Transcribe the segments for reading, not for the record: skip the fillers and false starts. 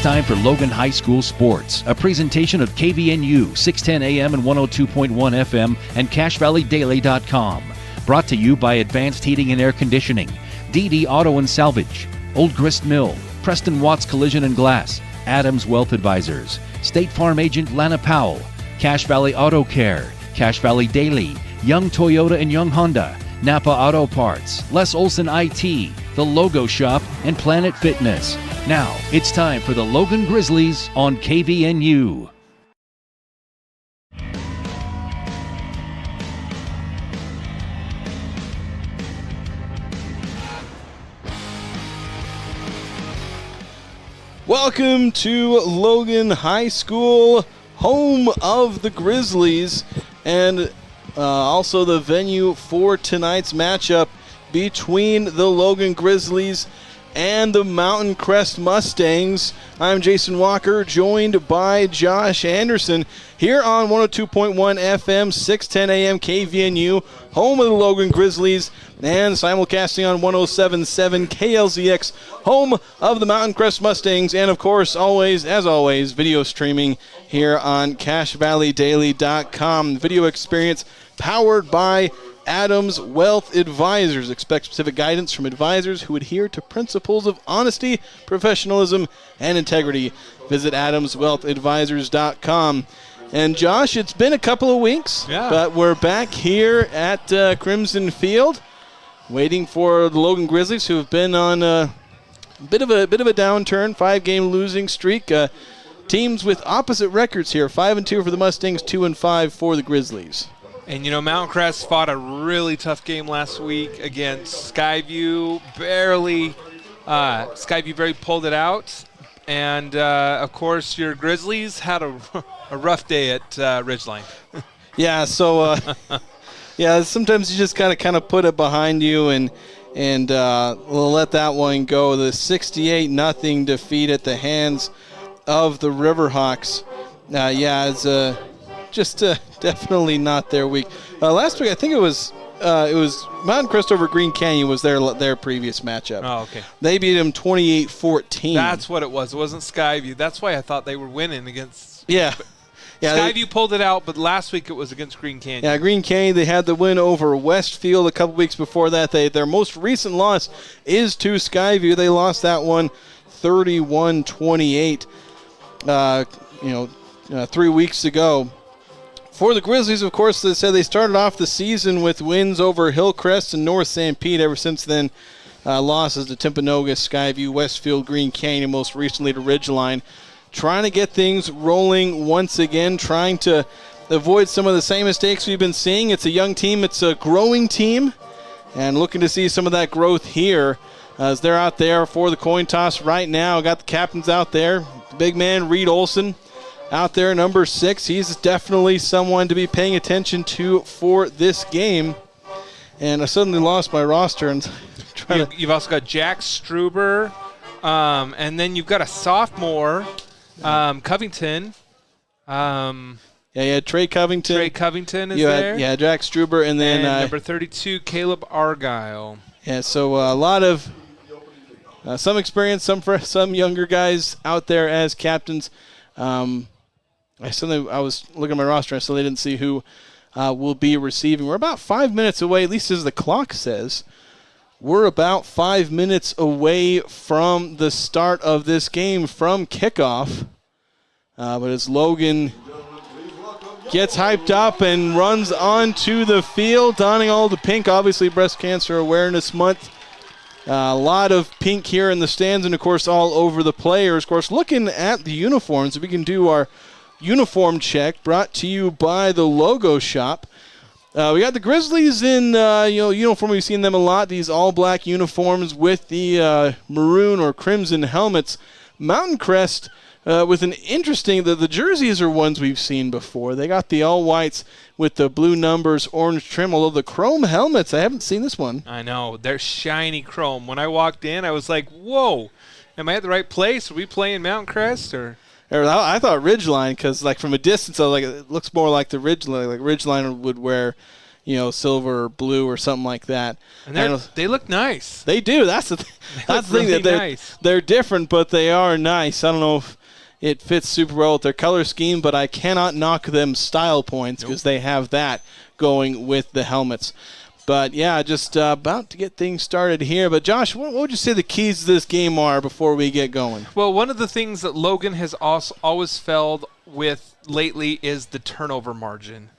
it's time for Logan High School Sports, a presentation of KVNU 610 AM and 102.1 FM and CashValleyDaily.com. Brought to you by Advanced Heating and Air Conditioning, DD Auto and Salvage, Old Grist Mill, Preston Watts Collision and Glass, Adams Wealth Advisors, State Farm Agent Lana Powell, Cache Valley Auto Care, Cache Valley Daily, Young Toyota and Young Honda, Napa Auto Parts, Les Olson IT, The Logo Shop, and Planet Fitness. Now, it's time for the Logan Grizzlies on KVNU. Welcome to Logan High School, home of the Grizzlies, and also the venue for tonight's matchup between the Logan Grizzlies and the Mountain Crest Mustangs. I'm Jason Walker, joined by Josh Anderson here on 102.1 FM, 610 AM KVNU, home of the Logan Grizzlies, and simulcasting on 107.7 KLZX, home of the Mountain Crest Mustangs, and of course, as always, video streaming here on CashValleyDaily.com. Video experience powered by Adams Wealth Advisors. Expect specific guidance from advisors who adhere to principles of honesty, professionalism, and integrity. Visit AdamsWealthAdvisors.com. And Josh, it's been a couple of weeks, but we're back here at Crimson Field, waiting for the Logan Grizzlies, who have been on a bit of a downturn, 5-game losing streak. Teams with opposite records here: 5-2 for the Mustangs, 2-5 for the Grizzlies. And, you know, Mountain Crest fought a really tough game last week against Skyview. Skyview barely pulled it out. And, of course, your Grizzlies had a rough day at Ridgeline. Yeah, so, sometimes you just kind of put it behind you and we'll let that one go. The 68-0 defeat at the hands of the Riverhawks. It's just definitely not their week. Last week, I think it was Mountain Crest over Green Canyon was their previous matchup. Oh, okay. They beat them 28-14. That's what it was. It wasn't Skyview. That's why I thought they were winning against. Yeah. Skyview pulled it out, but last week it was against Green Canyon. Yeah, Green Canyon, they had the win over Westfield a couple weeks before that. Their most recent loss is to Skyview. They lost that one 31-28, 3 weeks ago. For the Grizzlies, of course, they said they started off the season with wins over Hillcrest and North St. Pete. Ever since then, losses to Timpanogos, Skyview, Westfield, Green Canyon, most recently to Ridgeline. Trying to get things rolling once again, trying to avoid some of the same mistakes we've been seeing. It's a young team. It's a growing team, and looking to see some of that growth here as they're out there for the coin toss right now. Got the captains out there. The big man, Reed Olson, out there, number 6. He's definitely someone to be paying attention to for this game. And I suddenly lost my roster. And you've also got Jack Struber, and then you've got a sophomore, Covington. Trey Covington. Trey Covington is there. Yeah, Jack Struber, and then number 32, Caleb Argyle. Yeah, so a lot of some experience, some younger guys out there as captains. I was looking at my roster, and I still didn't see who will be receiving. We're about 5 minutes away, at least as the clock says. We're about 5 minutes away from the start of this game, from kickoff. But as Logan gets hyped up and runs onto the field, donning all the pink, obviously Breast Cancer Awareness Month. A lot of pink here in the stands and, of course, all over the players. Of course, looking at the uniforms, we can do our uniform check brought to you by the Logo Shop. We got the Grizzlies in uniform. We've seen them a lot, these all-black uniforms with the maroon or crimson helmets. Mountain Crest with an interesting, the jerseys are ones we've seen before. They got the all-whites with the blue numbers, orange trim, although the chrome helmets, I haven't seen this one. I know. They're shiny chrome. When I walked in, I was like, whoa, am I at the right place? Are we playing Mountain Crest? I thought Ridgeline, because from a distance, I was like, it looks more like the Ridgeline. Like Ridgeline would wear, silver or blue or something like that. And they look nice. They do. That's the thing that they're different, but they are nice. I don't know if it fits super well with their color scheme, but I cannot knock them style points because they have that going with the helmets. But, yeah, just about to get things started here. But, Josh, what would you say the keys to this game are before we get going? Well, one of the things that Logan has always failed with lately is the turnover margin.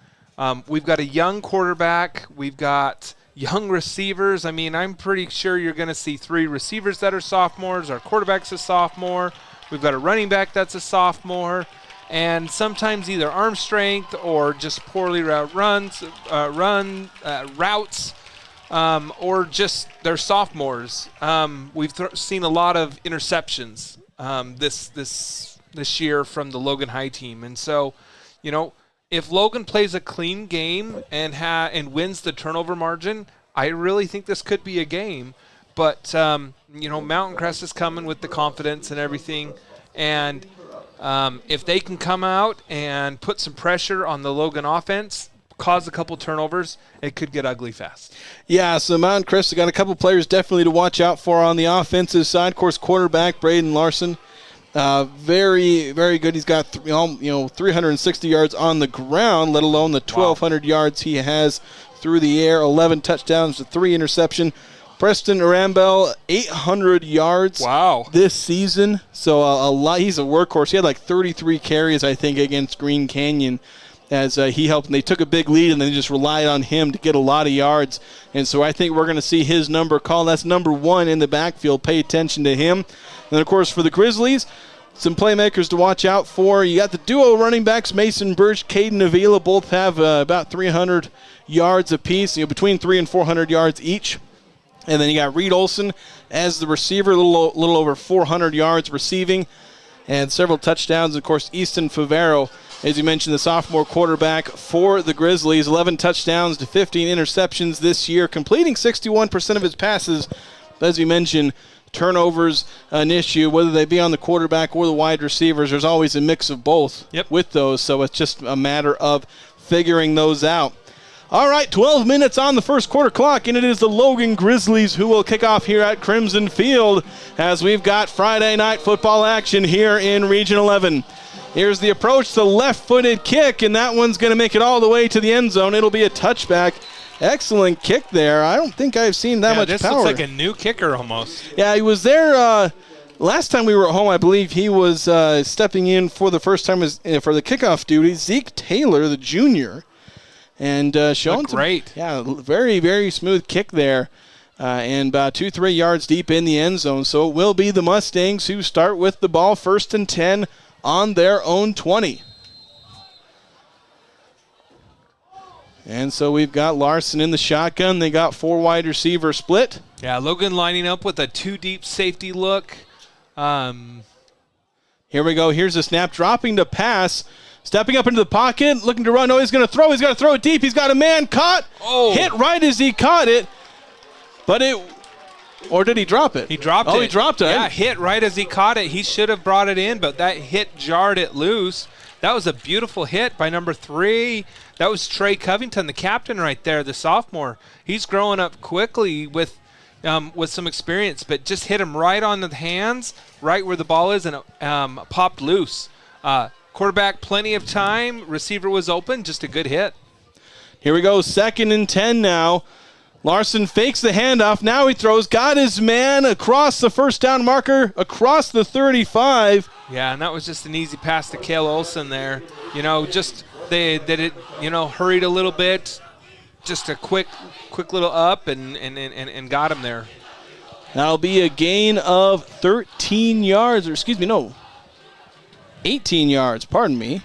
We've got a young quarterback. We've got young receivers. I mean, I'm pretty sure you're going to see 3 receivers that are sophomores. Our quarterback's a sophomore. We've got a running back that's a sophomore. And sometimes either arm strength or just poorly routes, or just they're sophomores. We've seen a lot of interceptions this year from the Logan High team. And so, if Logan plays a clean game and wins the turnover margin, I really think this could be a game. But, Mountain Crest is coming with the confidence and everything. And if they can come out and put some pressure on the Logan offense, cause a couple turnovers, it could get ugly fast. Yeah, so Mountain Crest have got a couple players definitely to watch out for on the offensive side. Of course, quarterback Braden Larson, very, very good. He's got 360 yards on the ground, let alone the 1,200 yards he has through the air, 11 touchdowns to 3 interceptions. Preston Arambell, 800 yards this season. So a lot. He's a workhorse. He had like 33 carries, I think, against Green Canyon as he helped. And they took a big lead, and they just relied on him to get a lot of yards. And so I think we're going to see his number called. That's number 1 in the backfield. Pay attention to him. And then, of course, for the Grizzlies, some playmakers to watch out for. You got the duo running backs, Mason Birch, Caden Avila. Both have about 300 yards apiece, between 300 and 400 yards each. And then you got Reed Olson as the receiver, a little over 400 yards receiving and several touchdowns. Of course, Easton Favero, as you mentioned, the sophomore quarterback for the Grizzlies, 11 touchdowns to 15 interceptions this year, completing 61% of his passes. As you mentioned, turnovers an issue, whether they be on the quarterback or the wide receivers. There's always a mix of both with those, so it's just a matter of figuring those out. All right, 12 minutes on the first quarter clock, and it is the Logan Grizzlies who will kick off here at Crimson Field as we've got Friday night football action here in Region 11. Here's the approach, the left-footed kick, and that one's going to make it all the way to the end zone. It'll be a touchback. Excellent kick there. I don't think I've seen that much power. This looks like a new kicker almost. Yeah, he was there last time we were at home. I believe he was stepping in for the first time for the kickoff duty. Zeke Taylor, the junior. And showing some great. Yeah, very, very smooth kick there. And about 2-3 yards deep in the end zone. So it will be the Mustangs who start with the ball, 1st and 10 on their own 20. And so we've got Larson in the shotgun. They got 4 wide receiver split. Yeah, Logan lining up with a 2-deep safety look. Here we go. Here's the snap, dropping to pass. Stepping up into the pocket, looking to run. Oh, he's going to throw. He's got to throw it deep. He's got a man caught. Oh. Hit right as he caught it. But or did he drop it? He dropped it. Oh, he dropped it. Yeah, hit right as he caught it. He should have brought it in, but that hit jarred it loose. That was a beautiful hit by number 3. That was Trey Covington, the captain right there, the sophomore. He's growing up quickly with some experience, but just hit him right on the hands, right where the ball is, and it popped loose. Quarterback, plenty of time. Receiver was open. Just a good hit. Here we go. 2nd and 10 now. Larson fakes the handoff. Now he throws. Got his man across the first down marker, across the 35. Yeah, and that was just an easy pass to Cale Olson there. Just they did it, hurried a little bit. Just a quick little up and got him there. That'll be a gain of 13 yards. 18 yards, pardon me,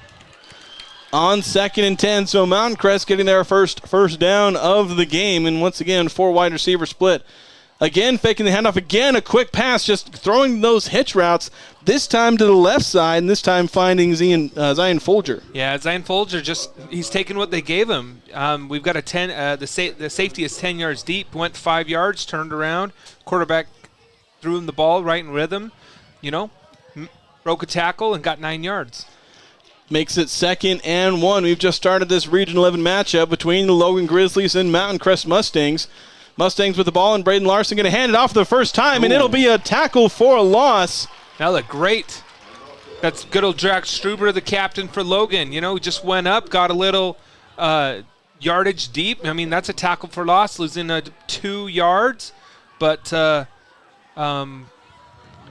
on 2nd and 10. So Mountain Crest getting their first down of the game. And once again, 4 wide receiver split. Again, faking the handoff. Again, a quick pass, just throwing those hitch routes, this time to the left side, and this time finding Zion Folger. Yeah, Zion Folger, he's taking what they gave him. We've got the safety is 10 yards deep, went 5 yards, turned around. Quarterback threw him the ball right in rhythm, broke a tackle and got 9 yards. Makes it 2nd and 1. We've just started this Region 11 matchup between the Logan Grizzlies and Mountain Crest Mustangs. Mustangs with the ball, and Braden Larson going to hand it off for the first time, and it'll be a tackle for a loss. That looked great. That's good old Jack Struber, the captain for Logan. You know, just went up, got a little yardage deep. I mean, that's a tackle for loss, losing 2 yards. But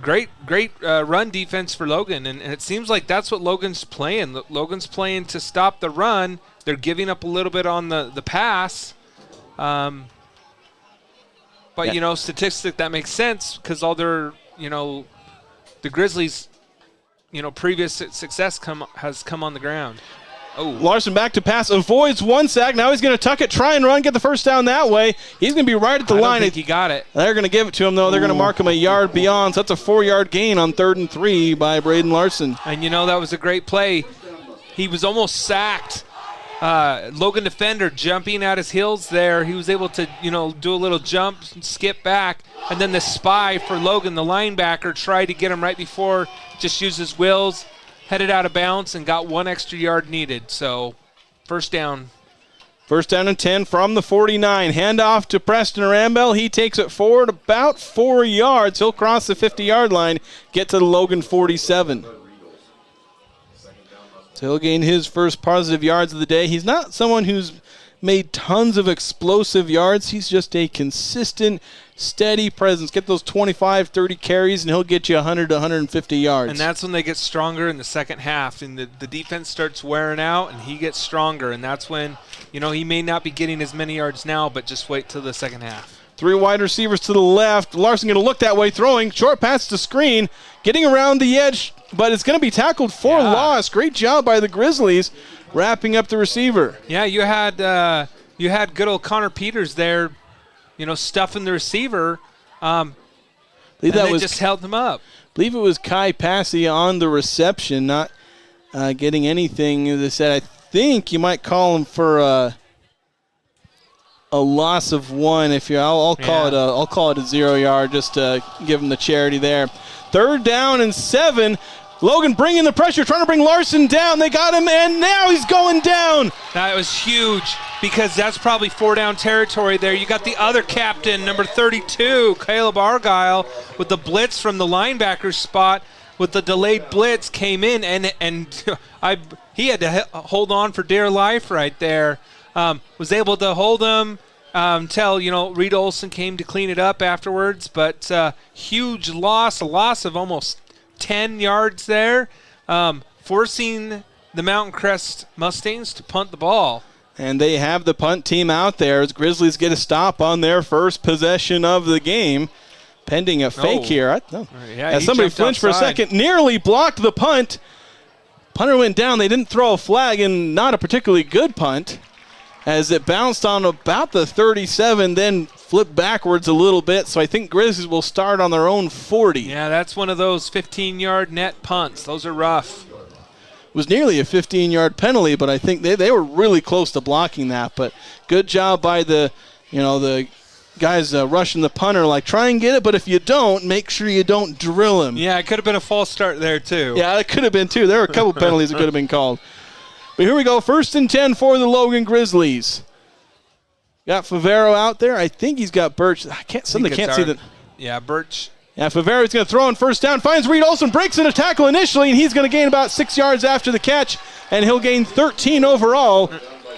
great run defense for Logan. And it seems like that's what Logan's playing. Logan's playing to stop the run. They're giving up a little bit on the pass. But, you know, statistic, that makes sense because all their, you know, the Grizzlies, you know, previous success has come on the ground. Oh. Larson back to pass, avoids 1 sack. Now he's going to tuck it, try and run, get the first down that way. He's going to be right at the line. I don't think he got it. They're going to give it to him, though. They're going to mark him a yard beyond. So that's a 4-yard gain on 3rd and 3 by Braden Larson. And, you know, that was a great play. He was almost sacked. Logan defender jumping at his heels there. He was able to, you know, do a little jump, skip back. And then the spy for Logan, the linebacker, tried to get him right before, just used his wheels, headed out of bounds, and got 1 extra yard needed. So, first down. First down and 10 from the 49. Handoff to Preston Rambell. He takes it forward about 4 yards. He'll cross the 50-yard line, get to the Logan 47. So he'll gain his first positive yards of the day. He's not someone who's made tons of explosive yards. He's just a consistent, steady presence. Get those 25, 30 carries, and he'll get you 100 to 150 yards. And that's when they get stronger in the second half. And the defense starts wearing out, and he gets stronger. And that's when, you know, he may not be getting as many yards now, but just wait till the second half. 3 wide receivers to the left. Larson going to look that way, throwing. Short pass to screen. Getting around the edge, but it's going to be tackled for loss. Great job by the Grizzlies wrapping up the receiver. Yeah, you had good old Connor Peters there, you know, stuffing the receiver. And they just held him up. I believe it was Kai Passy on the reception, not getting anything. As I said, I think you might call him for a loss of 1. I'll call it a 0 yard just to give him the charity there. 3rd down and 7. Logan bringing the pressure, trying to bring Larson down. They got him, and now he's going down. That was huge because that's probably 4 down territory there. You got the other captain, number 32, Caleb Argyle, with the blitz from the linebacker spot. With the delayed blitz, came in, and he had to hold on for dear life right there. Was able to hold him until, you know, Reed Olson came to clean it up afterwards. But huge loss, a loss of almost 10 yards there, forcing the Mountain Crest Mustangs to punt the ball. And they have the punt team out there as Grizzlies get a stop on their first possession of the game. Pending a fake here. Somebody flinched for a second, nearly blocked the punt. Punter went down. They didn't throw a flag, and not a particularly good punt, as it bounced on about the 37, then flipped backwards a little bit. So I think Grizzlies will start on their own 40. Yeah, that's one of those 15-yard net punts. Those are rough. It was nearly a 15-yard penalty, but I think they were really close to blocking that. But good job by the guys rushing the punter, like, try and get it, but if you don't, make sure you don't drill him. Yeah, it could have been a false start there, too. Yeah, it could have been, too. There were a couple penalties that could have been called. But here we go, 1st and 10 for the Logan Grizzlies. Got Favero out there. I think he's got Birch. I can't see that. Yeah, Birch. Yeah, Favero's going to throw on 1st down. Finds Reed Olson, breaks in a tackle initially, and he's going to gain about 6 yards after the catch, and he'll gain 13 overall.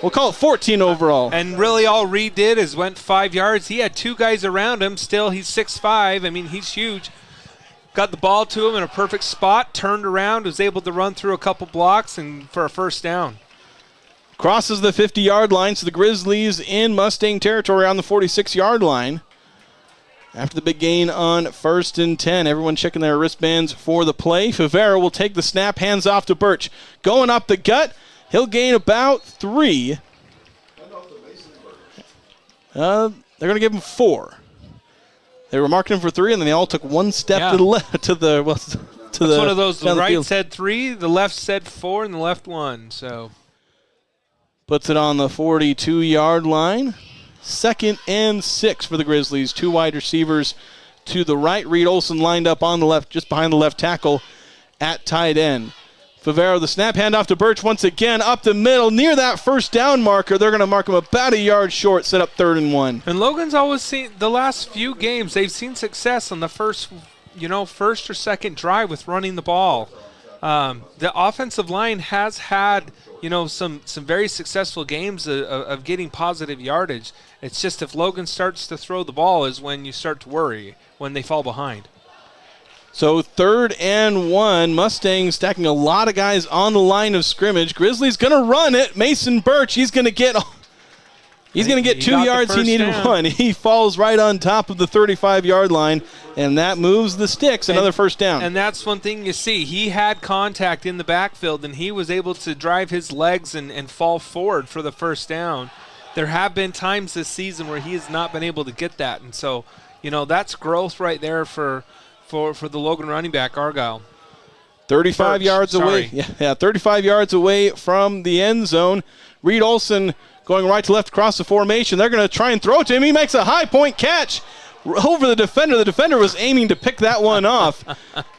We'll call it 14 overall. And really all Reed did is went 5 yards. He had 2 guys around him. Still, he's 6'5". I mean, he's huge. Got the ball to him in a perfect spot, turned around, was able to run through a couple blocks and for a 1st down. Crosses the 50-yard line, so the Grizzlies in Mustang territory on the 46-yard line. After the big gain on 1st and 10, everyone checking their wristbands for the play. Favero will take the snap, hands off to Birch. Going up the gut. He'll gain about 3. They're going to give him 4. They were marking him for 3, and then they all took 1 step to the left. That's one of those. The right said 3, the left said 4, and the left 1. So puts it on the 42-yard line. 2nd and 6 for the Grizzlies. 2 wide receivers to the right. Reed Olson lined up on the left, just behind the left tackle at tight end. Favero, the snap handoff to Birch once again, up the middle, near that first down marker. They're going to mark him about a yard short, set up 3rd and 1. And Logan's always seen, the last few games, they've seen success on the first or second drive with running the ball. The offensive line has had, some very successful games of getting positive yardage. It's just if Logan starts to throw the ball is when you start to worry, when they fall behind. So 3rd and 1, Mustangs stacking a lot of guys on the line of scrimmage. Grizzlies going to run it. Mason Birch, he's going to get 2 yards. He needed 1. He falls right on top of the 35-yard line, and that moves the sticks. Another first down. And that's one thing you see. He had contact in the backfield, and he was able to drive his legs and fall forward for the first down. There have been times this season where he has not been able to get that, and so, that's growth right there for the Logan running back, Argyle. 35 yards away. Yeah, 35 yards away from the end zone. Reed Olson going right to left across the formation. They're going to try and throw it to him. He makes a high-point catch over the defender. The defender was aiming to pick that one off.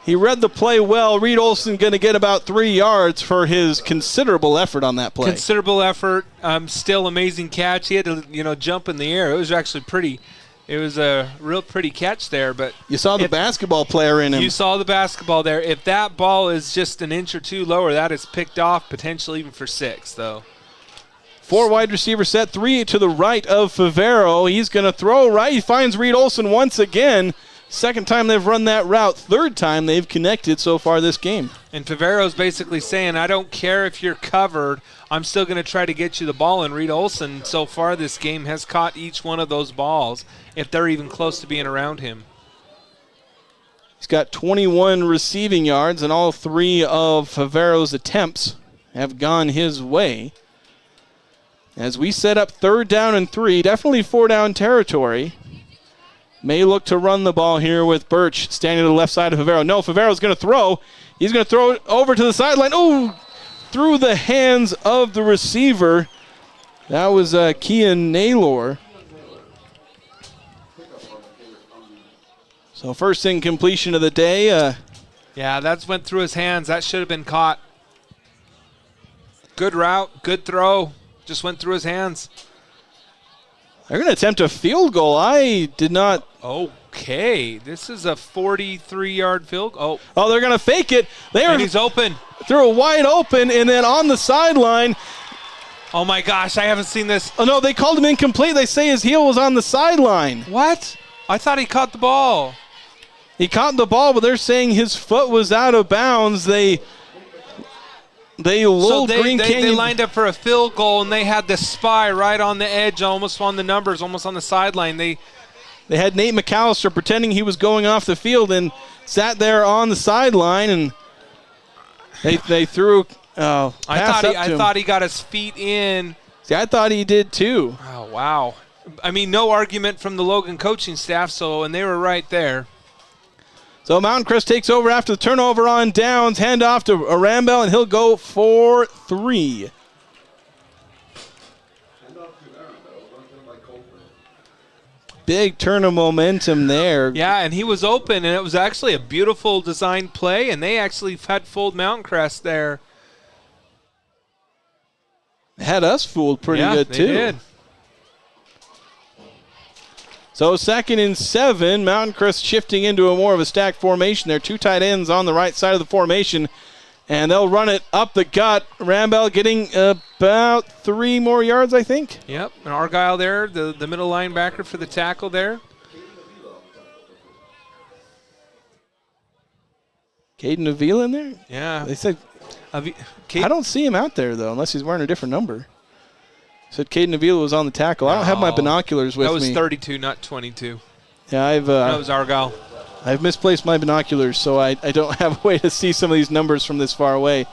He read the play well. Reed Olson going to get about 3 yards for his considerable effort on that play. Considerable effort. Still amazing catch. He had to, jump in the air. It was actually pretty. It was a real pretty catch there, but you saw the basketball player in him. You saw the basketball there. If that ball is just an inch or two lower, that is picked off, potentially even for 6, though. 4 wide receiver set, 3 to the right of Favero. He's going to throw right. He finds Reed Olson once again. Second time they've run that route. 3rd time they've connected so far this game. And Favero's basically saying, I don't care if you're covered. I'm still going to try to get you the ball. And Reed Olson, so far this game, has caught each one of those balls if they're even close to being around him. He's got 21 receiving yards, and all 3 of Favero's attempts have gone his way. As we set up 3rd down and 3, definitely 4-down territory. May look to run the ball here with Birch standing to the left side of Favero. No, Favero's going to throw. He's going to throw it over to the sideline. Oh, through the hands of the receiver. That was Kean Naylor. So first incompletion of the day. Yeah, that went through his hands. That should have been caught. Good route, good throw. Just went through his hands. They're going to attempt a field goal. I did not. Okay, this is a 43-yard field goal. Oh, they're going to fake it. And he's open. Threw it wide open, and then on the sideline. Oh, my gosh, I haven't seen this. Oh, no, they called him incomplete. They say his heel was on the sideline. What? I thought he caught the ball. He caught the ball, but they're saying his foot was out of bounds. They lined up for a field goal, and they had the spy right on the edge, almost on the numbers, almost on the sideline. They had Nate McAllister pretending he was going off the field and sat there on the sideline, and they threw. I thought he got his feet in. See, I thought he did too. Oh wow! I mean, no argument from the Logan coaching staff. And they were right there. So Mountain Crest takes over after the turnover on downs. Hand off to Arambel, and he'll go for 3. Big turn of momentum there. Yeah, and he was open, and it was actually a beautiful designed play, and they actually had fooled Mountain Crest there. Had us fooled pretty good, too. They did. So 2nd and 7, Mountain Crest shifting into a more of a stacked formation. There are 2 tight ends on the right side of the formation, and they'll run it up the gut. Rambell getting about 3 more yards, I think. Yep, and Argyle there, the middle linebacker for the tackle there. Caden Avila in there? Yeah. They said I don't see him out there, though, unless he's wearing a different number. Said Caden Avila was on the tackle. I don't have my binoculars with me. That was 32, not 22. Yeah, that was Argyle. I've misplaced my binoculars, so I don't have a way to see some of these numbers from this far away.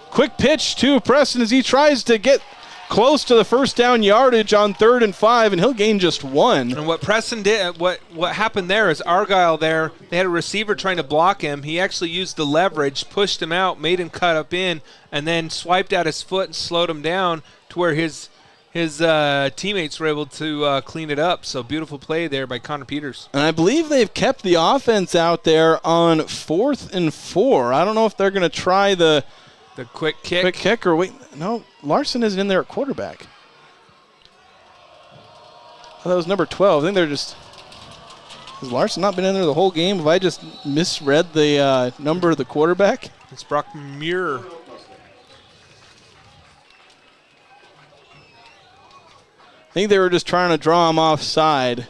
Quick pitch to Preston as he tries to get close to the first down yardage on 3rd and 5, and he'll gain just 1. And what Preston did, what happened there is Argyle there, they had a receiver trying to block him. He actually used the leverage, pushed him out, made him cut up in, and then swiped out his foot and slowed him down to where his teammates were able to clean it up. So beautiful play there by Connor Peters. And I believe they've kept the offense out there on 4th and 4. I don't know if they're going to try the The quick kick. Quick kick, or wait, no, Larson isn't in there at quarterback. Oh, that was number 12. I think they're just, has Larson not been in there the whole game? Have I just misread the number of the quarterback? It's Brock Muir. I think they were just trying to draw him offside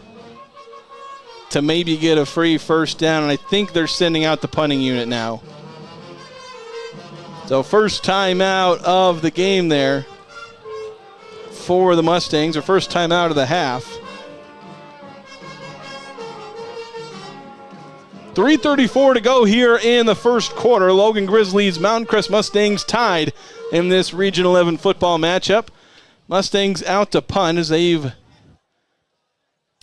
to maybe get a free first down, and I think they're sending out the punting unit now. So first time out of the game there for the Mustangs, or first time out of the half. 3:34 to go here in the first quarter. Logan Grizzlies, Mountain Crest Mustangs tied in this Region 11 football matchup. Mustangs out to punt as they've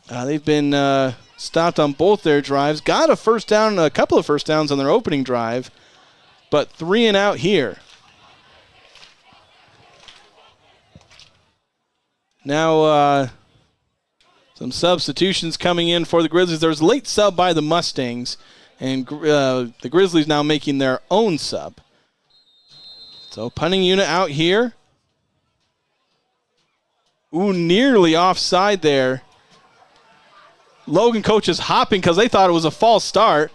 been stopped on both their drives. Got a first down, a couple of first downs on their opening drive, but 3 and out here. Now some substitutions coming in for the Grizzlies. There's a late sub by the Mustangs, and the Grizzlies now making their own sub. So punting unit out here. Ooh, nearly offside there. Logan coaches hopping because they thought it was a false start.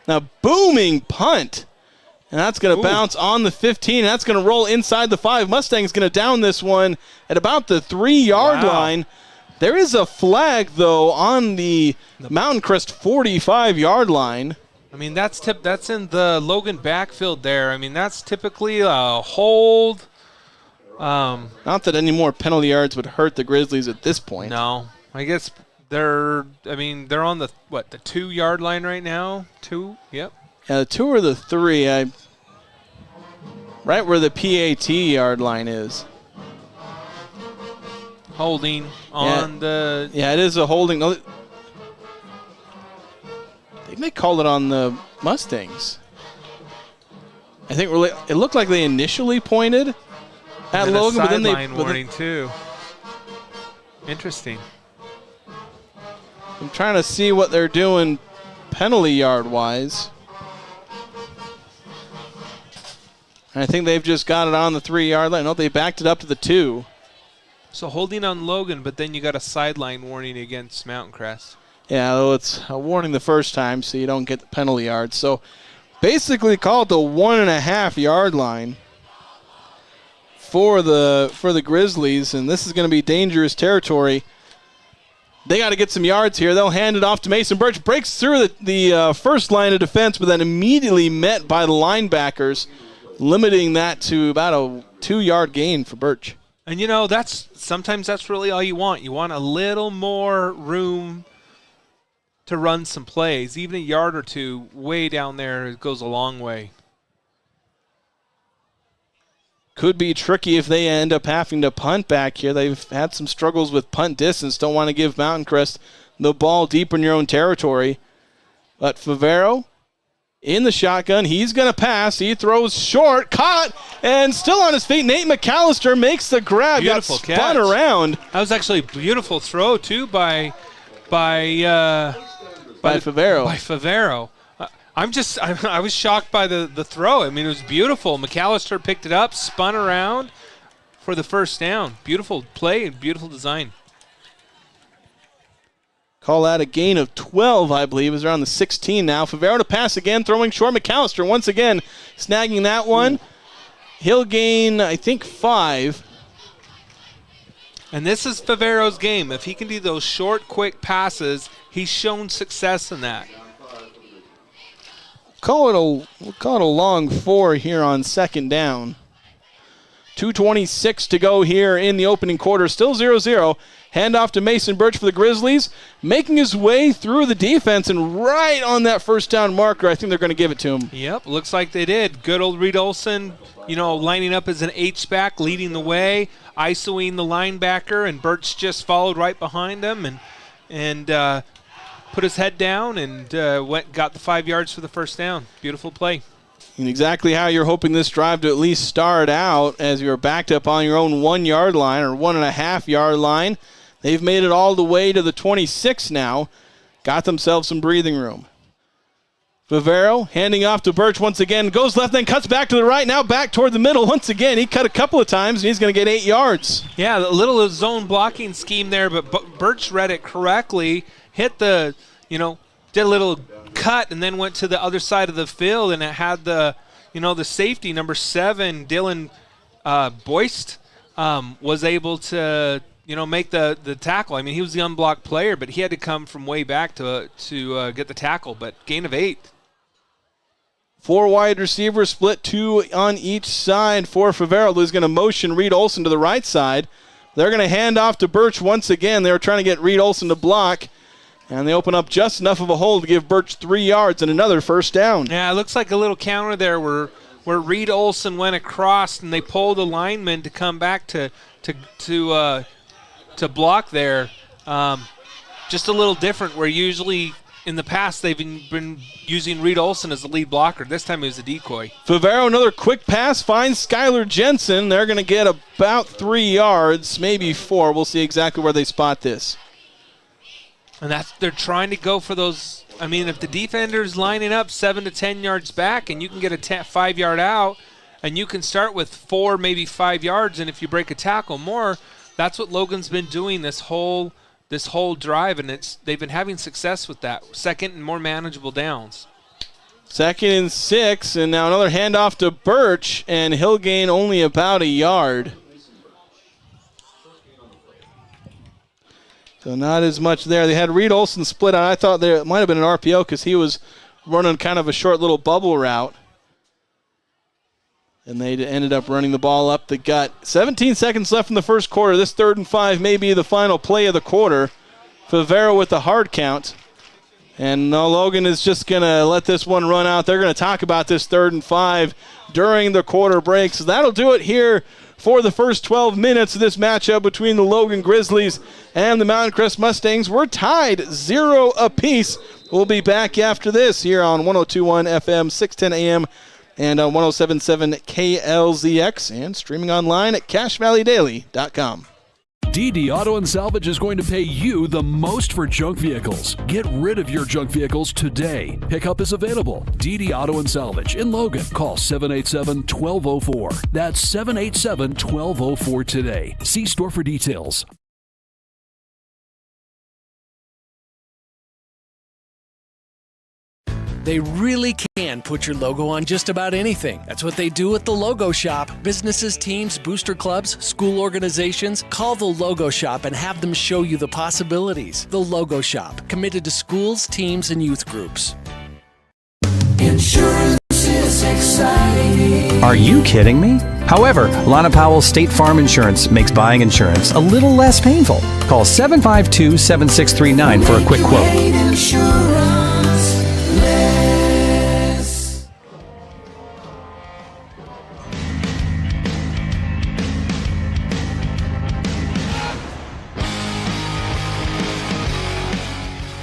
Now booming punt. And that's going to bounce on the 15. And that's going to roll inside the 5. Mustang's going to down this one at about the 3-yard line. There is a flag, though, on the Mountain Crest 45-yard line. I mean, that's in the Logan backfield there. I mean, that's typically a hold. Not that any more penalty yards would hurt the Grizzlies at this point. No. I guess they're on the 2-yard line right now? 2? Yep. Yeah, the 2 or the 3. Right where the PAT yard line is. Holding on the... Yeah, it is a holding. No, I think they called it on the Mustangs. I think it looked like they initially pointed at Logan, but then they... warning too. Interesting. I'm trying to see what they're doing penalty yard-wise. And I think they've just got it on the 3-yard line. No, they backed it up to the 2. So holding on Logan, but then you got a sideline warning against Mountain Crest. Yeah, well, it's a warning the first time, so you don't get the penalty yards. So basically call it the 1.5-yard line for the Grizzlies, and this is going to be dangerous territory. They got to get some yards here. They'll hand it off to Mason Birch. Breaks through the first line of defense, but then immediately met by the linebackers, limiting that to about a 2-yard gain for Birch. And, sometimes that's really all you want. You want a little more room to run some plays. Even a yard or two way down there goes a long way. Could be tricky if they end up having to punt back here. They've had some struggles with punt distance. Don't want to give Mountain Crest the ball deep in your own territory. But Favero in the shotgun. He's going to pass. He throws short. Caught and still on his feet. Nate McAllister makes the grab. Beautiful got spun around. That was actually a beautiful throw, too, by Favero. By Favero. I was shocked by the throw. I mean, it was beautiful. McAllister picked it up, spun around for the first down. Beautiful play and beautiful design. Call that a gain of 12, I believe. Is around the 16 now. Favero to pass again, throwing short. McAllister once again snagging that one. He'll gain, I think, 5. And this is Favero's game. If he can do those short, quick passes, he's shown success in that. We'll call it a long 4 here on second down. 2:26 to go here in the opening quarter. Still 0-0. Handoff to Mason Birch for the Grizzlies. Making his way through the defense and right on that first down marker. I think they're going to give it to him. Yep, looks like they did. Good old Reed Olson, lining up as an H-back, leading the way, ISOing the linebacker, and Birch just followed right behind him and put his head down and got the 5 yards for the first down. Beautiful play. And exactly how you're hoping this drive to at least start out, as you're backed up on your own 1-yard line or 1.5-yard line. They've made it all the way to the 26 now. Got themselves some breathing room. Favero handing off to Birch once again. Goes left, then cuts back to the right. Now back toward the middle once again. He cut a couple of times, and he's going to get 8 yards. Yeah, a little zone blocking scheme there, but Birch read it correctly. Hit the, did a little cut and then went to the other side of the field, and it had the, the safety, number 7, Dylan Boyst, was able to, make the tackle. I mean, he was the unblocked player, but he had to come from way back to get the tackle, but gain of 8. 4 wide receivers split, 2 on each side for Favero, who's going to motion Reed Olson to the right side. They're going to hand off to Birch once again. They were trying to get Reed Olson to block, and they open up just enough of a hole to give Birch 3 yards and another first down. Yeah, it looks like a little counter there where Reed Olson went across and they pulled the lineman to come back to block there. Just a little different where usually in the past they've been using Reed Olson as the lead blocker. This time it was a decoy. Favero, another quick pass, finds Skylar Jensen. They're going to get about 3 yards, maybe 4. We'll see exactly where they spot this. And they're trying to go for those. I mean, if the defender's lining up 7 to 10 yards back and you can get a 5-yard out and you can start with 4, maybe 5 yards, and if you break a tackle more, that's what Logan's been doing this whole drive, and they've been having success with that. Second and more manageable downs. 2nd and 6, and now another handoff to Birch, and he'll gain only about a yard. So not as much there. They had Reed Olson split out. I thought there might have been an RPO because he was running kind of a short little bubble route. And they ended up running the ball up the gut. 17 seconds left in the first quarter. This 3rd and 5 may be the final play of the quarter. Favero with the hard count. And now Logan is just going to let this one run out. They're going to talk about this 3rd and 5 during the quarter break. So that'll do it here for the first 12 minutes of this matchup between the Logan Grizzlies and the Mountain Crest Mustangs. We're tied 0 apiece. We'll be back after this here on 102.1 FM, 610 AM, and on 107.7 KLZX, and streaming online at CashValleyDaily.com. DD Auto and Salvage is going to pay you the most for junk vehicles. Get rid of your junk vehicles today. Pickup is available. DD Auto and Salvage in Logan. Call 787-1204. That's 787-1204 today. See store for details. They really can put your logo on just about anything. That's what they do at the Logo Shop. Businesses, teams, booster clubs, school organizations, call the Logo Shop and have them show you the possibilities. The Logo Shop, committed to schools, teams, and youth groups. Insurance is exciting. Are you kidding me? However, Lana Powell State Farm Insurance makes buying insurance a little less painful. Call 752-7639 for a quick quote.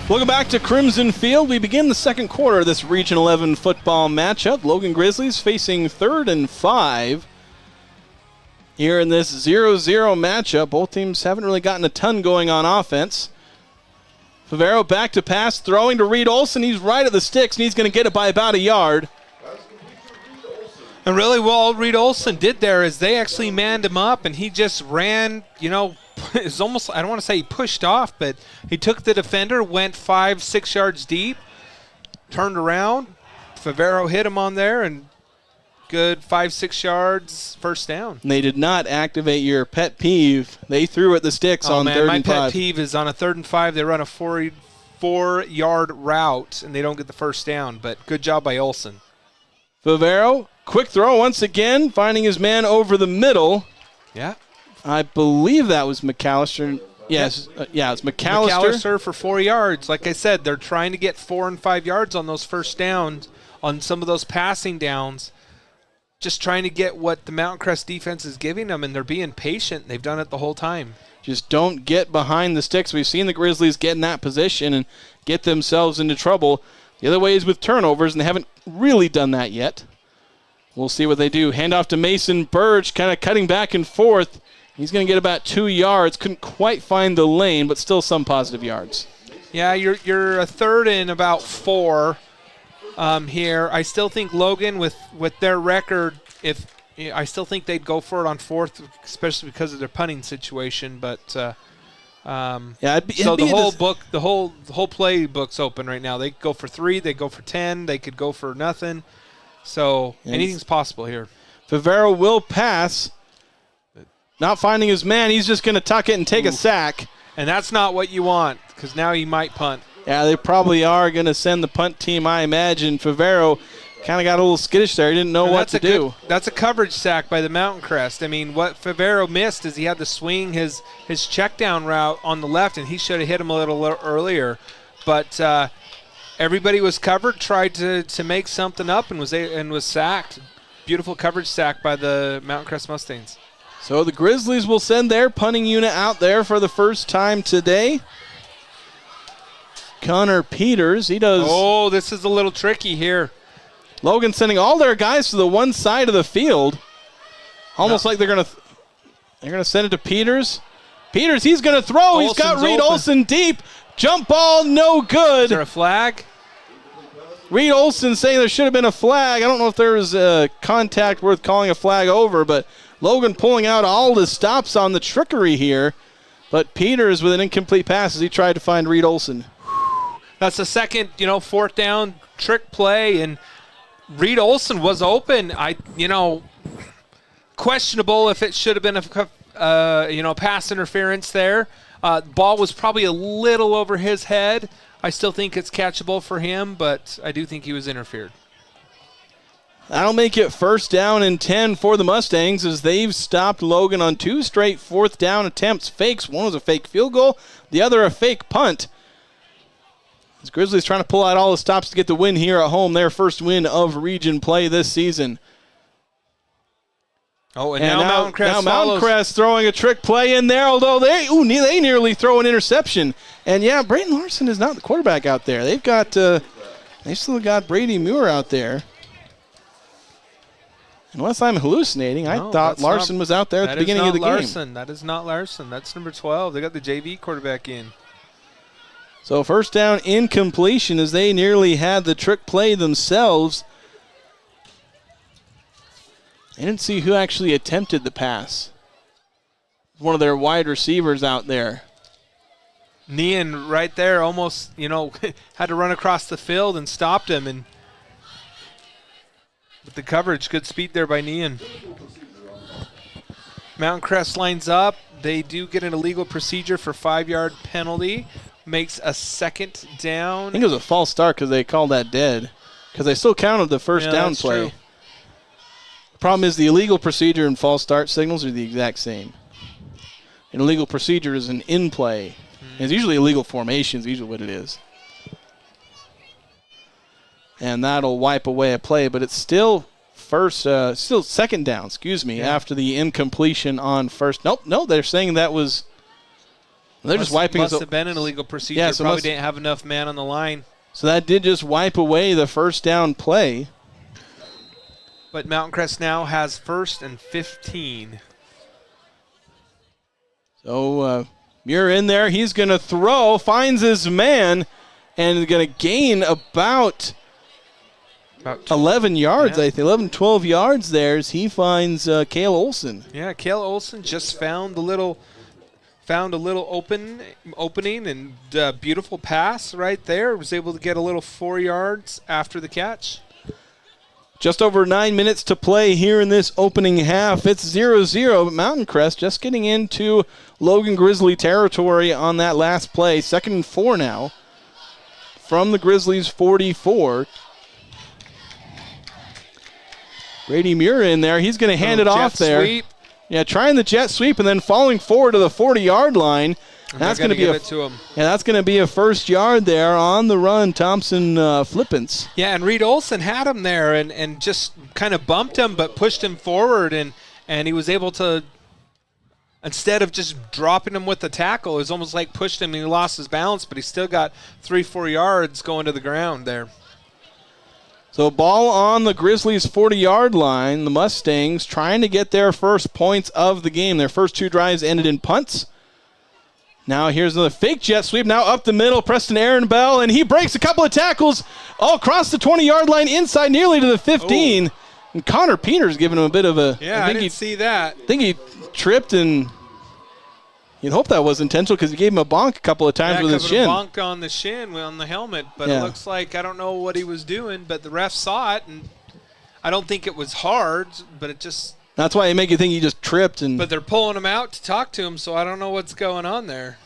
Welcome back to Crimson Field. We begin the second quarter of this Region 11 football matchup. Logan Grizzlies facing 3rd and 5 here in this 0-0 matchup. Both teams haven't really gotten a ton going on offense. Favero back to pass, throwing to Reed Olson. He's right at the sticks, and he's going to get it by about a yard. And really, what all Reed Olson did there is they actually manned him up, and he just ran, it's almost, I don't want to say he pushed off, but he took the defender, went 5-6 yards deep, turned around. Favero hit him on there, and good 5-6 yards, first down. And they did not activate your pet peeve. They threw at the sticks on 3rd and 5. My pet peeve is on a 3rd and 5, they run a 4-yard route, and they don't get the first down. But good job by Olson. Favero, quick throw once again, finding his man over the middle. Yeah. I believe that was McAllister. Yes, it's McAllister. McAllister for 4 yards. Like I said, they're trying to get 4 and 5 yards on those first downs, on some of those passing downs. Just trying to get what the Mountain Crest defense is giving them, and they're being patient. They've done it the whole time. Just don't get behind the sticks. We've seen the Grizzlies get in that position and get themselves into trouble. The other way is with turnovers, and they haven't really done that yet. We'll see what they do. Handoff to Mason Birch, kind of cutting back and forth. He's going to get about 2 yards. Couldn't quite find the lane, but still some positive yards. Yeah, you're a 3rd and about 4. here. I still think Logan, with their record, I still think they'd go for it on fourth, especially because of their punting situation. But the whole playbook's open right now. They go for 3, they go for 10, they could go for nothing. So anything's possible here. Favero will pass. Not finding his man, he's just going to tuck it and take a sack. And that's not what you want, because now he might punt. Yeah, they probably are going to send the punt team, I imagine. Favero kind of got a little skittish there. He didn't know what to do. That's a coverage sack by the Mountain Crest. I mean, what Favero missed is he had to swing his check down route on the left, and he should have hit him a little earlier. But everybody was covered, tried to make something up, and was sacked. Beautiful coverage sack by the Mountain Crest Mustangs. So the Grizzlies will send their punting unit out there for the first time today. Connor Peters, he does. Oh, this is a little tricky here. Logan sending all their guys to the one side of the field. Almost like they're gonna send it to Peters. Peters, he's gonna throw. Olsen's he's got Reed open. Olson deep. Jump ball, no good. Is there a flag? Reed Olson saying there should have been a flag. I don't know if there was a contact worth calling a flag over, but Logan pulling out all the stops on the trickery here. But Peters with an incomplete pass as he tried to find Reed Olson. That's the second, fourth down trick play, and Reed Olson was open. Questionable if it should have been a pass interference there. Ball was probably a little over his head. I still think it's catchable for him, but I do think he was interfered. That'll make it 1st down and 10 for the Mustangs as they've stopped Logan on 2 straight 4th down attempts. Fakes. One was a fake field goal, the other a fake punt. As Grizzlies trying to pull out all the stops to get the win here at home, their first win of region play this season. Oh, and now Mountain Crest Mountain Crest throwing a trick play in there, although they nearly throw an interception. And yeah, Brayton Larson is not the quarterback out there. They've still got Brady Muir out there. Unless I'm hallucinating, I thought Larson was out there at the beginning of the game. That is not Larson. That's number 12. They got the JV quarterback in. So 1st down incompletion as they nearly had the trick play themselves. I didn't see who actually attempted the pass. One of their wide receivers out there. Nian right there almost, had to run across the field and stopped him. And with the coverage, good speed there by Nian. Mountain Crest lines up. They do get an illegal procedure for 5-yard penalty. Makes a 2nd down. I think it was a false start because they called that dead. Because they still counted the first down play. True. The problem is the illegal procedure and false start signals are the exact same. An illegal procedure is an in play. It's usually illegal formation is usually what it is. And that'll wipe away a play, but it's still still 2nd down, after the incompletion on first. No, they're saying that was. They're just wiping. Must have been an illegal procedure. Yeah, so probably didn't have enough man on the line. So that did just wipe away the 1st down play. But Mountain Crest now has 1st and 15. So Muir in there. He's going to throw, finds his man, and is going to gain about 11 yards, I think. 11, 12 yards there as he finds Cale Olson. Yeah, Cale Olson just found a little opening and beautiful pass right there. Was able to get a little 4 yards after the catch. Just over 9 minutes to play here in this opening half. It's 0-0, but Mountain Crest just getting into Logan Grizzly territory on that last play. 2nd and 4 now from the Grizzlies' 44. Brady Muir in there. He's going to hand it off there. Sweep. Yeah, trying the jet sweep and then falling forward to the 40-yard line. That's going to be that's going to be a 1st yard there on the run. Thompson Flippants. Yeah, and Reed Olson had him there and just kind of bumped him, but pushed him forward, and he was able to, instead of just dropping him with the tackle, it was almost like pushed him and he lost his balance, but he still got 3-4 yards going to the ground there. So ball on the Grizzlies' 40-yard line. The Mustangs trying to get their first points of the game. Their first 2 drives ended in punts. Now here's another fake jet sweep. Now up the middle, Preston Aaron Bell, and he breaks a couple of tackles all across the 20-yard line, inside nearly to the 15. Oh. And Connor Peters giving him a bit of a... Yeah, I didn't see that. I think he tripped, and you'd hope that was intentional because he gave him a bonk a couple of times with his shin. A bonk on the shin, on the helmet, but it looks like, I don't know what he was doing, but the ref saw it, and I don't think it was hard, but it just... That's why they make you think he just tripped. But they're pulling him out to talk to him, so I don't know what's going on there.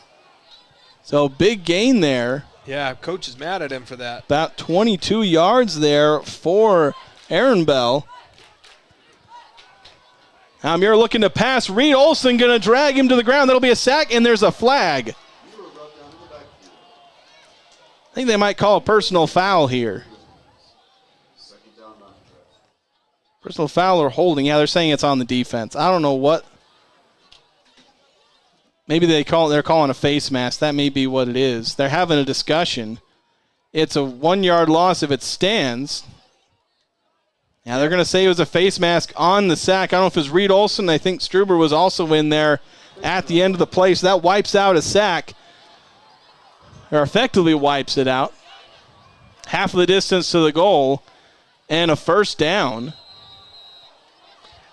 So big gain there. Yeah, coach is mad at him for that. About 22 yards there for Aaron Bell. Now Muir looking to pass. Reed Olson going to drag him to the ground. That'll be a sack, and there's a flag. I think they might call a personal foul here. Personal foul or holding. Yeah, they're saying it's on the defense. I don't know what. Maybe they're calling a face mask. That may be what it is. They're having a discussion. It's a 1-yard loss if it stands. Yeah, they're going to say it was a face mask on the sack. I don't know if it was Reed Olson. I think Struber was also in there at the end of the play. So that wipes out a sack. Or effectively wipes it out. Half of the distance to the goal. And a first down.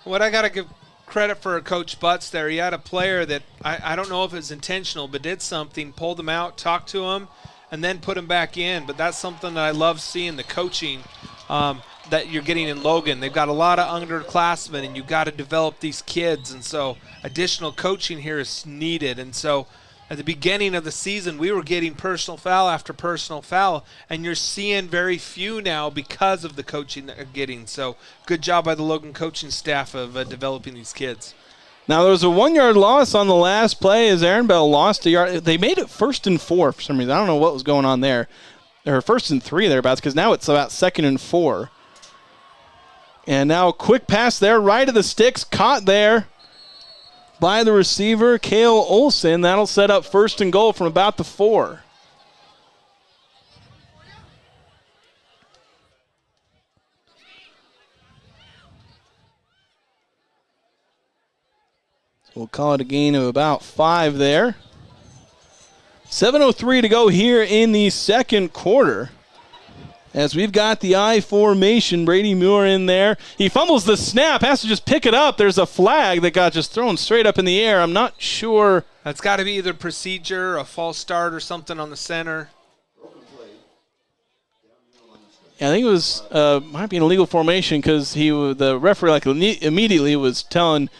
What I got to give credit for Coach Butts there. He had a player that I don't know if it was intentional, but did something, pulled him out, talked to him, and then put him back in. But that's something that I love seeing, the coaching that you're getting in Logan. They've got a lot of underclassmen, and you've got to develop these kids. And so additional coaching here is needed. And so at the beginning of the season, we were getting personal foul after personal foul, and you're seeing very few now because of the coaching that they're getting. So good job by the Logan coaching staff of developing these kids. Now, there was a 1-yard loss on the last play as Aaron Bell lost a yard. They made it 1st and 4 for some reason. I don't know what was going on there. Or 1st and 3 thereabouts, because now it's about 2nd and 4. And now a quick pass there, right of the sticks, caught there by the receiver, Cale Olson. That'll set up 1st and goal from about the 4. So we'll call it a gain of about 5 there. 7:03 to go here in the second quarter. As we've got the I formation, Brady Muir in there. He fumbles the snap, has to just pick it up. There's a flag that got just thrown straight up in the air. I'm not sure. That's got to be either procedure, a false start, or something on the center. Yeah, I think it was might be an illegal formation because the referee immediately was telling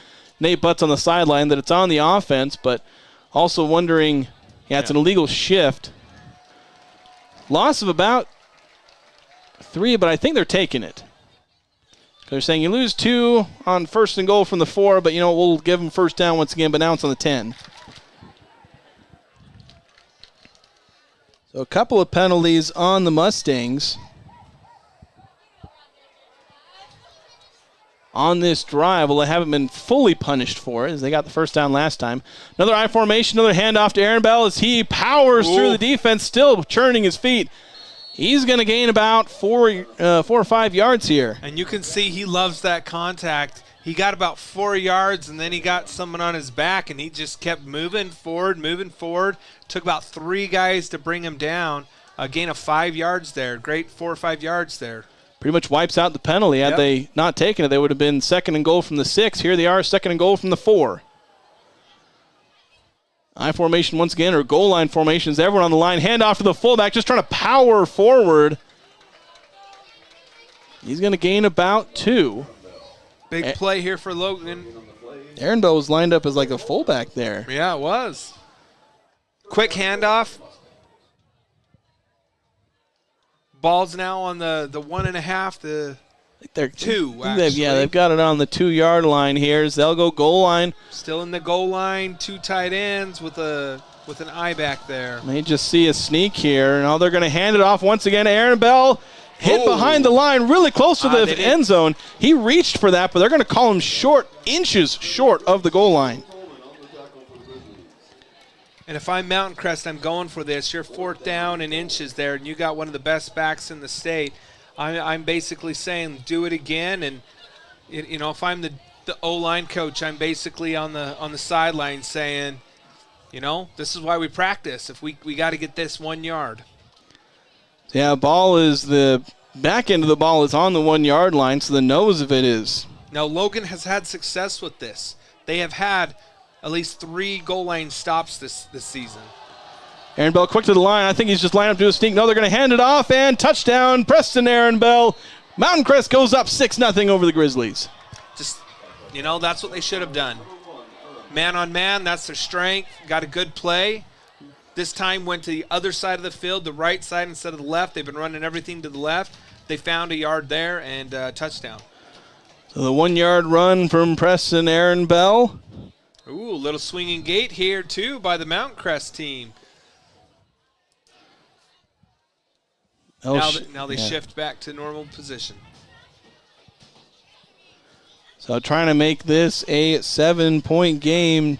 Nate Butts on the sideline that it's on the offense, but also wondering, it's an illegal shift. Loss of about 3, but I think they're taking it. They're saying you lose 2 on 1st and goal from the 4, but we'll give them 1st down once again, but now it's on the 10. So a couple of penalties on the Mustangs on this drive. Well, they haven't been fully punished for it as they got the 1st down last time. Another I formation, another handoff to Aaron Bell as he powers through the defense, still churning his feet. He's going to gain about 4 or 5 yards here. And you can see he loves that contact. He got about 4 yards, and then he got someone on his back, and he just kept moving forward. Took about 3 guys to bring him down. A gain of 5 yards there. Great 4 or 5 yards there. Pretty much wipes out the penalty. Had they not taken it, they would have been 2nd and goal from the 6. Here they are, 2nd and goal from the 4. I formation once again, or goal line formations. Everyone on the line. Hand off to the fullback, just trying to power forward. He's going to gain about 2. Big play here for Logan. Aaron Bell was lined up as like a fullback there. Yeah, it was. Quick handoff. Ball's now on the 1.5, they're 2, actually. They've got it on the 2-yard line here. As they'll go goal line. Still in the goal line, 2 tight ends with an eye back there. They just see a sneak here. Now they're going to hand it off once again to Aaron Bell. Hit behind the line, really close to the end zone. He reached for that, but they're going to call him short, inches short of the goal line. And if I'm Mountain Crest, I'm going for this. You're 4th down and inches there, and you got one of the best backs in the state. I'm basically saying do it again, and if I'm the O-line coach, I'm basically on the sideline saying This is why we practice. If we got to get this 1 yard. Yeah, the back end of the ball is on the 1 yard line, so the nose of it is. Now, Logan has had success with this. They have had at least 3 goal line stops this season. Aaron Bell quick to the line. I think he's just lined up to a sneak. No, they're going to hand it off, and touchdown, Preston Aaron Bell. Mountain Crest goes up 6-0 over the Grizzlies. Just, that's what they should have done. Man on man, that's their strength. Got a good play. This time went to the other side of the field, the right side instead of the left. They've been running everything to the left. They found a yard there and touchdown. So the 1 yard run from Preston Aaron Bell. Ooh, a little swinging gate here, too, by the Mountain Crest team. Now they shift back to normal position. So trying to make this a 7-point game.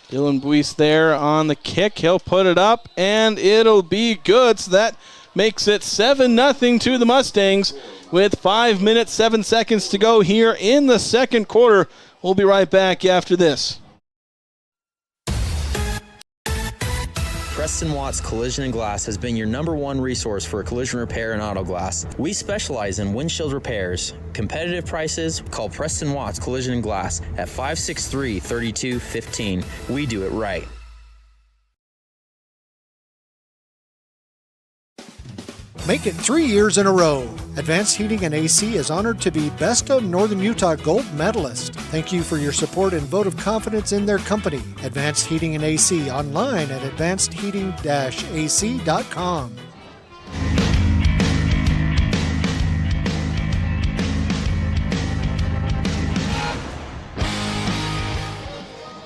Dylan Buis there on the kick. He'll put it up, and it'll be good. So that makes it 7-0 to the Mustangs with 5 minutes, 7 seconds to go here in the second quarter. We'll be right back after this. Preston Watts Collision and Glass has been your #1 resource for collision repair and auto glass. We specialize in windshield repairs. Competitive prices, call Preston Watts Collision and Glass at 563-3215. We do it right. Make it 3 years in a row. Advanced Heating and AC is honored to be Best of Northern Utah Gold Medalist. Thank you for your support and vote of confidence in their company. Advanced Heating and AC online at advancedheating-ac.com.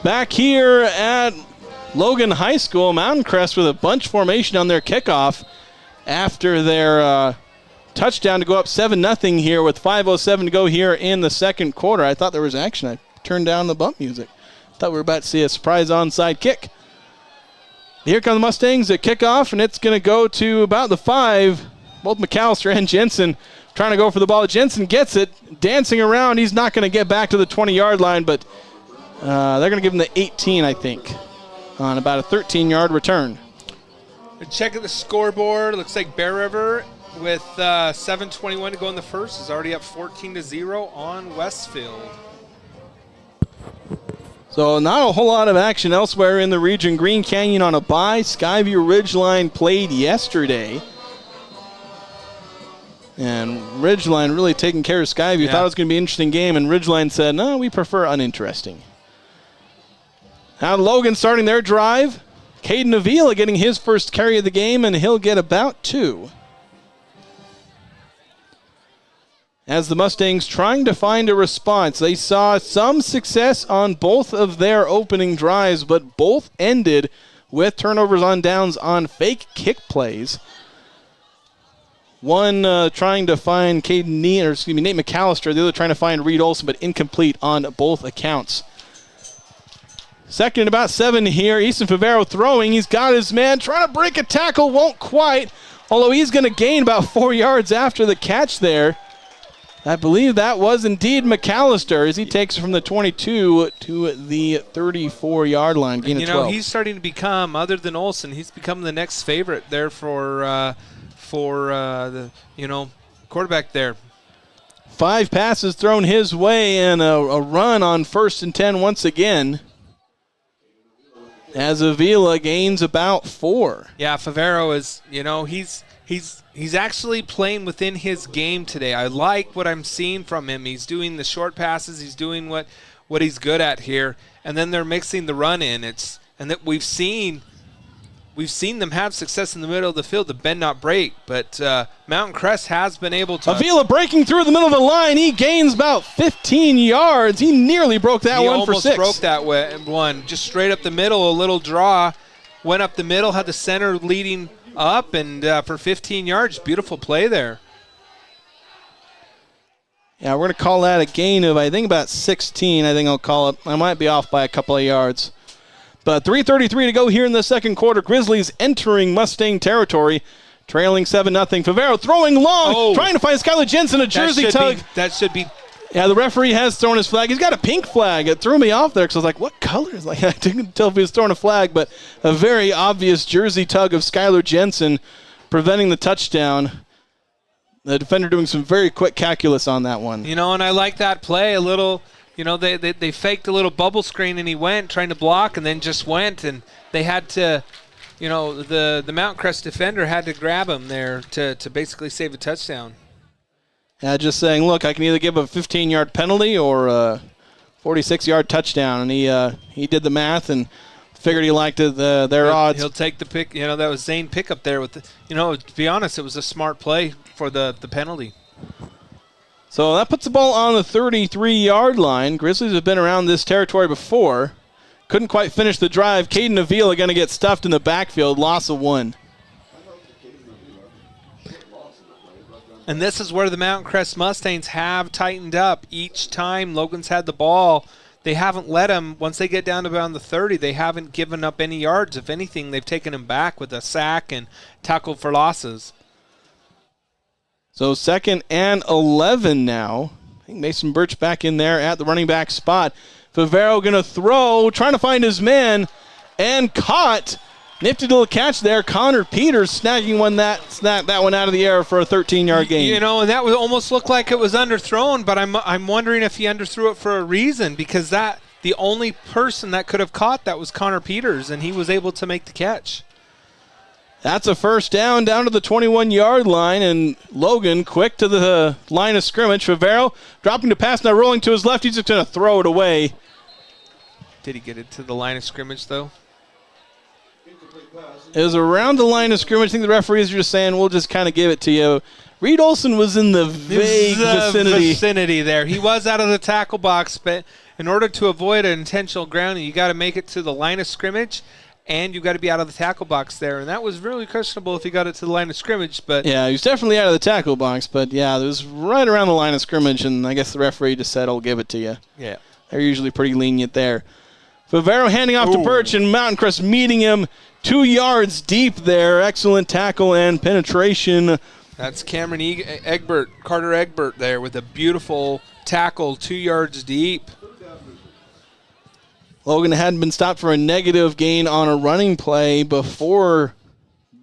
Back here at Logan High School, Mountain Crest with a bunch formation on their kickoff after their touchdown to go up 7-0 here with 5:07 to go here in the second quarter. I thought there was action. I turned down the bump music. Thought we were about to see a surprise onside kick. Here come the Mustangs at kickoff, and it's going to go to about the 5. Both McAllister and Jensen trying to go for the ball. Jensen gets it, dancing around. He's not going to get back to the 20-yard line, but they're going to give him the 18, I think, on about a 13-yard return. Check at the scoreboard. Looks like Bear River with 7:21 to go in the first is already up 14-0 on Westfield. So not a whole lot of action elsewhere in the region. Green Canyon on a bye. Skyview Ridgeline played yesterday. And Ridgeline really taking care of Skyview. Thought it was going to be an interesting game, and Ridgeline said, no, we prefer uninteresting. Now Logan starting their drive. Caden Avila getting his first carry of the game, and he'll get about 2. As the Mustangs trying to find a response, they saw some success on both of their opening drives, but both ended with turnovers on downs on fake kick plays. One trying to find Nate McAllister, the other trying to find Reed Olson, but incomplete on both accounts. Second and about 7 here. Easton Favero throwing. He's got his man. Trying to break a tackle. Won't quite. Although he's going to gain about 4 yards after the catch there. I believe that was indeed McAllister as he takes it from the 22 to the 34-yard line. Gain of 12. He's starting to become, other than Olson, he's become the next favorite there for the quarterback there. 5 passes thrown his way and a run on 1st and 10 once again. As Avila gains about 4. Yeah, Favero is, he's actually playing within his game today. I like what I'm seeing from him. He's doing the short passes. He's doing what he's good at here. And then they're mixing the run in. We've seen them have success in the middle of the field, the bend not break, but Mountain Crest has been able to. Avila breaking through the middle of the line. He gains about 15 yards. He nearly broke that one for 6. He almost broke that one. Just straight up the middle, a little draw. Went up the middle, had the center leading up, and for 15 yards, beautiful play there. Yeah, we're going to call that a gain of, I think, about 16. I think I'll call it. I might be off by a couple of yards. But 3:33 to go here in the second quarter. Grizzlies entering Mustang territory, trailing 7-0. Favero throwing long, trying to find Skylar Jensen, a jersey tug. That should be Yeah, the referee has thrown his flag. He's got a pink flag. It threw me off there because I was like, what color? Like, I didn't tell if he was throwing a flag, but a very obvious jersey tug of Skylar Jensen preventing the touchdown. The defender doing some very quick calculus on that one. And I like that play a little. They faked a little bubble screen, and he went trying to block and then just went, and they had to, the Mount Crest defender had to grab him there to basically save a touchdown. Yeah, just saying, look, I can either give a 15-yard penalty or a 46-yard touchdown. And he did the math and figured he liked their odds. He'll take the pick. That was Zane Pickup there with to be honest, it was a smart play for the penalty. So that puts the ball on the 33-yard line. Grizzlies have been around this territory before. Couldn't quite finish the drive. Caden Avila going to get stuffed in the backfield. Loss of 1. And this is where the Mount Crest Mustangs have tightened up. Each time Logan's had the ball, they haven't let him, once they get down to around the 30, they haven't given up any yards. If anything, they've taken him back with a sack and tackled for losses. So 2nd and 11 now. I think Mason Birch back in there at the running back spot. Favero going to throw, trying to find his man, and caught. Nifty little catch there. Connor Peters snagging that one out of the air for a 13-yard gain. And that would almost look like it was underthrown, but I'm wondering if he underthrew it for a reason, because the only person that could have caught that was Connor Peters, and he was able to make the catch. That's a first down to the 21-yard line, and Logan quick to the line of scrimmage. Favero dropping the pass, now rolling to his left. He's just going to throw it away. Did he get it to the line of scrimmage, though? It was around the line of scrimmage. I think the referees are just saying, we'll just kind of give it to you. Reed Olson was in the vague vicinity there. He was out of the tackle box, but in order to avoid an intentional grounding, you got to make it to the line of scrimmage, and you got to be out of the tackle box there. And that was really questionable if he got it to the line of scrimmage. But yeah, he was definitely out of the tackle box, but yeah, it was right around the line of scrimmage, and I guess the referee just said, I'll give it to you. Yeah. They're usually pretty lenient there. Favero handing off to Birch, and Mountain Crest meeting him 2 yards deep there. Excellent tackle and penetration. That's Cameron Carter Egbert there with a beautiful tackle 2 yards deep. Logan hadn't been stopped for a negative gain on a running play before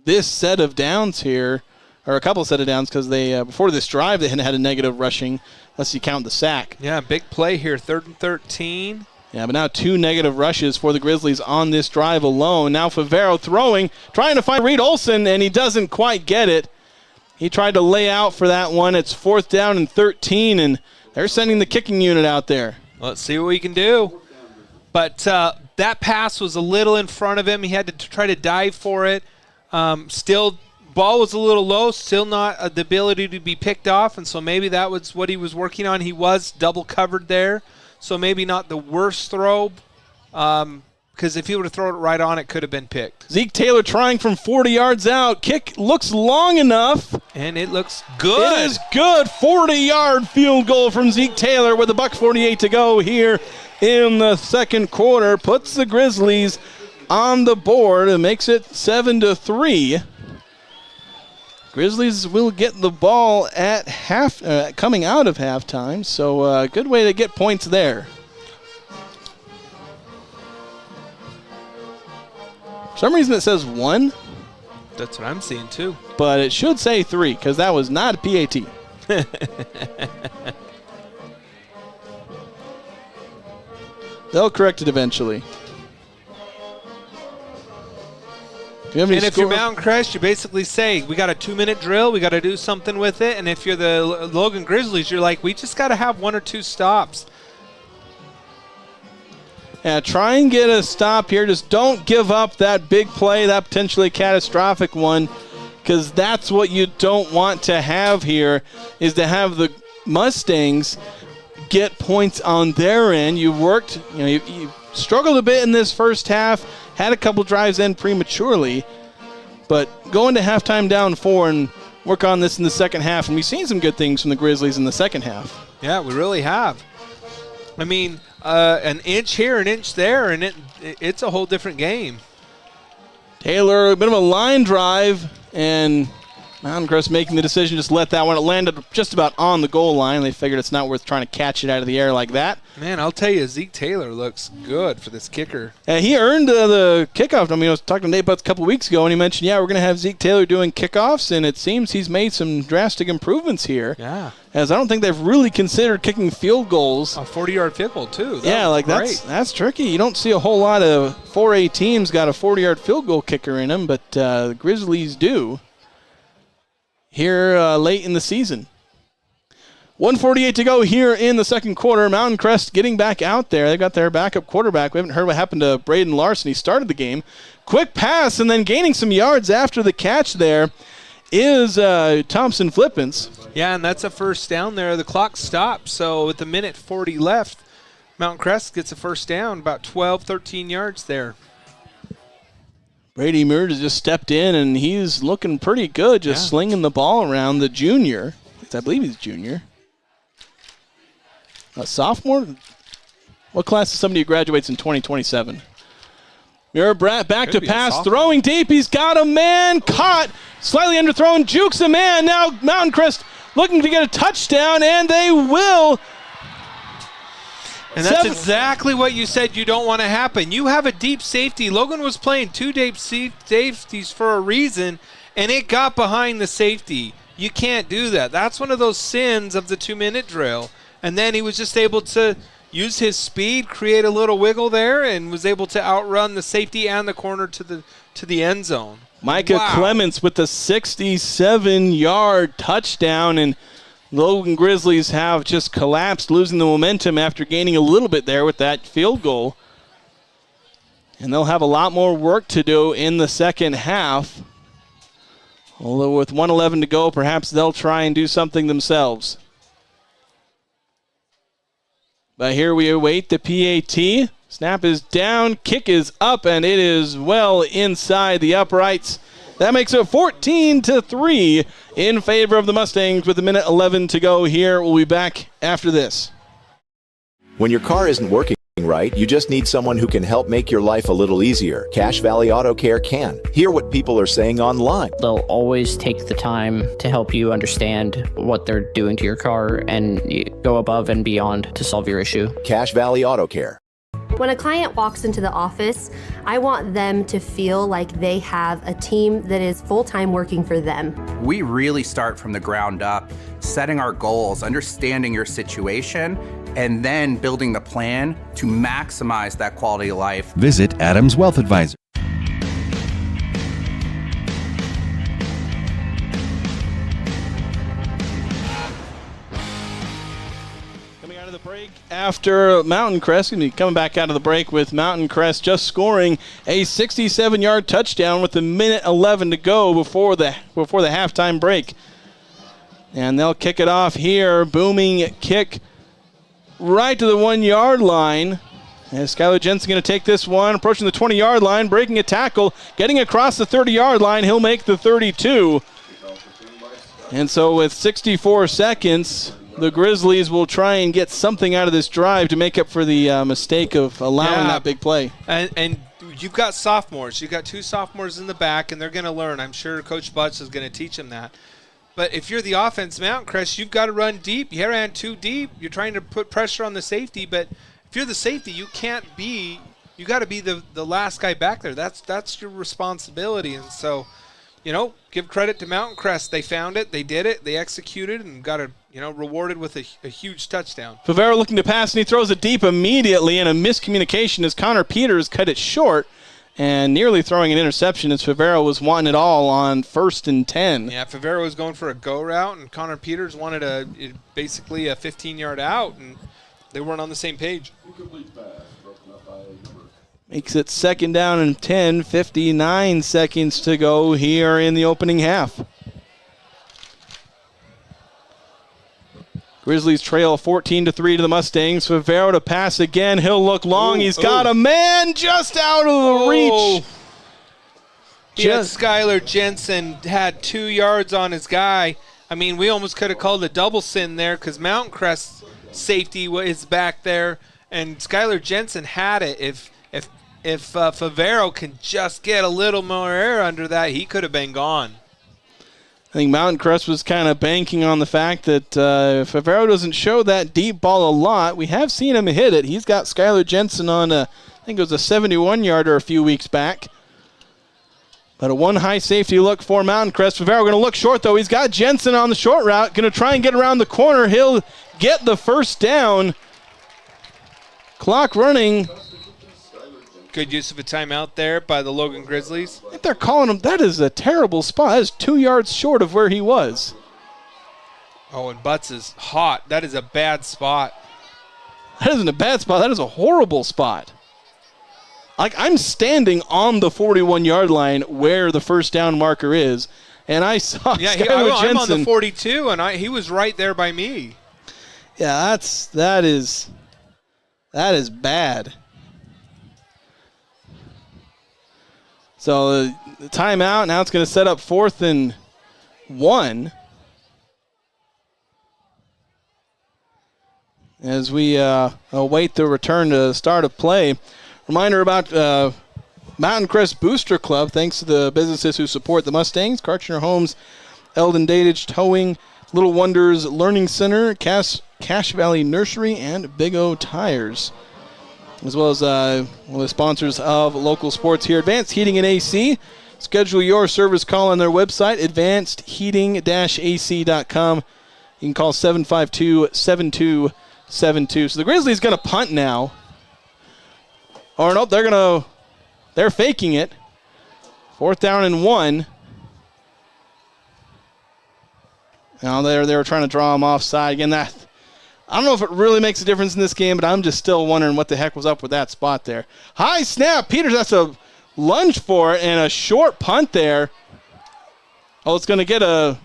this set of downs here, or a couple set of downs, because they before this drive they hadn't had a negative rushing, unless you count the sack. Yeah, big play here, 3rd and 13. Yeah, but now 2 negative rushes for the Grizzlies on this drive alone. Now Favero throwing, trying to find Reed Olson, and he doesn't quite get it. He tried to lay out for that one. It's 4th down and 13, and they're sending the kicking unit out there. Let's see what we can do. But that pass was a little in front of him. He had to try to dive for it. Still, ball was a little low, still not the ability to be picked off, and so maybe that was what he was working on. He was double covered there. So maybe not the worst throw, because if he would have thrown it right on, it could have been picked. Zeke Taylor trying from 40 yards out. Kick looks long enough. And it looks good. It is good. 40-yard field goal from Zeke Taylor with $1:48 to go here in the second quarter. Puts the Grizzlies on the board and makes it 7-3. Grizzlies will get the ball at coming out of halftime, so good way to get points there. For some reason it says 1. That's what I'm seeing too. But it should say 3, because that was not a PAT. They'll correct it eventually. And if you're Mountain Crest, you basically say, we got a 2-minute drill, we got to do something with it. And if you're the Logan Grizzlies, you're like, we just got to have 1 or 2 stops. Yeah, try and get a stop here. Just don't give up that big play, that potentially catastrophic one, because that's what you don't want to have here, is to have the Mustangs get points on their end. You worked, you struggled a bit in this first half, had a couple drives in prematurely, but going to halftime down 4 and work on this in the second half, and we've seen some good things from the Grizzlies in the second half. Yeah, we really have. I mean, an inch here, an inch there, and it's a whole different game. Taylor, a bit of a line drive, and Mountain Crest making the decision, just let that one. It landed just about on the goal line. They figured it's not worth trying to catch it out of the air like that. Man, I'll tell you, Zeke Taylor looks good for this kicker. He earned the kickoff. I mean, I was talking to Nate about a couple weeks ago, and he mentioned, we're going to have Zeke Taylor doing kickoffs, and it seems he's made some drastic improvements here. Yeah. As I don't think they've really considered kicking field goals. A 40-yard field goal, too. That's tricky. You don't see a whole lot of 4A teams got a 40-yard field goal kicker in them, but the Grizzlies do here late in the season. 1:48 to go here in the second quarter. Mountain Crest getting back out there. They've got their backup quarterback. We haven't heard what happened to Braden Larson. He started the game. Quick pass, and then gaining some yards after the catch there is Thompson Flippins. Yeah, and that's a first down there. The clock stopped, so with the minute 40 left, Mountain Crest gets a first down, about 12, 13 yards there. Brady Mears just stepped in, and he's looking pretty good, just slinging the ball around. The junior, I believe he's junior. A sophomore? What class is somebody who graduates in 2027? Muir back to pass, throwing deep. He's got a man caught, slightly underthrown, jukes a man. Now Mountain Crest looking to get a touchdown, and they will. And that's exactly what you said you don't want to happen. You have a deep safety. Logan was playing two deep safeties for a reason, and it got behind the safety. You can't do that. That's one of those sins of the 2-minute drill. And then he was just able to use his speed, create a little wiggle there, and was able to outrun the safety and the corner to the end zone. Micah Clements with the 67-yard touchdown, and Logan Grizzlies have just collapsed, losing the momentum after gaining a little bit there with that field goal. And they'll have a lot more work to do in the second half. Although with 1:11 to go, perhaps they'll try and do something themselves. But here we await the PAT. Snap is down, kick is up, and it is well inside the uprights. That makes it 14-3 in favor of the Mustangs with a minute 11 to go here. We'll be back after this. When your car isn't working right, you just need someone who can help make your life a little easier. Cache Valley Auto Care can. Hear what people are saying online. They'll always take the time to help you understand what they're doing to your car and go above and beyond to solve your issue. Cache Valley Auto Care. When a client walks into the office, I want them to feel like they have a team that is full-time working for them. We really start from the ground up, setting our goals, understanding your situation, and then building the plan to maximize that quality of life. Visit Adams Wealth Advisor. After Mountain Crest, coming back out of the break with Mountain Crest just scoring a 67-yard touchdown with a minute 11 to go before the halftime break. And they'll kick it off here. Booming kick right to the 1-yard line. And Skylar Jensen going to take this one, approaching the 20-yard line, breaking a tackle, getting across the 30-yard line. He'll make the 32. And so with 64 seconds, the Grizzlies will try and get something out of this drive to make up for the mistake of allowing that big play. And you've got sophomores. You've got two sophomores in the back, and they're going to learn. I'm sure Coach Butts is going to teach them that. But if you're the offense, Mountain Crest, you've got to run deep. You ran too deep. You're trying to put pressure on the safety. But if you're the safety, you got to be the last guy back there. That's your responsibility. And so, give credit to Mountain Crest. They found it. They did it. They executed and got rewarded with a huge touchdown. Favero looking to pass, and he throws it deep immediately, and a miscommunication as Connor Peters cut it short and nearly throwing an interception as Favero was wanting it all on 1st and 10. Yeah, Favero was going for a go route, and Connor Peters wanted basically a 15-yard out, and they weren't on the same page. Makes it 2nd down and 10, 59 seconds to go here in the opening half. Grizzlies trail 14-3 to the Mustangs. Favero to pass again. He'll look long. He's got a man just out of the reach. Skylar Jensen had 2 yards on hhis guy. I mean, we almost could have called a double sin there because Mountain Crest safety is back there, and Skylar Jensen had it. If Favero can just get a little more air under that, he could have been gone. I think Mountain Crest was kind of banking on the fact that if Favero doesn't show that deep ball a lot, we have seen him hit it. He's got Skylar Jensen on, I think it was a 71-yarder a few weeks back. But a one high safety look for Mountain Crest. Favero going to look short, though. He's got Jensen on the short route. Going to try and get around the corner. He'll get the first down. Clock running. Good use of a timeout there by the Logan Grizzlies. I think they're calling him. That is a terrible spot. That is 2 yards short of where he was. Oh, and Butts is hot. That is a bad spot. That isn't a bad spot. That is a horrible spot. Like, I'm standing on the 41-yard line where the first down marker is, and I saw Skylar Jensen. I'm on the 42, and he was right there by me. Yeah, that is bad. So the timeout, now it's going to set up 4th and 1. As we await the return to the start of play. Reminder about Mountain Crest Booster Club, thanks to the businesses who support the Mustangs, Karchner Homes, Eldon Datage Towing, Little Wonders Learning Center, Cache Valley Nursery, and Big O Tires. As well as one of the sponsors of local sports here, Advanced Heating and AC. Schedule your service call on their website, advancedheating-ac.com. You can call 752-7272. So the Grizzlies going to punt now. Or nope, they're faking it. 4th down and 1. Now they were trying to draw him offside. Again, I don't know if it really makes a difference in this game, but I'm just still wondering what the heck was up with that spot there. High snap. Peters has to lunge for it, and a short punt there. Oh, it's going to get a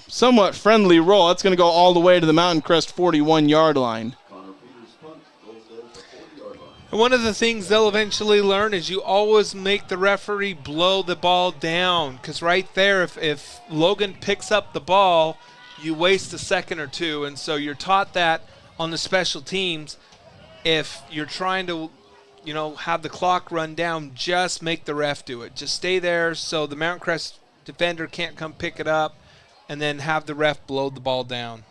somewhat friendly roll. It's going to go all the way to the Mountain Crest 41-yard line. One of the things they'll eventually learn is you always make the referee blow the ball down, because right there, if Logan picks up the ball, you waste a second or two, and so you're taught that on the special teams. If you're trying to, have the clock run down, just make the ref do it. Just stay there so the Mountain Crest defender can't come pick it up, and then have the ref blow the ball down.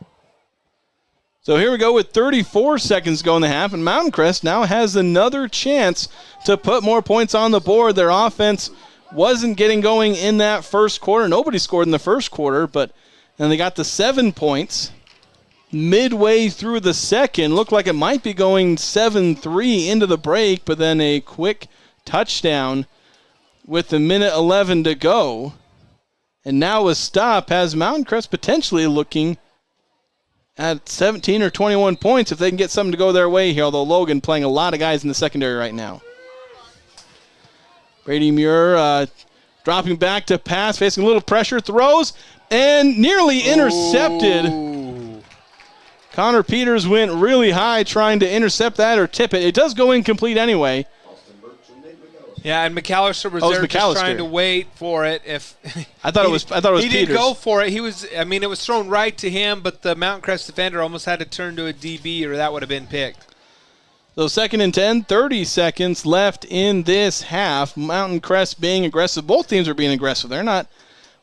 So here we go with 34 seconds to go in the half, and Mountain Crest now has another chance to put more points on the board. Their offense wasn't getting going in that first quarter. Nobody scored in the first quarter, but then they got the 7 points midway through the second. Looked like it might be going 7-3 into the break, but then a quick touchdown with the minute 11 to go. And now a stop has Mountain Crest potentially looking at 17 or 21 points if they can get something to go their way here, although Logan playing a lot of guys in the secondary right now. Brady Muir dropping back to pass, facing a little pressure, throws, and nearly intercepted. Ooh. Connor Peters went really high trying to intercept that or tip it. It does go incomplete anyway. Yeah, and McAllister was there just trying to wait for it. I thought it was Peters. He didn't go for it. It was thrown right to him, but the Mountain Crest defender almost had to turn to a DB, or that would have been picked. So 2nd and 10, 30 seconds left in this half. Mountain Crest being aggressive. Both teams are being aggressive. They're not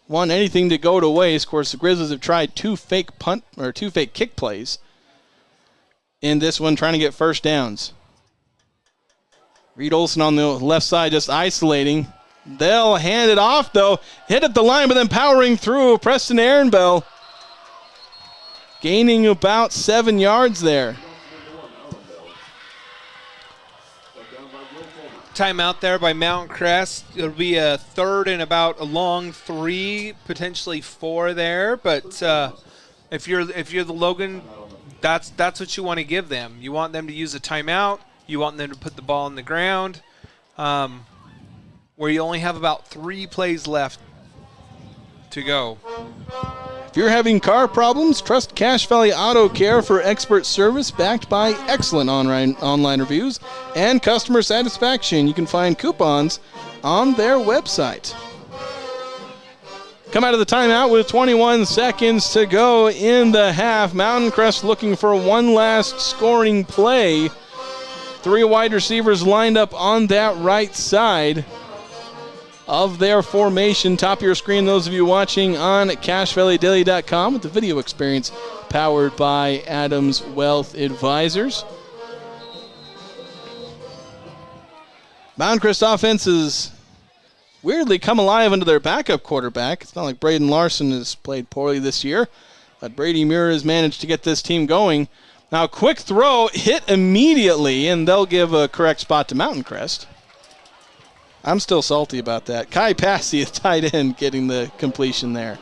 wanting anything to go to waste. Of course, the Grizzlies have tried two fake kick plays in this one, trying to get first downs. Reed Olson on the left side just isolating. They'll hand it off, though. Hit at the line, but then powering through. Preston Ehrenbell gaining about 7 yards there. Timeout there by Mountain Crest. It'll be a 3rd and about a long 3, potentially 4 there. But if you're the Logan, that's what you want to give them. You want them to use a timeout. You want them to put the ball on the ground, where you only have about 3 plays left to go. If you're having car problems, trust Cache Valley Auto Care for expert service backed by excellent online reviews and customer satisfaction. You can find coupons on their website. Come out of the timeout with 21 seconds to go in the half. Mountain Crest looking for one last scoring play. 3 wide receivers lined up on that right side. of their formation. Top of your screen, those of you watching on CashValleyDaily.com with the video experience powered by Adams Wealth Advisors. Mountain Crest offense has weirdly come alive under their backup quarterback. It's not like Braden Larson has played poorly this year, but Brady Muir has managed to get this team going. Now, quick throw, hit immediately, and they'll give a correct spot to Mountain Crest. I'm still salty about that. Kai Passy, a tight end, getting the completion there.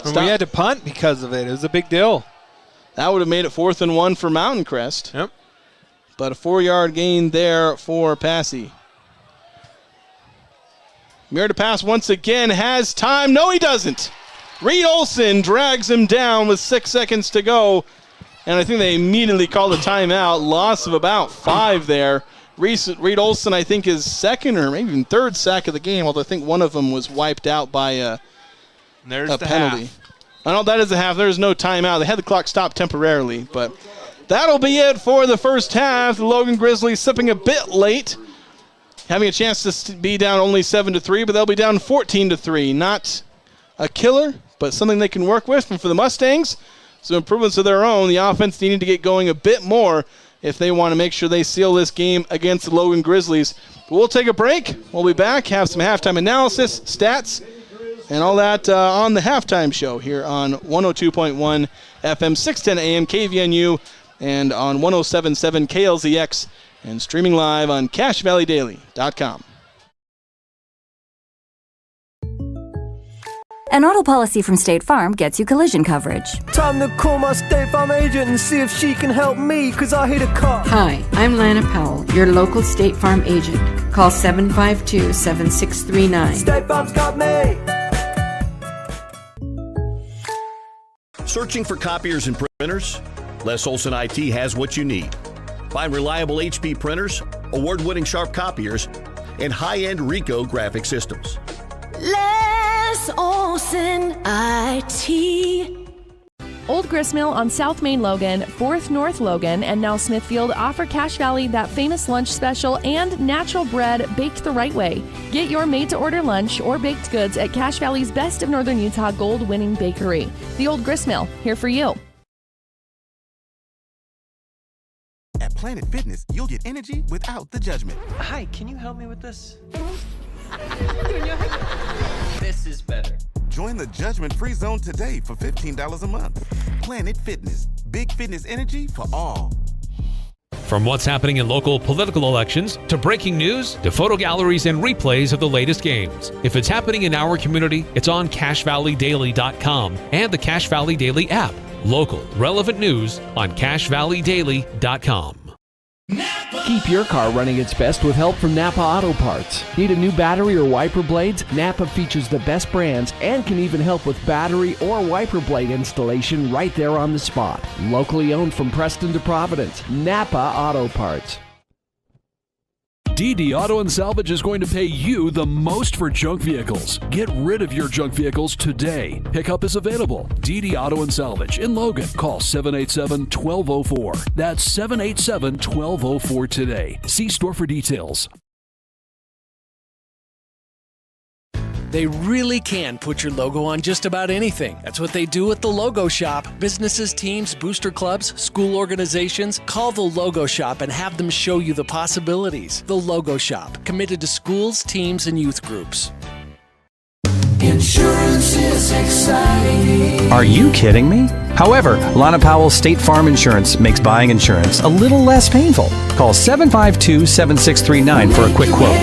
And we had to punt because of it. It was a big deal. That would have made it 4th and 1 for Mountain Crest. Yep. But a 4-yard gain there for Passy. Muir to pass once again, has time. No, he doesn't. Reed Olson drags him down with 6 seconds to go. And I think they immediately called a timeout. Loss of about 5 there. Reed Olson, I think, is second or maybe even third sack of the game, although I think one of them was wiped out by a penalty. I know that is a half. There's no timeout. They had the clock stopped temporarily, but that'll be it for the first half. The Logan Grizzlies sipping a bit late, having a chance to be down only 7-3, but they'll be down 14-3. Not a killer, but something they can work with. And for the Mustangs, some improvements of their own. The offense needing to get going a bit more if they want to make sure they seal this game against the Logan Grizzlies. But we'll take a break. We'll be back, have some halftime analysis, stats, and all that on the halftime show here on 102.1 FM, 610 AM, KVNU, and on 107.7 KLZX, and streaming live on CashValleyDaily.com. An auto policy from State Farm gets you collision coverage. Time to call my State Farm agent and see if she can help me, because I hit a car. Hi, I'm Lana Powell, your local State Farm agent. Call 752-7639. State Farm's got me. Searching for copiers and printers? Les Olson IT has what you need. Find reliable HP printers, award-winning Sharp copiers, and high-end Ricoh graphic systems. Les Olson IT. Old Gristmill on South Main Logan, 4th North Logan, and now Smithfield offer Cache Valley that famous lunch special and natural bread baked the right way. Get your made-to-order lunch or baked goods at Cache Valley's Best of Northern Utah gold-winning bakery. The Old Gristmill, here for you. At Planet Fitness, you'll get energy without the judgment. Hi, can you help me with this? This is better. Join the judgment-free zone today for $15 a month. Planet Fitness. Big fitness energy for all. From what's happening in local political elections, to breaking news, to photo galleries and replays of the latest games. If it's happening in our community, it's on CashValleyDaily.com and the Cache Valley Daily app. Local, relevant news on CashValleyDaily.com. Keep your car running its best with help from Napa Auto Parts. Need a new battery or wiper blades? Napa features the best brands and can even help with battery or wiper blade installation right there on the spot. Locally owned from Preston to Providence. Napa Auto Parts. DD Auto and Salvage is going to pay you the most for junk vehicles. Get rid of your junk vehicles today. Pickup is available. DD Auto and Salvage in Logan. Call 787-1204. That's 787-1204 today. See store for details. They really can put your logo on just about anything. That's what they do at the Logo Shop. Businesses, teams, booster clubs, school organizations. Call the Logo Shop and have them show you the possibilities. The Logo Shop, committed to schools, teams, and youth groups. Insurance is exciting. Are you kidding me? However, Lana Powell's State Farm Insurance makes buying insurance a little less painful. Call 752-7639 for a quick quote.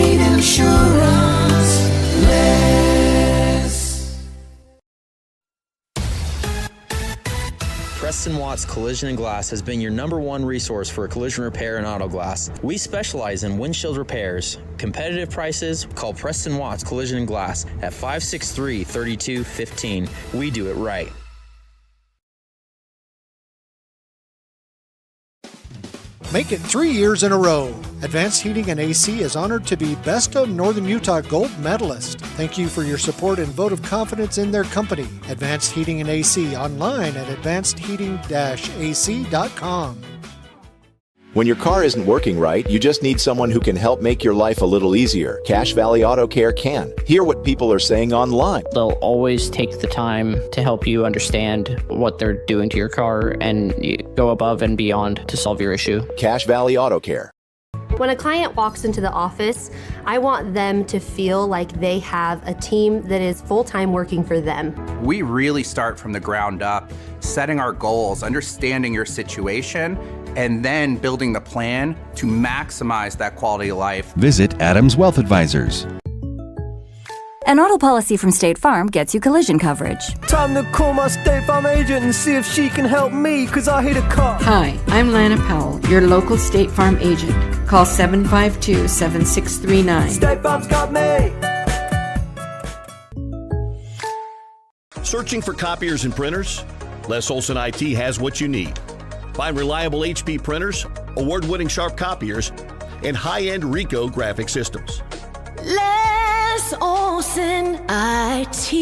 Preston Watts Collision and Glass has been your #1 resource for collision repair and auto glass. We specialize in windshield repairs. Competitive prices, call Preston Watts Collision and Glass at 563-3215. We do it right. Make it 3 years in a row. Advanced Heating and AC is honored to be Best of Northern Utah Gold Medalist. Thank you for your support and vote of confidence in their company. Advanced Heating and AC online at advancedheating-ac.com. When your car isn't working right, you just need someone who can help make your life a little easier. Cache Valley Auto Care can. Hear what people are saying online. They'll always take the time to help you understand what they're doing to your car and go above and beyond to solve your issue. Cache Valley Auto Care. When a client walks into the office, I want them to feel like they have a team that is full-time working for them. We really start from the ground up, setting our goals, understanding your situation, and then building the plan to maximize that quality of life. Visit Adams Wealth Advisors. An auto policy from State Farm gets you collision coverage. Time to call my State Farm agent and see if she can help me, because I hit a car. Hi, I'm Lana Powell, your local State Farm agent. Call 752-7639. State Farm's got me. Searching for copiers and printers? Les Olson IT has what you need. Find reliable HP printers, award-winning Sharp copiers, and high-end Ricoh graphic systems. Les Olson IT.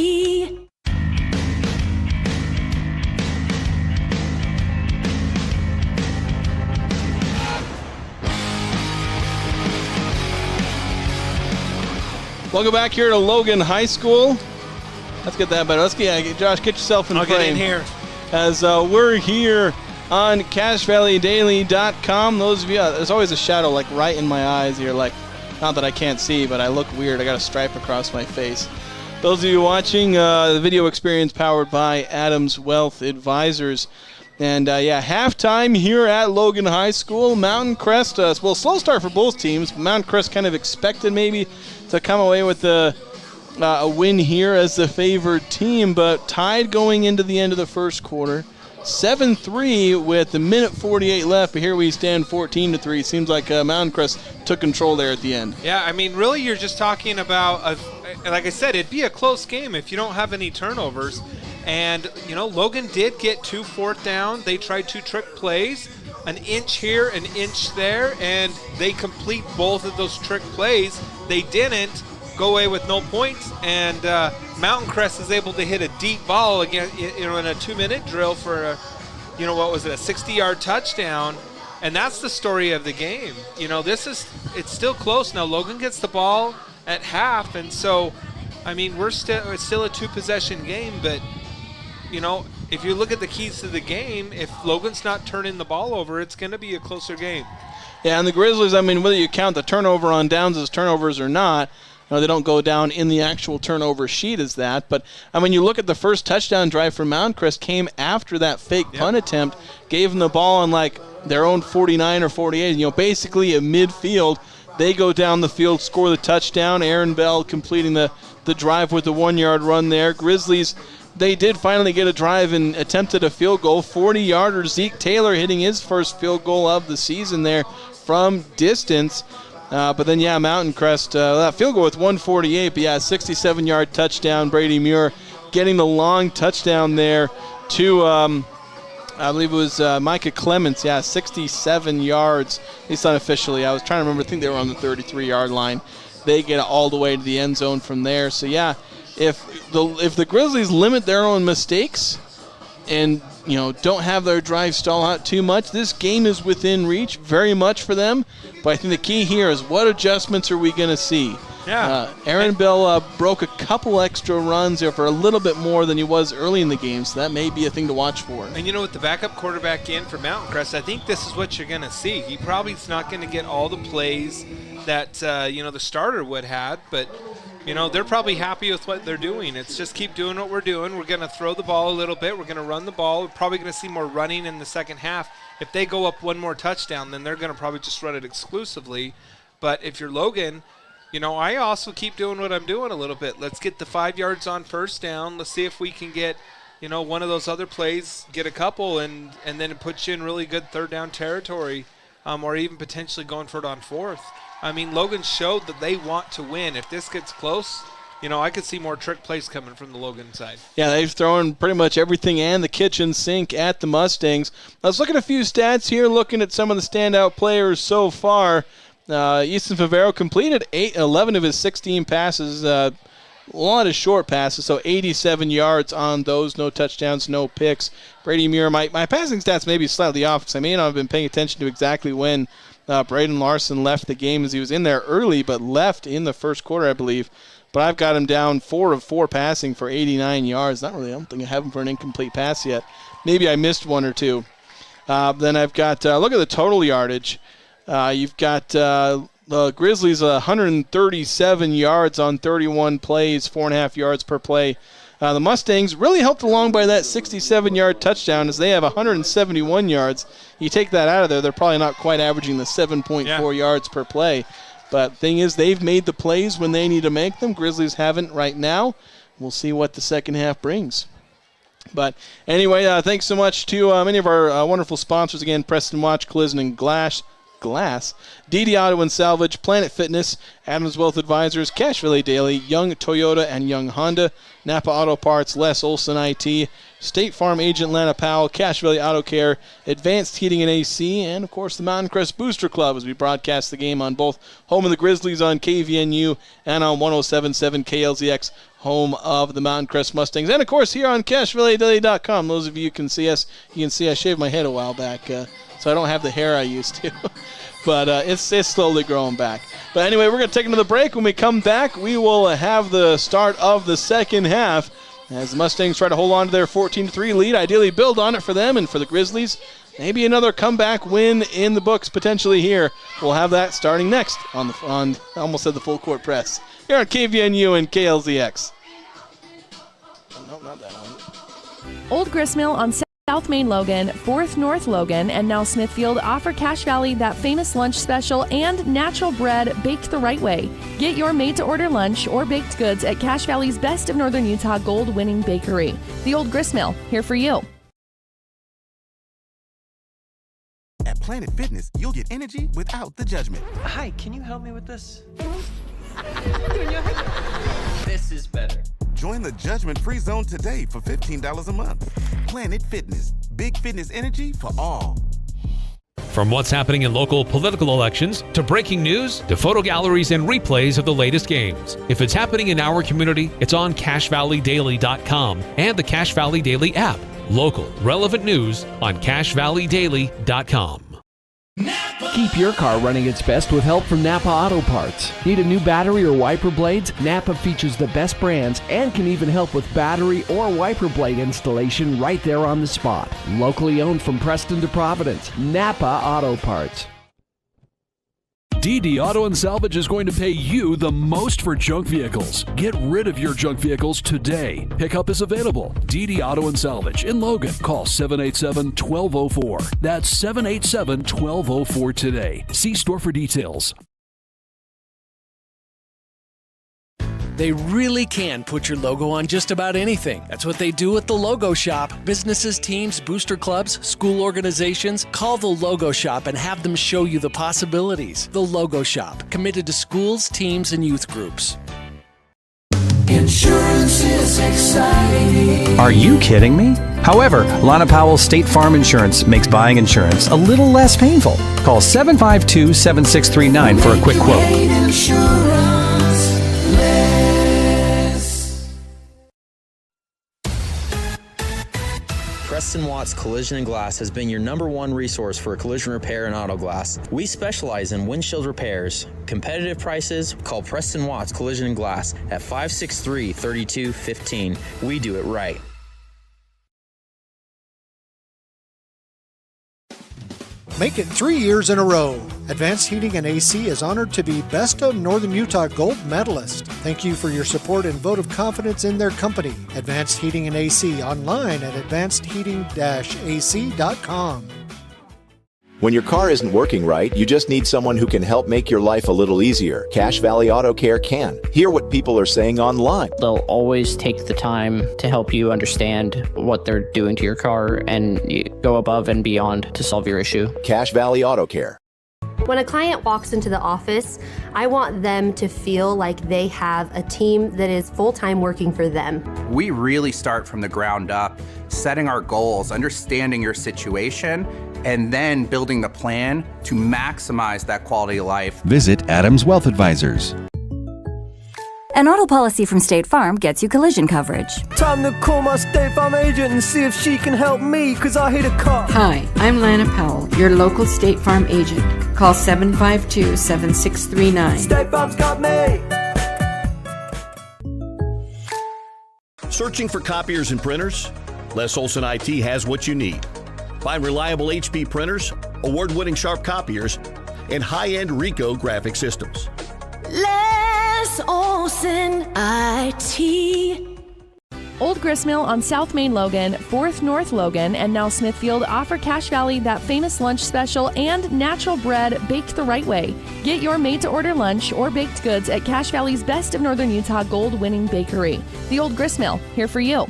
Welcome back here to Logan High School. Let's get that better. Josh, get yourself in the frame. I'll get in here. As we're here on CashValleyDaily.com. Those of you, there's always a shadow like right in my eyes here, like, not that I can't see, but I look weird. I got a stripe across my face. Those of you watching, the video experience powered by Adams Wealth Advisors. And, halftime here at Logan High School. Mountain Crest, slow start for both teams. Mountain Crest kind of expected maybe to come away with a win here as the favored team, but tied going into the end of the first quarter. 7-3 with a minute 48 left, but here we stand 14-3. Seems like Mountain Crest took control there at the end. Yeah, I mean, really you're just talking about, like I said, it'd be a close game if you don't have any turnovers. And, Logan did get 2 fourth down. They tried 2 trick plays, an inch here, an inch there, and they complete both of those trick plays. They didn't go away with no points, and Mountain Crest is able to hit a deep ball again, in a 2-minute drill for a 60-yard touchdown, and that's the story of the game. It's still close now. Logan gets the ball at half, and so, I mean, it's still a 2-possession game, but if you look at the keys to the game, if Logan's not turning the ball over, it's going to be a closer game. Yeah, and the Grizzlies, I mean, whether you count the turnover on downs as turnovers or not, they don't go down in the actual turnover sheet as that. But, I mean, you look at the first touchdown drive for Mount Crest came after that fake punt attempt, gave them the ball on, like, their own 49 or 48, basically at midfield. They go down the field, score the touchdown. Aaron Bell completing the drive with the 1-yard run there. Grizzlies, they did finally get a drive and attempted a field goal. 40-yarder Zeke Taylor hitting his first field goal of the season there from distance. But then, Mountain Crest, that field goal with 1:48, but 67-yard touchdown. Brady Muir getting the long touchdown there to, I believe it was Micah Clements, 67 yards, at least unofficially. I was trying to remember, I think they were on the 33-yard line. They get all the way to the end zone from there. So, if the Grizzlies limit their own mistakes and don't have their drive stall out too much, this game is within reach very much for them. But I think the key here is what adjustments are we going to see? Yeah. Aaron Bell broke a couple extra runs there for a little bit more than he was early in the game, so that may be a thing to watch for. And with the backup quarterback in for Mountain Crest, I think this is what you're going to see. He probably is not going to get all the plays that the starter would have, but they're probably happy with what they're doing. It's just keep doing what we're doing. We're going to throw the ball a little bit. We're going to run the ball. We're probably going to see more running in the second half. If they go up one more touchdown, then they're going to probably just run it exclusively. But if you're Logan, I also keep doing what I'm doing a little bit. Let's get the 5 yards on first down. Let's see if we can get, one of those other plays, get a couple, and then it puts you in really good third down territory, or even potentially going for it on fourth. I mean, Logan showed that they want to win. If this gets close, I could see more trick plays coming from the Logan side. Yeah, they've thrown pretty much everything and the kitchen sink at the Mustangs. Let's look at a few stats here, looking at some of the standout players so far. Easton Favero completed 11 of his 16 passes. a lot of short passes, so 87 yards on those, no touchdowns, no picks. Brady Muir, my passing stats may be slightly off because I may not have been paying attention to exactly when Braden Larson left the game, as he was in there early but left in the first quarter, I believe. But I've got him down 4 of 4 passing for 89 yards. I don't think I have him for an incomplete pass yet. Maybe I missed one or two. Then I've got, look at the total yardage. You've got the Grizzlies 137 yards on 31 plays, 4.5 yards per play. The Mustangs really helped along by that 67-yard touchdown, as they have 171 yards. You take that out of there, they're probably not quite averaging the 7.4 yards per play. But thing is, they've made the plays when they need to make them. Grizzlies haven't right now. We'll see what the second half brings. But anyway, thanks so much to many of our wonderful sponsors. Again, Preston Watch, Collision and Glass, DD Auto and Salvage, Planet Fitness, Adams Wealth Advisors, Cache Valley Daily, Young Toyota and Young Honda, Napa Auto Parts, Les Olson IT, State Farm Agent Lana Powell, Cache Valley Auto Care, Advanced Heating and AC, and of course the Mountain Crest Booster Club, as we broadcast the game on both home of the Grizzlies on KVNU and on 107.7 KLZX, home of the Mountain Crest Mustangs, and of course here on CacheValleyDaily.com. Those of you who can see us, you can see I shaved my head a while back, so I don't have the hair I used to. But it's slowly growing back. But anyway, we're going to take another break. When we come back, we will have the start of the second half as the Mustangs try to hold on to their 14-3 lead, ideally build on it for them and for the Grizzlies. Maybe another comeback win in the books potentially here. We'll have that starting next on I almost said the full court press, here on KVNU and KLZX. No, not that one. Old Gristmill on South Main Logan, 4th North Logan, and now Smithfield offer Cache Valley that famous lunch special and natural bread baked the right way. Get your made-to-order lunch or baked goods at Cache Valley's Best of Northern Utah gold-winning bakery. The Old Gristmill, here for you. At Planet Fitness, you'll get energy without the judgment. Hi, can you help me with this? This is better. Join the judgment-free zone today for $15 a month. Planet Fitness, big fitness energy for all. From what's happening in local political elections, to breaking news, to photo galleries and replays of the latest games. If it's happening in our community, it's on CacheValleyDaily.com and the Cache Valley Daily app. Local, relevant news on CacheValleyDaily.com. Keep your car running its best with help from Napa Auto Parts. Need a new battery or wiper blades? Napa features the best brands and can even help with battery or wiper blade installation right there on the spot. Locally owned from Preston to Providence. Napa Auto Parts. DD Auto and Salvage is going to pay you the most for junk vehicles. Get rid of your junk vehicles today. Pickup is available. DD Auto and Salvage in Logan. Call 787-1204. That's 787-1204 today. See store for details. They really can put your logo on just about anything. That's what they do at the Logo Shop. Businesses, teams, booster clubs, school organizations. Call the Logo Shop and have them show you the possibilities. The Logo Shop, committed to schools, teams, and youth groups. Insurance is exciting. Are you kidding me? However, Lana Powell State Farm Insurance makes buying insurance a little less painful. Call 752-7639 for a quick quote. Preston Watts Collision and Glass has been your #1 resource for collision repair and auto glass. We specialize in windshield repairs. Competitive prices, call Preston Watts Collision and Glass at 563-3215. We do it right. Make it 3 years in a row. Advanced Heating and AC is honored to be Best of Northern Utah Gold Medalist. Thank you for your support and vote of confidence in their company. Advanced Heating and AC, online at advancedheating-ac.com. When your car isn't working right, you just need someone who can help make your life a little easier. Cache Valley Auto Care can. Hear what people are saying online. They'll always take the time to help you understand what they're doing to your car and go above and beyond to solve your issue. Cache Valley Auto Care. When a client walks into the office, I want them to feel like they have a team that is full-time working for them. We really start from the ground up, setting our goals, understanding your situation, and then building the plan to maximize that quality of life. Visit Adams Wealth Advisors. An auto policy from State Farm gets you collision coverage. Time to call my State Farm agent and see if she can help me, because I hit a car. Hi, I'm Lana Powell, your local State Farm agent. Call 752-7639. State Farm's got me. Searching for copiers and printers? Les Olson IT has what you need. Find reliable HP printers, award-winning Sharp copiers, and high-end Ricoh graphic systems. Les Olson IT. Old Gristmill on South Main Logan, 4th North Logan, and now Smithfield offer Cache Valley that famous lunch special and natural bread baked the right way. Get your made-to-order lunch or baked goods at Cache Valley's Best of Northern Utah gold-winning bakery. The Old Gristmill, here for you.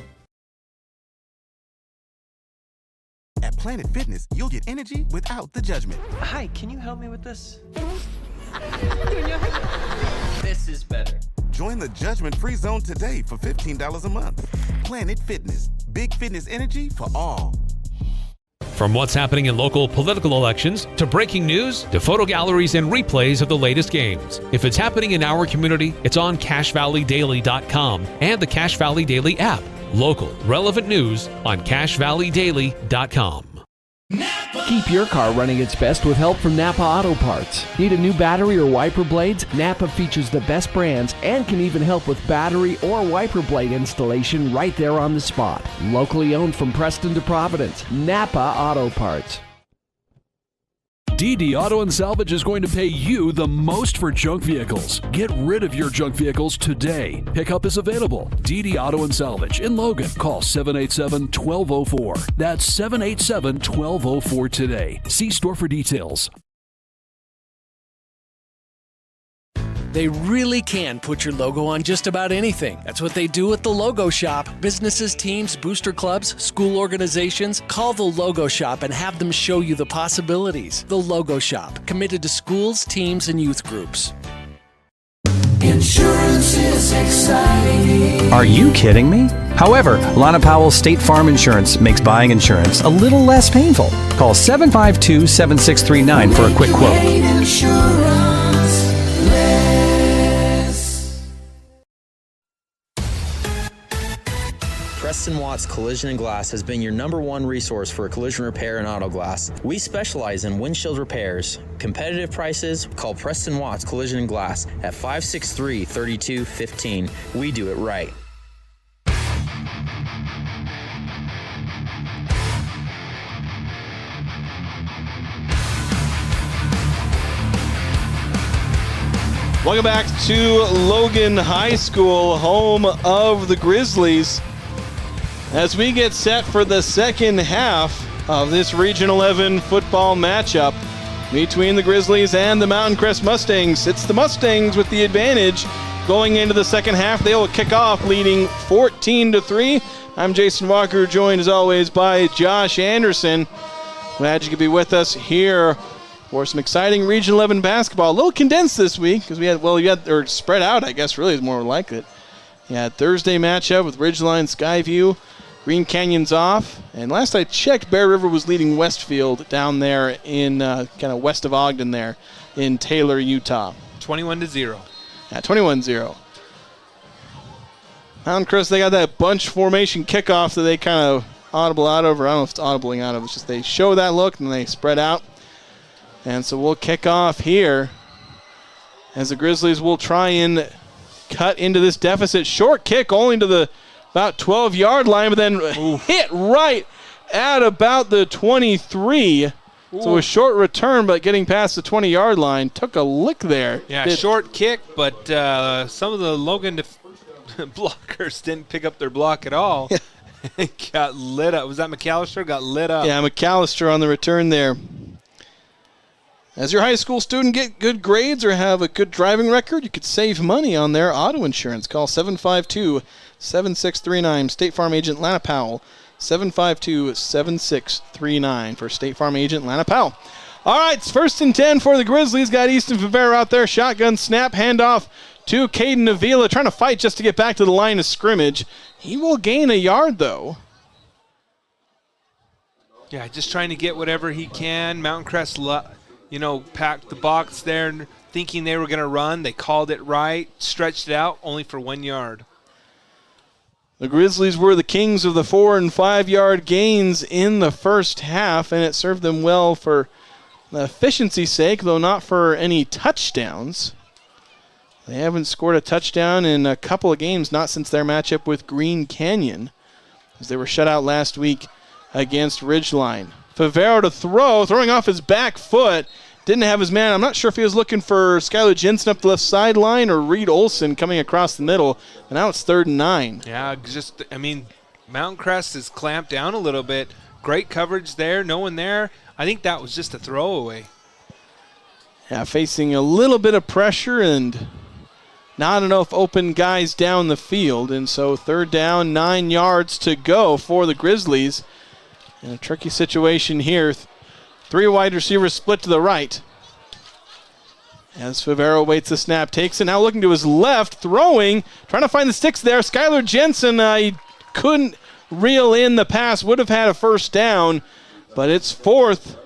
At Planet Fitness, you'll get energy without the judgment. Hi, can you help me with this? This is better. Join the judgment-free zone today for $15 a month. Planet Fitness, big fitness energy for all. From what's happening in local political elections, to breaking news, to photo galleries and replays of the latest games. If it's happening in our community, it's on CacheValleyDaily.com and the Cache Valley Daily app. Local, relevant news on CacheValleyDaily.com. Keep your car running its best with help from Napa Auto Parts. Need a new battery or wiper blades? Napa features the best brands and can even help with battery or wiper blade installation right there on the spot. Locally owned from Preston to Providence, Napa Auto Parts. DD Auto and Salvage is going to pay you the most for junk vehicles. Get rid of your junk vehicles today. Pickup is available. DD Auto and Salvage in Logan. Call 787-1204. That's 787-1204 today. See store for details. They really can put your logo on just about anything. That's what they do at the Logo Shop. Businesses, teams, booster clubs, school organizations. Call the Logo Shop and have them show you the possibilities. The Logo Shop, committed to schools, teams, and youth groups. Insurance is exciting. Are you kidding me? However, Lana Powell State Farm Insurance makes buying insurance a little less painful. Call 752-7639 for a quick quote. Crest & Watts Collision and Glass has been your #1 resource for collision repair and auto glass. We specialize in windshield repairs. Competitive prices, call Crest & Watts Collision and Glass at 563-3215. We do it right. Welcome back to Logan High School, home of the Grizzlies, as we get set for the second half of this Region 11 football matchup between the Grizzlies and the Mountain Crest Mustangs. It's the Mustangs with the advantage going into the second half. They will kick off leading 14-3. I'm Jason Walker, joined as always by Josh Anderson. Glad you could be with us here for some exciting Region 11 basketball. A little condensed this week because we had or spread out, I guess, really is more like it. Yeah, Thursday matchup with Ridgeline, Skyview. Green Canyon's off, and last I checked, Bear River was leading Westfield down there in kind of west of Ogden there in Taylor, Utah. 21-0. Yeah, 21-0. Mountain Crest, they got that bunch formation kickoff that they kind of audible out over. I don't know if it's audibling out of. It's just they show that look and they spread out. And so we'll kick off here as the Grizzlies will try and cut into this deficit. Short kick only to the about 12-yard line, but then hit right at about the 23. Ooh. So a short return, but getting past the 20-yard line. Took a lick there. Yeah, short kick, but some of the Logan blockers didn't pick up their block at all. Got lit up. Was that McAllister? Got lit up. Yeah, McAllister on the return there. As your high school student get good grades or have a good driving record, you could save money on their auto insurance. Call 752-7639. State Farm Agent Lana Powell. 752-7639 for State Farm Agent Lana Powell. All right, it's 1st and 10 for the Grizzlies. Got Easton Favero out there. Shotgun snap, handoff to Caden Avila, trying to fight just to get back to the line of scrimmage. He will gain a yard, though. Yeah, just trying to get whatever he can. Mountain Crest, packed the box there and thinking they were going to run. They called it right, stretched it out, only for 1 yard. The Grizzlies were the kings of the 4 and 5 yard gains in the first half, and it served them well for efficiency's sake, though not for any touchdowns. They haven't scored a touchdown in a couple of games, not since their matchup with Green Canyon, as they were shut out last week against Ridgeline. Favero to throw, throwing off his back foot. Didn't have his man. I'm not sure if he was looking for Skylar Jensen up the left sideline or Reed Olson coming across the middle. And now it's 3rd and 9. Yeah, Mountain Crest is clamped down a little bit. Great coverage there, no one there. I think that was just a throwaway. Yeah, facing a little bit of pressure and not enough open guys down the field. And so 3rd down, 9 yards to go for the Grizzlies. In a tricky situation here. 3 wide receivers split to the right. As Favero waits the snap, takes it, now looking to his left, throwing, trying to find the sticks there. Skylar Jensen, he couldn't reel in the pass, would have had a 1st down, but it's 4th.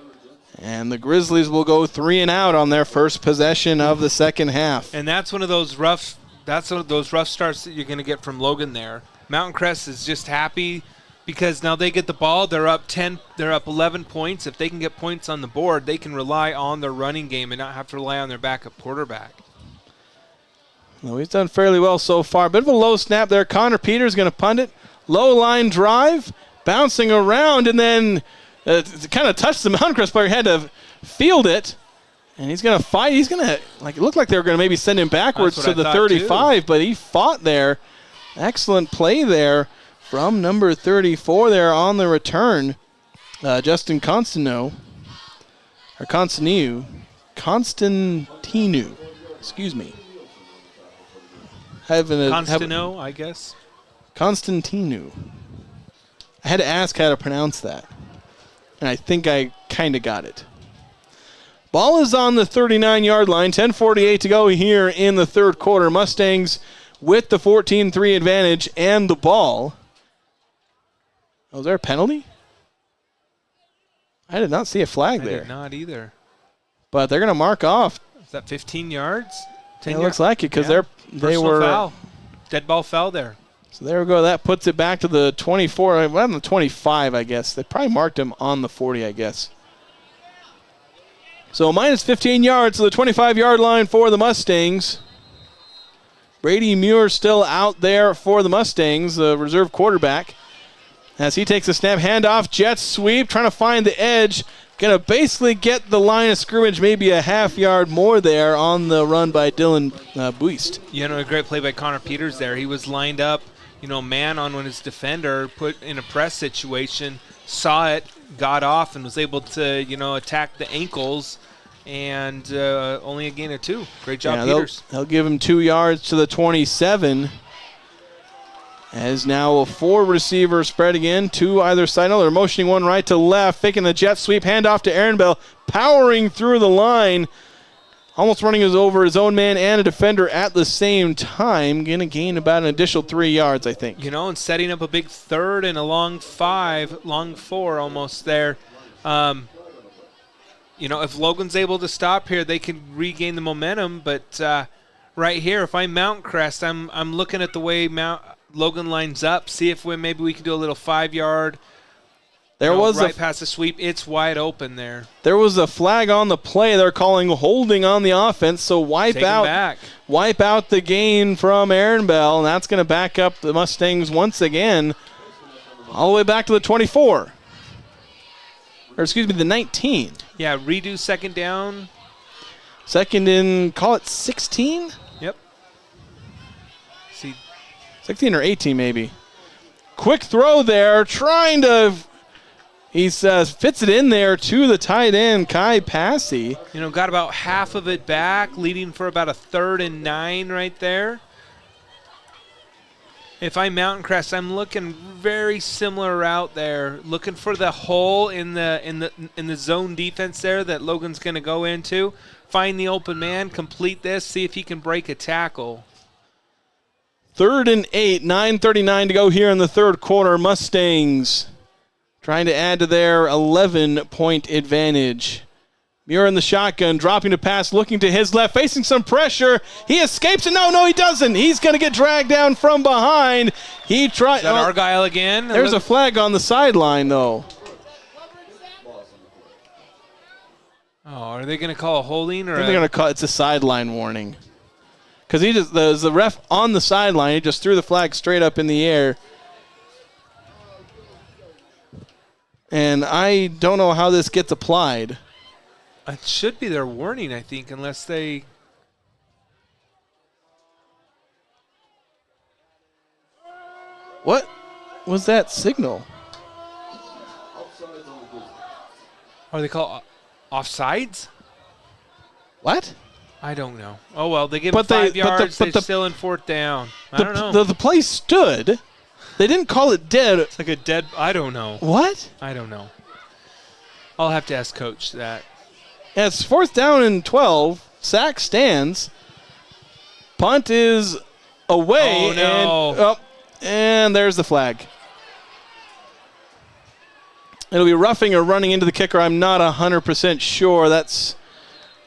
And the Grizzlies will go 3 and out on their first possession of the second half. And that's one of those rough starts that you're going to get from Logan there. Mountain Crest is just happy because now they get the ball. They're up 11 points. If they can get points on the board, they can rely on their running game and not have to rely on their backup quarterback. Well, he's done fairly well so far. Bit of a low snap there. Connor Peters going to punt it. Low line drive, bouncing around, and then kind of touched the Mountain Crest player. Had to field it, and he's going to fight. He's going to, it looked like they were going to maybe send him backwards to the 35, but he fought there. Excellent play there from number 34 there on the return. Justin Constantino, excuse me. Constantino, I guess. Constantino. I had to ask how to pronounce that, and I think I kind of got it. Ball is on the 39-yard line, 10:48 to go here in the third quarter. Mustangs with the 14-3 advantage and the ball. Oh, was there a penalty? I did not see a flag there. I did not either. But they're going to mark off. Is that 15 yards? It looks like it because they were foul. Dead ball foul there. So there we go. That puts it back to the 24, well, the 25, I guess. They probably marked him on the 40, I guess. So minus 15 yards to the 25-yard line for the Mustangs. Brady Muir still out there for the Mustangs, the reserve quarterback. As he takes a snap, handoff, jet sweep, trying to find the edge. Going to basically get the line of scrimmage, maybe a half yard more there on the run by Dylan Buist. A great play by Connor Peters there. He was lined up, man on when his defender put in a press situation, saw it, got off, and was able to, attack the ankles, and only a gain of 2. Great job, Peters. They'll give him 2 yards to the 27. As now a 4-receiver spread again, 2 either side. They're motioning one right to left, faking the jet sweep, handoff to Aaron Bell, powering through the line, almost running over his own man and a defender at the same time. Going to gain about an additional 3 yards, I think. And setting up a big 3rd and a long 4 almost there. If Logan's able to stop here, they can regain the momentum. But right here, if I'm Mountain Crest, I'm looking at the way Logan lines up, see if maybe we can do a little 5-yard. There was right past the sweep. It's wide open there. There was a flag on the play. They're calling holding on the offense, so wipe out the gain from Aaron Bell, and that's going to back up the Mustangs once again all the way back to the 24. Or excuse me, the 19. Yeah, redo second down. Second in, call it 16? Yep. See, 16 or 18 maybe. Quick throw there, he fits it in there to the tight end, Kai Passy. Got about half of it back, leading for about a 3rd and 9 right there. If I'm Mountain Crest, I'm looking very similar route there, looking for the hole in the zone defense there that Logan's going to go into. Find the open man, complete this, see if he can break a tackle. 3rd and 8, 9:39 to go here in the third quarter. Mustangs trying to add to their 11-point advantage Muir in the shotgun, dropping to pass, looking to his left, facing some pressure. He escapes it. No, he doesn't. He's going to get dragged down from behind. He tried. Is that Argyle again? There's a flag on the sideline, though. Oh, are they going to call a holding? Or I think they're going to call it's a sideline warning. Because he just the ref on the sideline, he just threw the flag straight up in the air. And I don't know how this gets applied. It should be their warning, I think, unless they... What was that signal? Are they called offsides? What? I don't know. Oh, well, they give them 5 yards. They're still in 4th down. I don't know. The play stood. They didn't call it dead. It's like a dead... I don't know. What? I don't know. I'll have to ask Coach that. Yeah, it's 4th down and 12. Sack stands. Punt is away. Oh, no. And there's the flag. It'll be roughing or running into the kicker. I'm not 100% sure. That's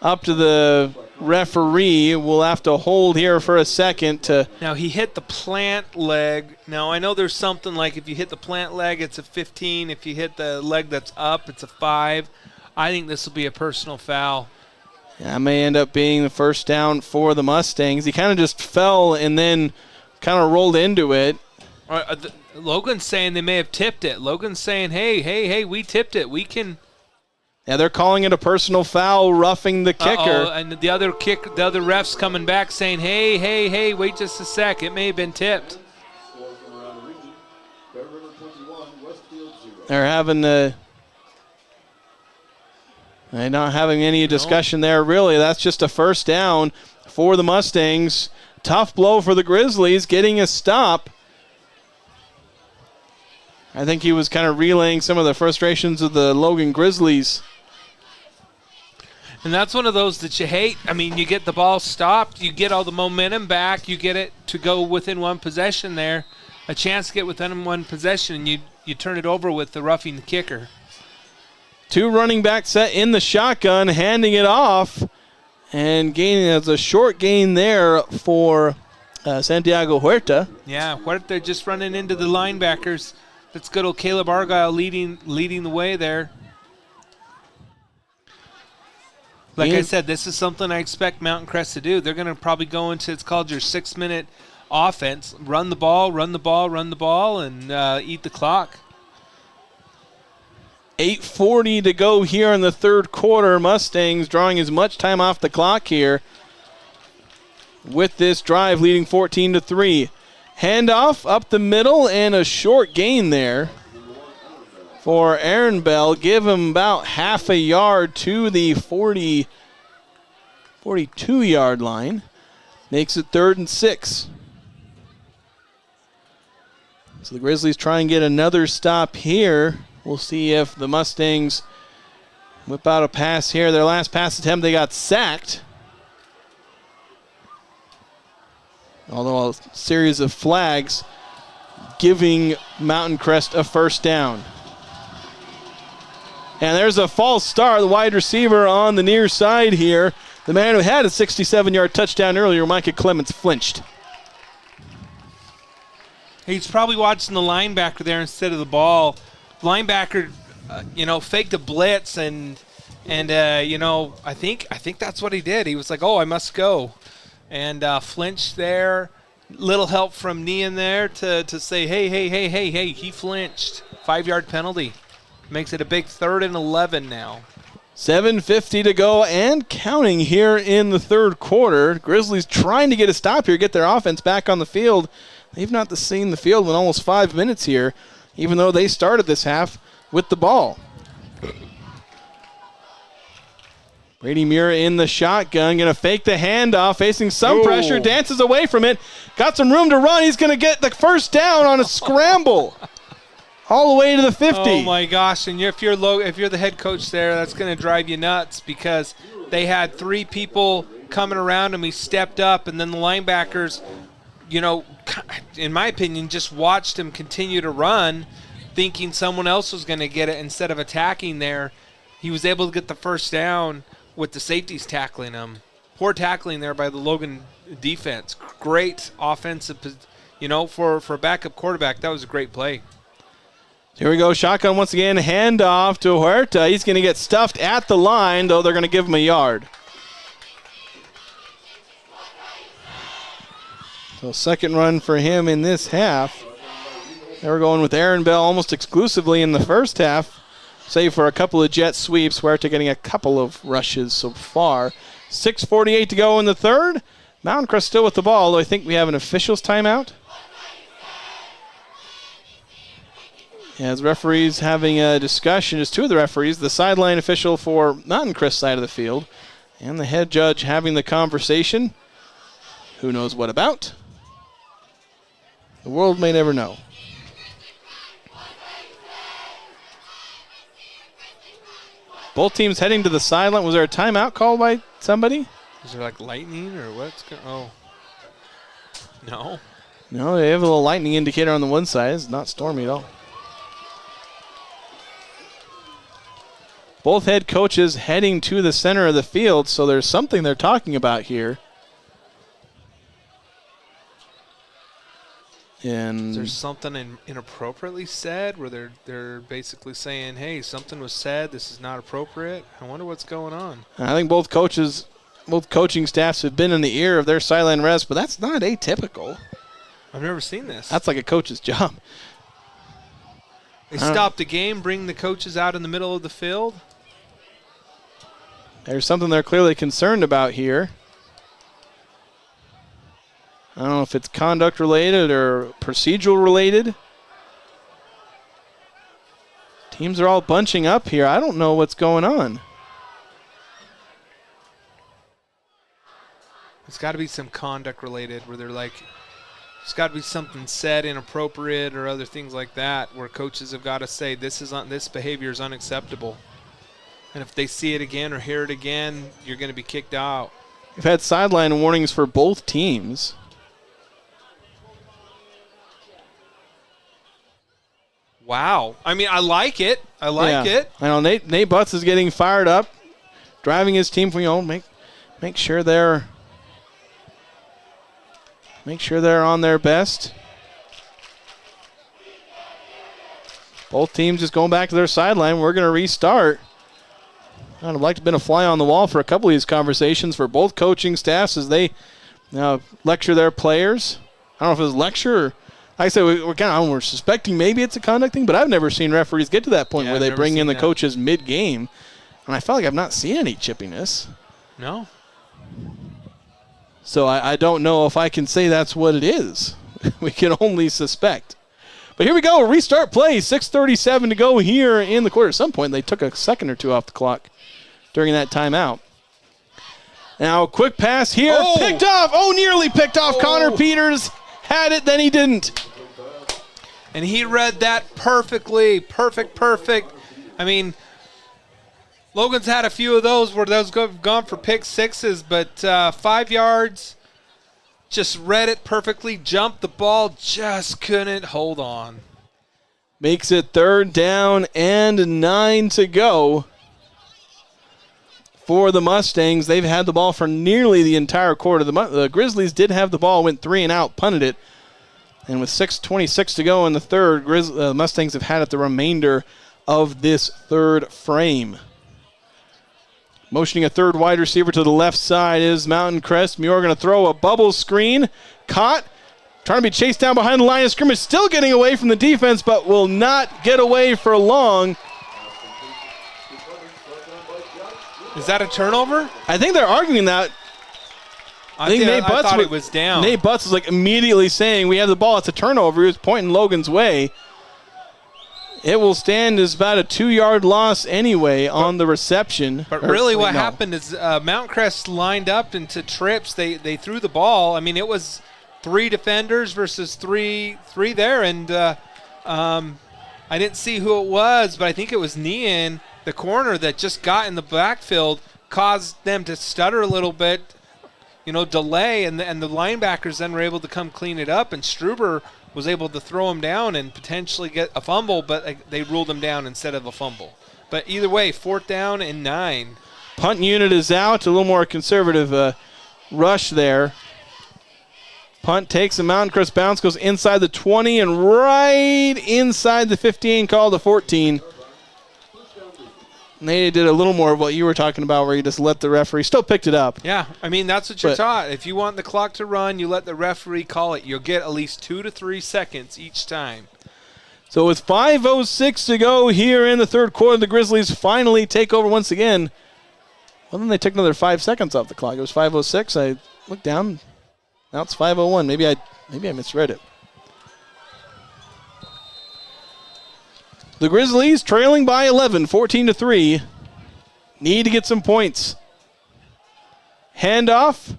up to the referee. We'll have to hold here for a second to... Now, he hit the plant leg. Now, I know there's something like if you hit the plant leg, it's a 15. If you hit the leg that's up, it's a 5. I think this will be a personal foul. That may end up being the first down for the Mustangs. He kind of just fell and then kind of rolled into it. Logan's saying they may have tipped it. Logan's saying, hey, we tipped it. We can... Yeah, they're calling it a personal foul, roughing the kicker. And the other ref's coming back saying, hey, wait just a sec. It may have been tipped. They're having they're not having any discussion there, really. That's just a first down for the Mustangs. Tough blow for the Grizzlies, getting a stop. I think he was kind of relaying some of the frustrations of the Logan Grizzlies. And that's one of those that you hate. I mean, you get the ball stopped, you get all the momentum back, you get it to go within one possession there, a chance to get within one possession, and you turn it over with the roughing the kicker. 2 running back set in the shotgun, handing it off, and gaining as a short gain there for Santiago Huerta. Yeah, Huerta just running into the linebackers. That's good old Caleb Argyle leading the way there. Like I said, this is something I expect Mountain Crest to do. They're going to probably go into, it's called your 6-minute offense. Run the ball, and eat the clock. 8:40 to go here in the third quarter. Mustangs drawing as much time off the clock here with this drive, leading 14-3. Handoff up the middle and a short gain there for Aaron Bell. Give him about half a yard to the 42-yard line. Makes it 3rd and 6. So the Grizzlies try and get another stop here. We'll see if the Mustangs whip out a pass here. Their last pass attempt, they got sacked. Although a series of flags giving Mountain Crest a first down. And there's a false start. The wide receiver on the near side here. The man who had a 67-yard touchdown earlier, Micah Clements, flinched. He's probably watching the linebacker there instead of the ball. Linebacker, faked a blitz and I think that's what he did. He was like, oh, I must go. And flinched there. Little help from Nian there to say, hey, he flinched. 5-yard penalty. Makes it a big 3rd and 11 now. 7:50 to go and counting here in the third quarter. Grizzlies trying to get a stop here, get their offense back on the field. They've not seen the field in almost 5 minutes here, even though they started this half with the ball. Brady Muir in the shotgun, going to fake the handoff, facing some pressure, dances away from it, got some room to run. He's going to get the first down on a scramble. All the way to the 50. Oh my gosh! And if you're the head coach there, that's going to drive you nuts because they had 3 people coming around him. He stepped up, and then the linebackers, in my opinion, just watched him continue to run, thinking someone else was going to get it instead of attacking there. he was able to get the first down with the safeties tackling him. Poor tackling there by the Logan defense. Great offensive, for a backup quarterback. That was a great play. Here we go. Shotgun once again. Handoff to Huerta. He's going to get stuffed at the line, though they're going to give him a yard. So second run for him in this half. They were going with Aaron Bell almost exclusively in the first half, save for a couple of jet sweeps. Huerta getting a couple of rushes so far. 6:48 to go in the third. Mountain Crest still with the ball, though I think we have an officials timeout. As referees having a discussion, just two of the referees, the sideline official for Mountain Crest side of the field, and the head judge having the conversation. Who knows what about? The world may never know. Both teams heading to the sideline. Was there a timeout called by somebody? Is there like lightning or what's going on? Oh. No. No, they have a little lightning indicator on the one side. It's not stormy at all. Both head coaches heading to the center of the field, so there's something they're talking about here. And is there something inappropriately said where they're basically saying, hey, something was said, this is not appropriate? I wonder what's going on. I think both coaching staffs have been in the ear of their sideline refs, but that's not atypical. I've never seen this. That's like a coach's job. They stop the game, bring the coaches out in the middle of the field. There's something they're clearly concerned about here. I don't know if it's conduct related or procedural related. Teams are all bunching up here. I don't know what's going on. It's got to be some conduct related where they're like, it's got to be something said inappropriate or other things like that where coaches have got to say this behavior is unacceptable. And if they see it again or hear it again, you're going to be kicked out. We've had sideline warnings for both teams. Wow. I mean, I like it. I like it. I know Nate Butts is getting fired up, driving his team for, make sure they're on their best. Both teams just going back to their sideline. We're going to restart. I'd have liked to have been a fly on the wall for a couple of these conversations for both coaching staffs as they lecture their players. I don't know if it was lecture or, like I said, we're suspecting maybe it's a conduct thing, but I've never seen referees get to that point where they bring in the coaches mid-game. And I felt like I've not seen any chippiness. No. So I don't know if I can say that's what it is. We can only suspect. But here we go, restart play, 6:37 to go here in the quarter. At some point, they took a second or two off the clock during that timeout. Now, quick pass here, picked off. Nearly picked off. Connor Peters had it, then he didn't. And he read that perfectly. Perfect. I mean, Logan's had a few of those where those have gone for pick sixes, but 5 yards, just read it perfectly, jumped the ball, just couldn't hold on. Makes it 3rd down and 9 to go for the Mustangs. They've had the ball for nearly the entire quarter. The Grizzlies did have the ball, went 3 and out, punted it. And with 6:26 to go in the third, Mustangs have had it the remainder of this third frame. Motioning a third wide receiver to the left side is Mountain Crest. Muir going to throw a bubble screen. Caught. Trying to be chased down behind the line of scrimmage. Still getting away from the defense, but will not get away for long. Is that a turnover? I think they're arguing that. I thought it was down. Nate Butts was like immediately saying, we have the ball, it's a turnover. He was pointing Logan's way. It will stand as about a 2-yard loss anyway on the reception. But really what happened is Mount Crest lined up into trips. They threw the ball. I mean, it was 3 defenders versus three there. And I didn't see who it was, but I think it was Nian, the corner, that just got in the backfield, caused them to stutter a little bit, delay. And the linebackers then were able to come clean it up. And Struber was able to throw him down and potentially get a fumble, but they ruled him down instead of a fumble. But either way, 4th down and 9. Punt unit is out. A little more conservative rush there. Punt takes a Mountain Crest bounce, goes inside the 20 and right inside the 15, called a 14. And they did a little more of what you were talking about where you just let the referee, still picked it up. Yeah, I mean, that's what you're taught. If you want the clock to run, you let the referee call it. You'll get at least 2 to 3 seconds each time. So with 5:06 to go here in the third quarter, the Grizzlies finally take over once again. Well, then they took another 5 seconds off the clock. It was 5:06. I looked down. Now it's 5:01. Maybe I misread it. The Grizzlies trailing by 11, 14-3. Need to get some points. Handoff.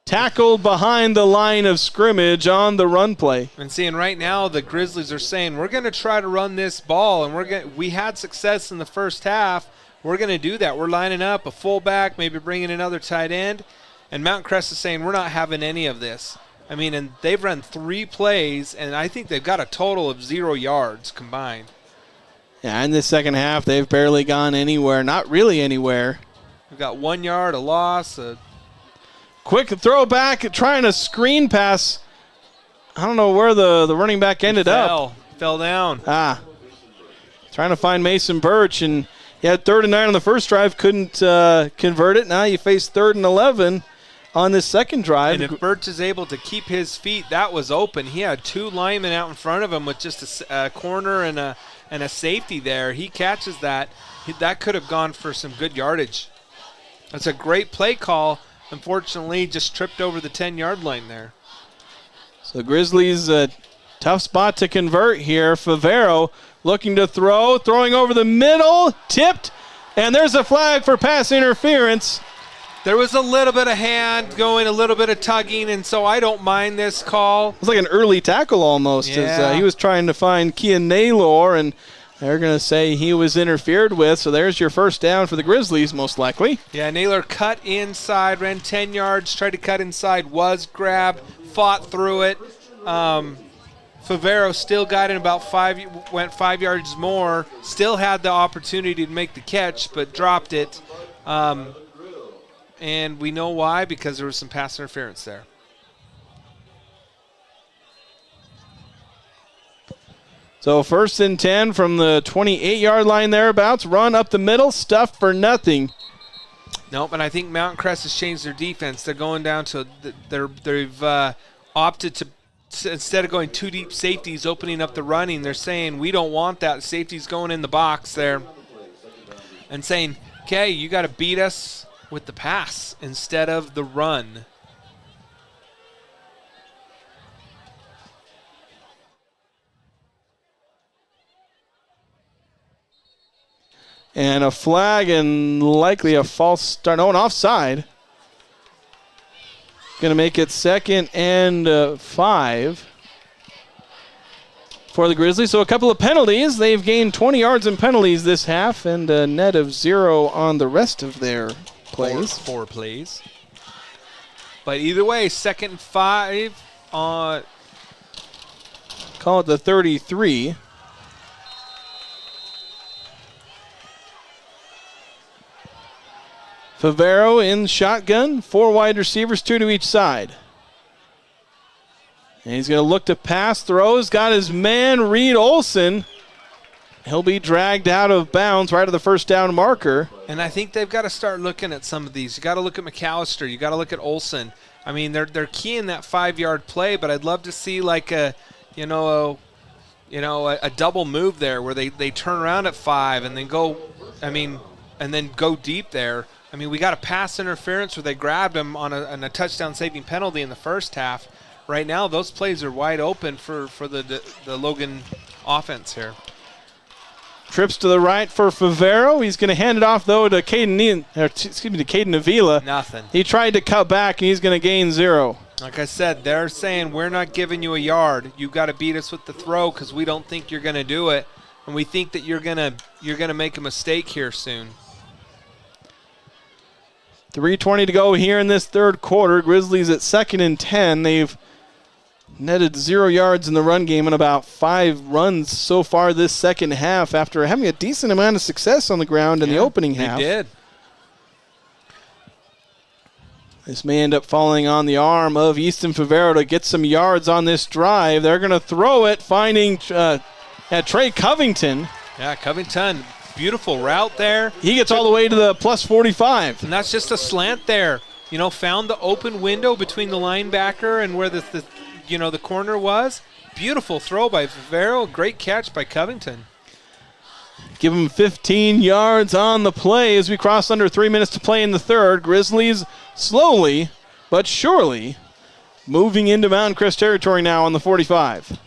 Tackled behind the line of scrimmage on the run play. And seeing right now, the Grizzlies are saying, we're going to try to run this ball, and we had success in the first half. We're going to do that. We're lining up a fullback, maybe bringing another tight end. And Mount Crest is saying, we're not having any of this. I mean, and they've run 3 plays, and I think they've got a total of 0 yards combined. Yeah, in the second half, they've barely gone anywhere. Not really anywhere. We've got 1 yard, a loss, quick throw back, trying a screen pass. I don't know where the running back ended up. Fell down. Trying to find Mason Birch, and he had 3rd and 9 on the first drive, couldn't convert it. Now you face 3rd and 11 on this second drive. And if Birch is able to keep his feet, that was open. He had 2 linemen out in front of him with just a corner and a safety there. He catches that. That could have gone for some good yardage. That's a great play call. Unfortunately, just tripped over the 10-yard line there. So Grizzlies, a tough spot to convert here. Favero looking to throw, throwing over the middle, tipped, and there's a flag for pass interference. There was a little bit of hand going, a little bit of tugging, and so I don't mind this call. It was like an early tackle almost. Yeah. As he was trying to find Kian Naylor, and they're going to say he was interfered with. So there's your first down for the Grizzlies, most likely. Yeah, Naylor cut inside, ran 10 yards, tried to cut inside, was grabbed, fought through it. Favero still got in about 5, went 5 yards more, still had the opportunity to make the catch, but dropped it. And we know why, because there was some pass interference there. So 1st and 10 from the 28-yard line thereabouts. Run up the middle, stuff for nothing. Nope, and I think Mountain Crest has changed their defense. They're going down to they've opted to, instead of going 2 deep safeties, opening up the running. They're saying we don't want that. Safety's going in the box there, and saying, okay, you got to beat us with the pass instead of the run. And a flag and likely a false start. No, an offside. Going to make it 2nd and 5 for the Grizzlies. So a couple of penalties. They've gained 20 yards in penalties this half and a net of 0 on the rest of their plays. 4 plays. But either way, 2nd and 5 on. Call it the 33. Favero in shotgun, 4 wide receivers, 2 to each side. And he's going to look to pass, throws, got his man, Reed Olson. He'll be dragged out of bounds right at the first down marker. And I think they've got to start looking at some of these. You got to look at McAllister. You got to look at Olson. I mean, they're keying that 5-yard play, but I'd love to see like a double move there where they turn around at 5 and then go. And then go deep there. I mean, we got a pass interference where they grabbed him on a touchdown-saving penalty in the first half. Right now, those plays are wide open for the Logan offense here. Trips to the right for Favero. He's going to hand it off, though, to Caden Avila. Nothing. He tried to cut back, and he's going to gain 0. Like I said, they're saying we're not giving you a yard. You got to beat us with the throw because we don't think you're going to do it, and we think that you're gonna make a mistake here soon. 3:20 to go here in this third quarter. Grizzlies at 2nd and 10. They've netted 0 yards in the run game and about 5 runs so far this second half after having a decent amount of success on the ground in the opening half. They did. This may end up falling on the arm of Easton Favero to get some yards on this drive. They're going to throw it, finding Trey Covington. Yeah, Covington, beautiful route there. He gets all the way to the plus 45. And that's just a slant there. Found the open window between the linebacker and where the corner was. Beautiful throw by Favero. Great catch by Covington. Give him 15 yards on the play as we cross under 3 minutes to play in the third. Grizzlies slowly but surely moving into Mountain Crest territory now on the 45.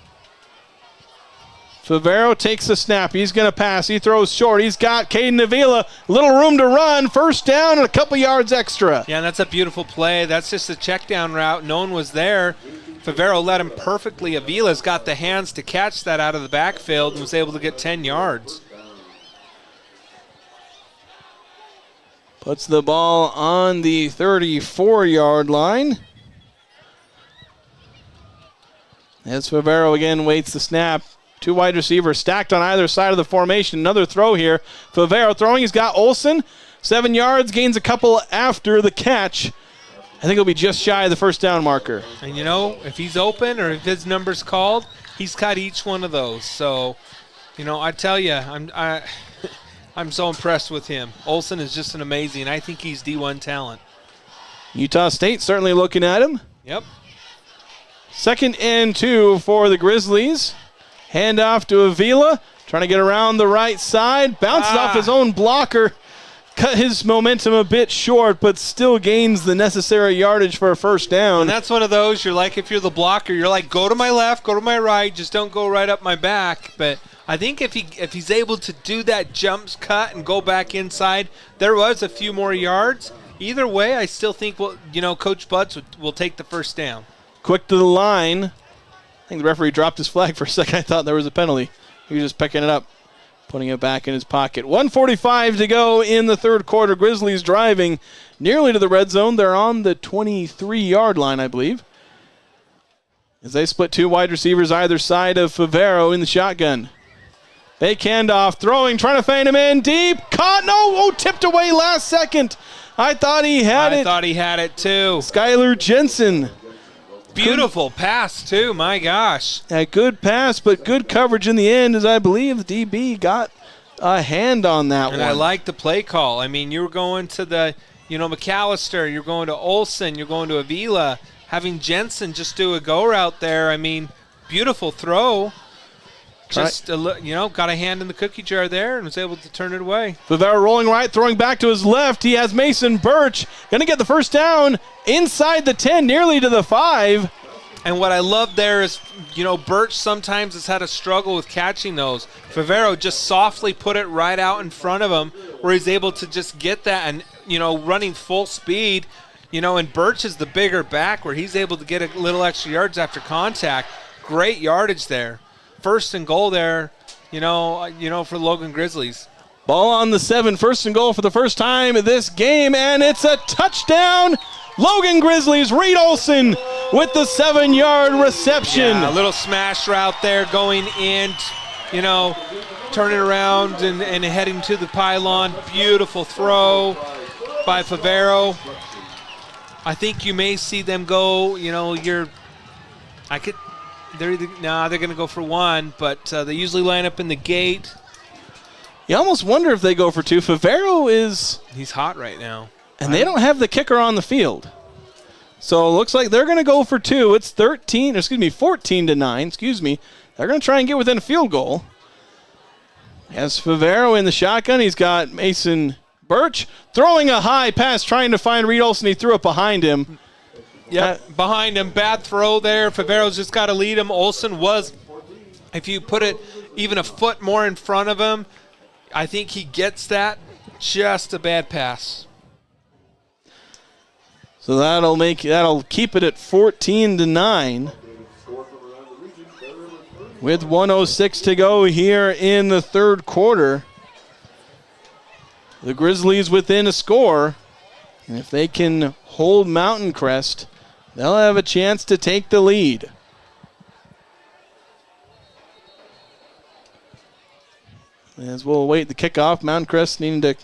Favero takes the snap. He's going to pass. He throws short. He's got Caden Avila. Little room to run. First down and a couple yards extra. Yeah, and that's a beautiful play. That's just a check down route. No one was there. Favero led him perfectly. Avila's got the hands to catch that out of the backfield and was able to get 10 yards. Puts the ball on the 34-yard line. As Favero again waits the snap. 2 wide receivers stacked on either side of the formation. Another throw here. Favero throwing. He's got Olsen. 7 yards. Gains a couple after the catch. I think he'll be just shy of the first down marker. And, if he's open or if his number's called, he's caught each one of those. So, I tell you, I'm so impressed with him. Olsen is just an amazing. I think he's D1 talent. Utah State certainly looking at him. Yep. 2nd and 2 for the Grizzlies. Hand off to Avila. Trying to get around the right side. Bounces off his own blocker. Cut his momentum a bit short, but still gains the necessary yardage for a first down. And that's one of those, you're like, if you're the blocker, you're like, go to my left, go to my right, just don't go right up my back. But I think if he's able to do that jumps cut and go back inside, there was a few more yards. Either way, I still think Coach Butts will take the first down. Quick to the line. I think the referee dropped his flag for a second. I thought there was a penalty. He was just picking it up, putting it back in his pocket. 1:45 to go in the third quarter. Grizzlies driving nearly to the red zone. They're on the 23-yard line, I believe, as they split 2 wide receivers either side of Favero in the shotgun. Fake handoff, throwing, trying to feint him in deep. Caught, tipped away last second. I thought he had it. I thought he had it too. Skylar Jensen. Beautiful pass too, my gosh. A good pass, but good coverage in the end, as I believe the DB got a hand on that one. And I like the play call. I mean, you were going to the, McAllister, you're going to Olsen, you're going to Avila. Having Jensen just do a go route there, I mean, beautiful throw. Just, got a hand in the cookie jar there and was able to turn it away. Favero rolling right, throwing back to his left. He has Mason Birch. Going to get the first down inside the 10, nearly to the 5. And what I love there is, Birch sometimes has had a struggle with catching those. Favero just softly put it right out in front of him where he's able to just get that and, running full speed. And Birch is the bigger back where he's able to get a little extra yards after contact. Great yardage there. First and goal there, for Logan Grizzlies. Ball on the 7, first and goal for the first time in this game, and it's a touchdown. Logan Grizzlies, Reed Olsen with the 7-yard reception. Yeah, a little smash route there going in, turning around and heading to the pylon. Beautiful throw by Favero. I think you may see them go, they're going to go for 1, but they usually line up in the gate. You almost wonder if they go for 2. Favero he's hot right now. And they don't have the kicker on the field. So it looks like they're going to go for 2. It's 14-9. They're going to try and get within a field goal. As Favero in the shotgun, he's got Mason Birch throwing a high pass, trying to find Reed Olsen. He threw it behind him. Behind him. Bad throw there. Favero's just got to lead him. Olsen was, if you put it even a foot more in front of him, I think he gets that. Just a bad pass. So that'll keep it at 14-9. With 1:06 to go here in the third quarter. The Grizzlies within a score. And if they can hold Mountain Crest, they'll have a chance to take the lead. As we'll await the kickoff, Mountain Crest needing to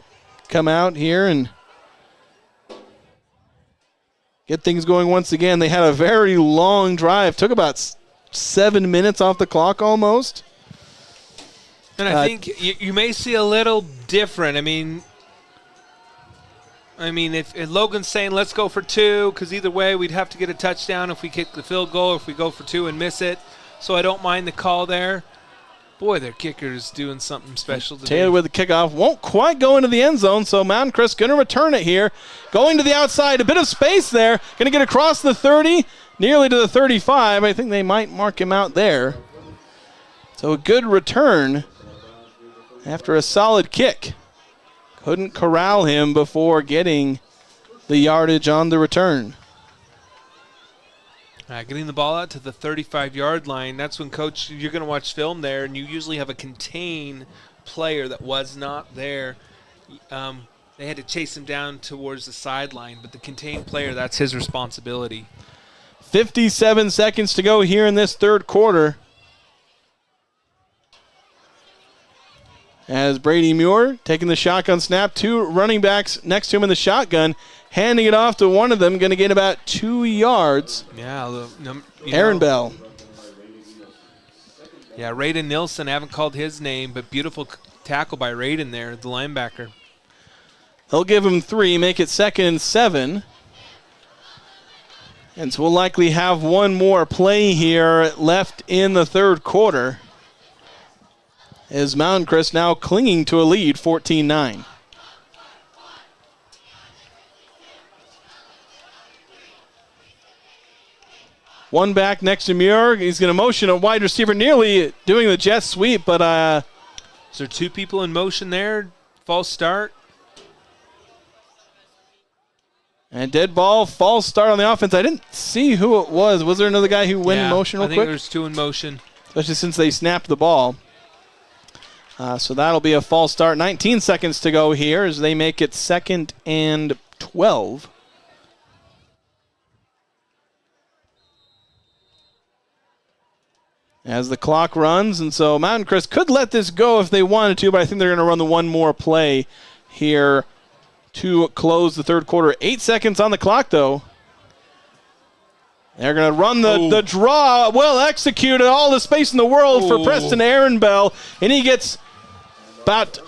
come out here and get things going once again. They had a very long drive. Took about 7 minutes off the clock almost. And I think you may see a little different. I mean, if Logan's saying let's go for 2, because either way we'd have to get a touchdown if we kick the field goal, if we go for 2 and miss it. So I don't mind the call there. Boy, their kicker's doing something special today. Taylor with the kickoff. Won't quite go into the end zone, so Mountain Crest going to return it here. Going to the outside, a bit of space there. Going to get across the 30, nearly to the 35. I think they might mark him out there. So a good return after a solid kick. Couldn't corral him before getting the yardage on the return. Getting the ball out to the 35-yard line, that's when, Coach, you're going to watch film there, and you usually have a contain player that was not there. They had to chase him down towards the sideline, but the contained player, that's his responsibility. 57 seconds to go here in this third quarter. As Brady Muir taking the shotgun snap, 2 running backs next to him in the shotgun, handing it off to one of them, going to get about 2 yards. Yeah, Aaron Bell. Yeah, Raiden Nilsson, I haven't called his name, but beautiful tackle by Raiden there, the linebacker. They'll give him 3, make it 2nd and 7. And so we'll likely have one more play here left in the third quarter, as Mountain Crest now clinging to a lead, 14-9. One back next to Muir. He's going to motion a wide receiver, nearly doing the jet sweep, but is there 2 people in motion there? False start. And dead ball, false start on the offense. I didn't see who it was. Was there another guy who went in motion real quick? I think there's 2 in motion. Especially since they snapped the ball. So that'll be a false start. 19 seconds to go here as they make it 2nd and 12. As the clock runs, and so Mountain Crest could let this go if they wanted to, but I think they're going to run the one more play here to close the third quarter. 8 seconds on the clock, though. They're going to run the draw. Well executed. All the space in the world for Preston Aaron Bell, and he gets about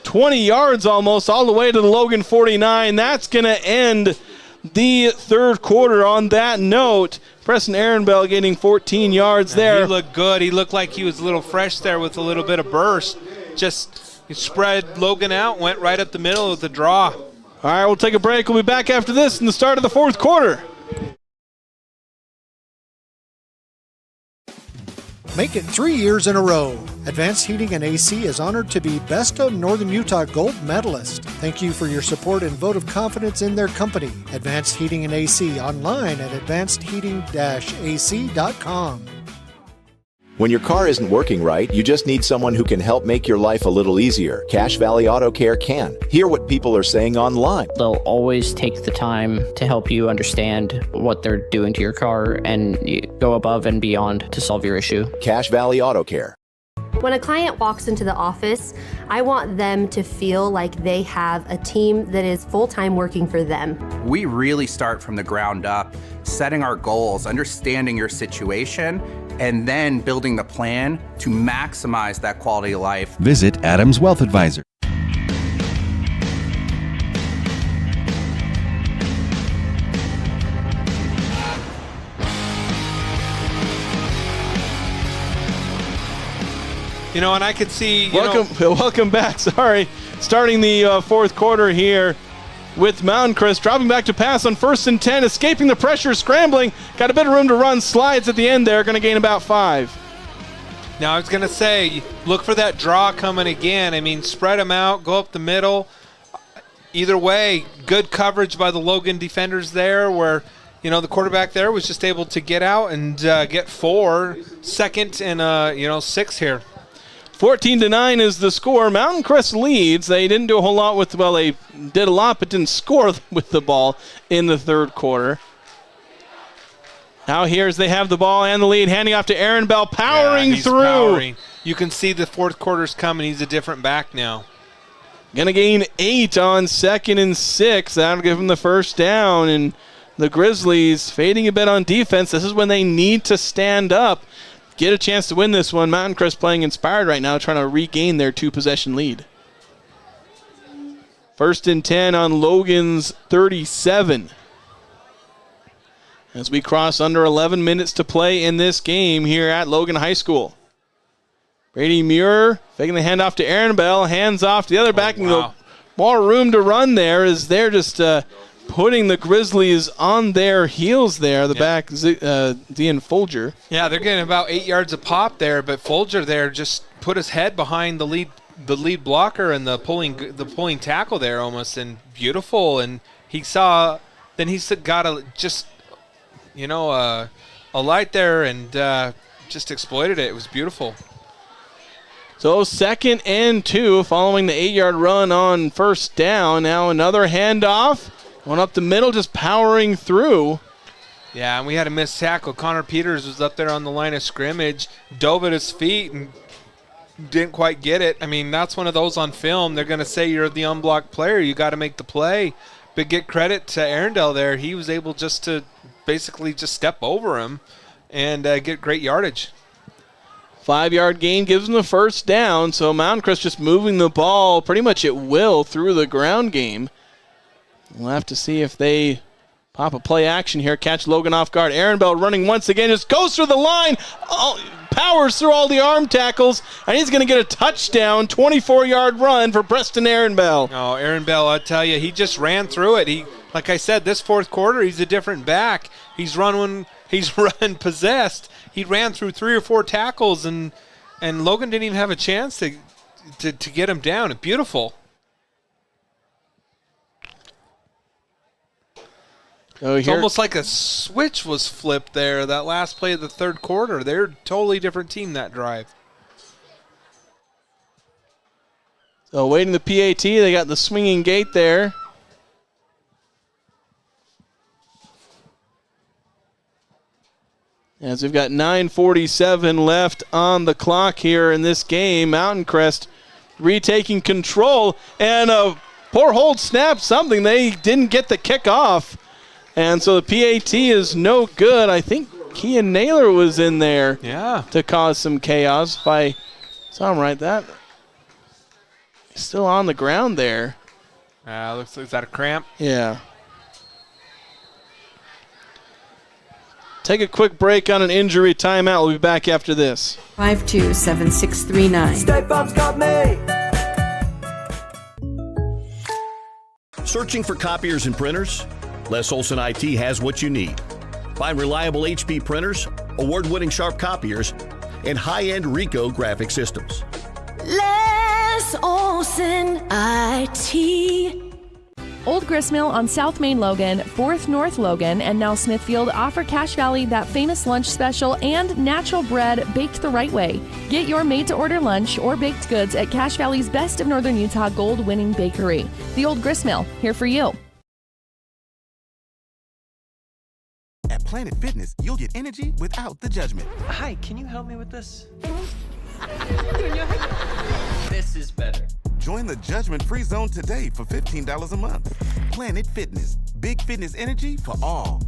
20 yards almost all the way to the Logan 49. That's going to end the third quarter on that note. Preston Aaron Bell getting 14 yards there. He looked good. He looked like he was a little fresh there with a little bit of burst. Just spread Logan out, went right up the middle of the draw. All right, we'll take a break. We'll be back after this in the start of the fourth quarter. Make it 3 years in a row. Advanced Heating and AC is honored to be Best of Northern Utah Gold Medalist. Thank you for your support and vote of confidence in their company. Advanced Heating and AC, online at advancedheating-ac.com. When your car isn't working right, you just need someone who can help make your life a little easier. Cache Valley Auto Care can. Hear what people are saying online. They'll always take the time to help you understand what they're doing to your car and go above and beyond to solve your issue. Cache Valley Auto Care. When a client walks into the office, I want them to feel like they have a team that is full-time working for them. We really start from the ground up, setting our goals, understanding your situation, and then building the plan to maximize that quality of life. Visit Adams Wealth Advisor. You know, and I could see... Welcome back. Sorry. Starting the fourth quarter here with Mountain Crest. Dropping back to pass on 1st and 10. Escaping the pressure, scrambling. Got a bit of room to run. Slides at the end there. Going to gain about 5. Now, I was going to say, look for that draw coming again. I mean, spread them out. Go up the middle. Either way, good coverage by the Logan defenders there where... You know, the quarterback there was just able to get out and get 4. 2nd and, 6 here. 14-9 is the score. Mountain Crest leads. They didn't do a whole lot with, they did a lot but didn't score with the ball in the third quarter. Now here's they have the ball and the lead, handing off to Aaron Bell, powering through. you can see the fourth quarter's coming. He's a different back now. Going to gain 8 on 2nd and 6. That'll give him the first down. And the Grizzlies fading a bit on defense. This is when they need to stand up, get a chance to win this one. Mountain Crest playing inspired right now, trying to regain their 2-possession lead. 1st and 10 on Logan's 37. As we cross under 11 minutes to play in this game here at Logan High School. Brady Muir faking the handoff to Aaron Bell, hands off to the other back. Wow. More room to run there as they're just putting the Grizzlies on their heels there. The back, Dean Folger. Yeah, they're getting about 8 yards a pop there, but Folger there just put his head behind the lead blocker and the pulling tackle there almost, and beautiful. And he got a light there and just exploited it. It was beautiful. So 2nd and 2 following the 8-yard run on first down. Now another handoff. One up the middle, just powering through. Yeah, and we had a missed tackle. Connor Peters was up there on the line of scrimmage, dove at his feet and didn't quite get it. I mean, that's one of those on film. They're going to say you're the unblocked player. You got to make the play. But get credit to Arendelle there. He was able just to basically just step over him and get great yardage. 5-yard gain gives them the first down, so Mountain Crest just moving the ball pretty much at will through the ground game. We'll have to see if they pop a play action here, catch Logan off guard. Aaron Bell running once again, just goes through the line, powers through all the arm tackles, and he's going to get a touchdown, 24-yard run for Preston Aaron Bell. Oh, Aaron Bell, I tell you, he just ran through it. Like I said, this fourth quarter, he's a different back. He's run possessed. He ran through 3 or 4 tackles, and Logan didn't even have a chance to get him down. Beautiful. It's almost like a switch was flipped there, that last play of the third quarter. They're a totally different team that drive. So waiting the PAT, they got the swinging gate there. As we've got 9:47 left on the clock here in this game, Mountain Crest retaking control, and a poor hold snap, something. They didn't get the kick off, and so the PAT is no good. I think Kean Naylor was in there to cause some chaos, if I saw him right. That he's still on the ground there. Looks like, is that a cramp? Yeah. Take a quick break on an injury timeout. We'll be back after this. 527639. State Farm's got me. Searching for copiers and printers? Les Olson IT has what you need. Find reliable HP printers, award-winning Sharp copiers, and high-end Ricoh graphic systems. Les Olson IT. Old Gristmill on South Main Logan, 4th North Logan, and now Smithfield offer Cache Valley that famous lunch special and natural bread baked the right way. Get your made-to-order lunch or baked goods at Cache Valley's Best of Northern Utah gold-winning bakery. The Old Gristmill, here for you. At Planet Fitness, you'll get energy without the judgment. Hi, can you help me with this? This is better. Join the judgment-free zone today for $15 a month. Planet Fitness, big fitness energy for all.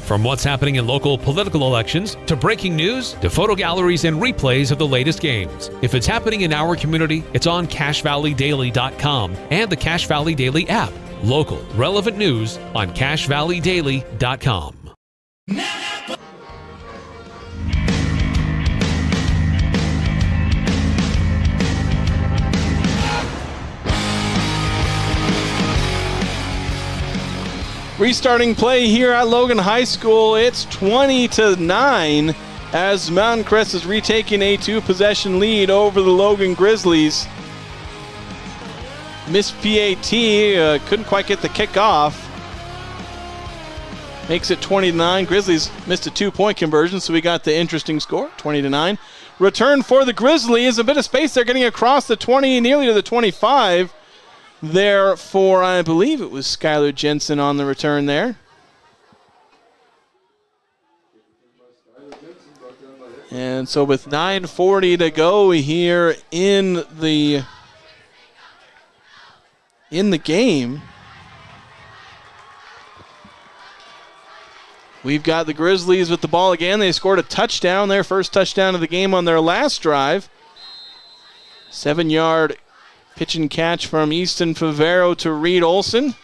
From what's happening in local political elections, to breaking news, to photo galleries and replays of the latest games. If it's happening in our community, it's on CacheValleyDaily.com and the Cache Valley Daily app. Local, relevant news on CacheValleyDaily.com. Restarting play here at Logan High School. It's 20-9 as Mountain Crest is retaking a 2-possession lead over the Logan Grizzlies. Missed PAT, couldn't quite get the kick off. Makes it 20-9. Grizzlies missed a 2-point conversion, so we got the interesting score, 20-9. Return for the Grizzlies, a bit of space there, getting across the 20, nearly to the 25. There for, I believe it was Skylar Jensen on the return there. And so with 9:40 to go here in the game, we've got the Grizzlies with the ball again. They scored a touchdown, their first touchdown of the game on their last drive. 7-yard pitch and catch from Easton Favero to Reed Olson.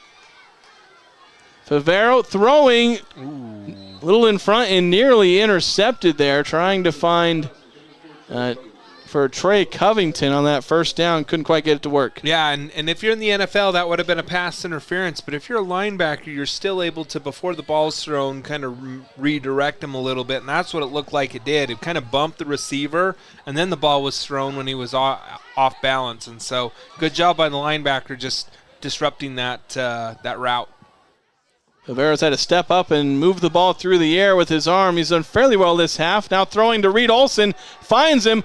Favero throwing a little in front and nearly intercepted there, trying to find for Trey Covington on that first down. Couldn't quite get it to work. Yeah, and if you're in the NFL, that would have been a pass interference. But if you're a linebacker, you're still able to, before the ball's thrown, kind of redirect him a little bit. And that's what it looked like it did. It kind of bumped the receiver, and then the ball was thrown when he was off balance. And so good job by the linebacker just disrupting that route. Favero's had to step up and move the ball through the air with his arm. He's done fairly well this half. Now throwing to Reed Olson, finds him,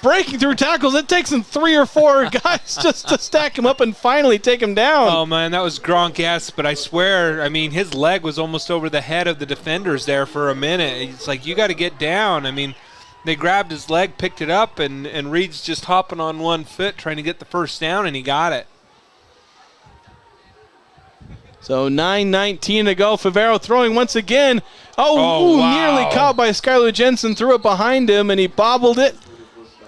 breaking through tackles. It takes him 3 or 4 guys just to stack him up and finally take him down. Oh, man, that was Gronk-esque, but I swear, I mean, his leg was almost over the head of the defenders there for a minute. It's like, you got to get down. I mean, they grabbed his leg, picked it up, and Reed's just hopping on one foot trying to get the first down, and he got it. So 9:19 to go. Favero throwing once again. Wow. Nearly caught by Skylar Jensen. Threw it behind him, and he bobbled it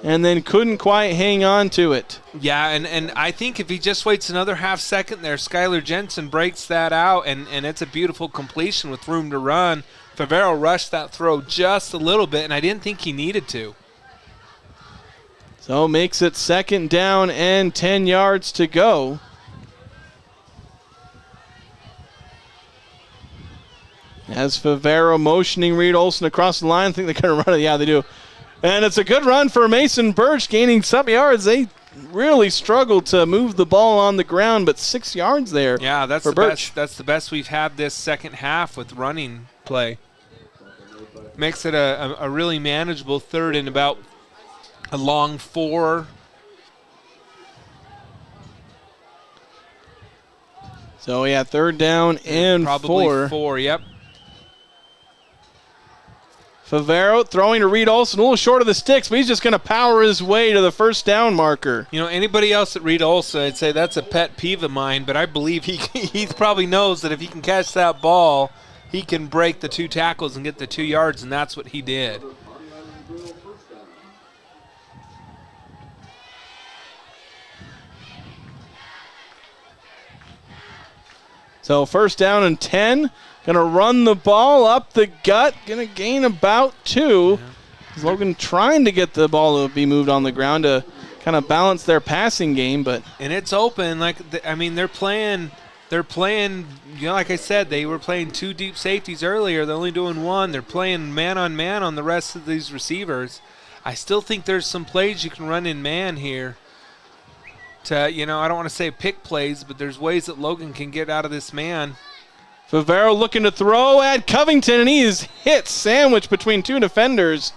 and then couldn't quite hang on to it. Yeah, and I think if he just waits another half second there, Skylar Jensen breaks that out, and it's a beautiful completion with room to run. Favero rushed that throw just a little bit, and I didn't think he needed to. So makes it 2nd down and 10 yards to go. As Favero motioning Reed Olson across the line. I think they're going to run it. Yeah, they do. And it's a good run for Mason Birch, gaining some yards. They really struggled to move the ball on the ground, but 6 yards there. Yeah, that's for the Birch. best. That's the best we've had this second half with running play. Makes it a really manageable third and about a long 4. So, yeah, 3rd down and probably 4. 4, yep. Favero throwing to Reed Olson, a little short of the sticks, but he's just going to power his way to the first down marker. You know, anybody else at Reed Olson, I'd say that's a pet peeve of mine, but I believe he probably knows that if he can catch that ball, he can break the 2 tackles and get the 2 yards, and that's what he did. So 1st down and 10. Going to run the ball up the gut. Going to gain about 2. Yeah. Logan trying to get the ball to be moved on the ground to kind of balance their passing game, but and it's open. They're playing. You know, like I said, they were playing 2 deep safeties earlier. They're only doing 1. They're playing man on man on the rest of these receivers. I still think there's some plays you can run in man here. I don't want to say pick plays, but there's ways that Logan can get out of this man. Favero looking to throw at Covington, and he is hit, sandwiched between 2 defenders.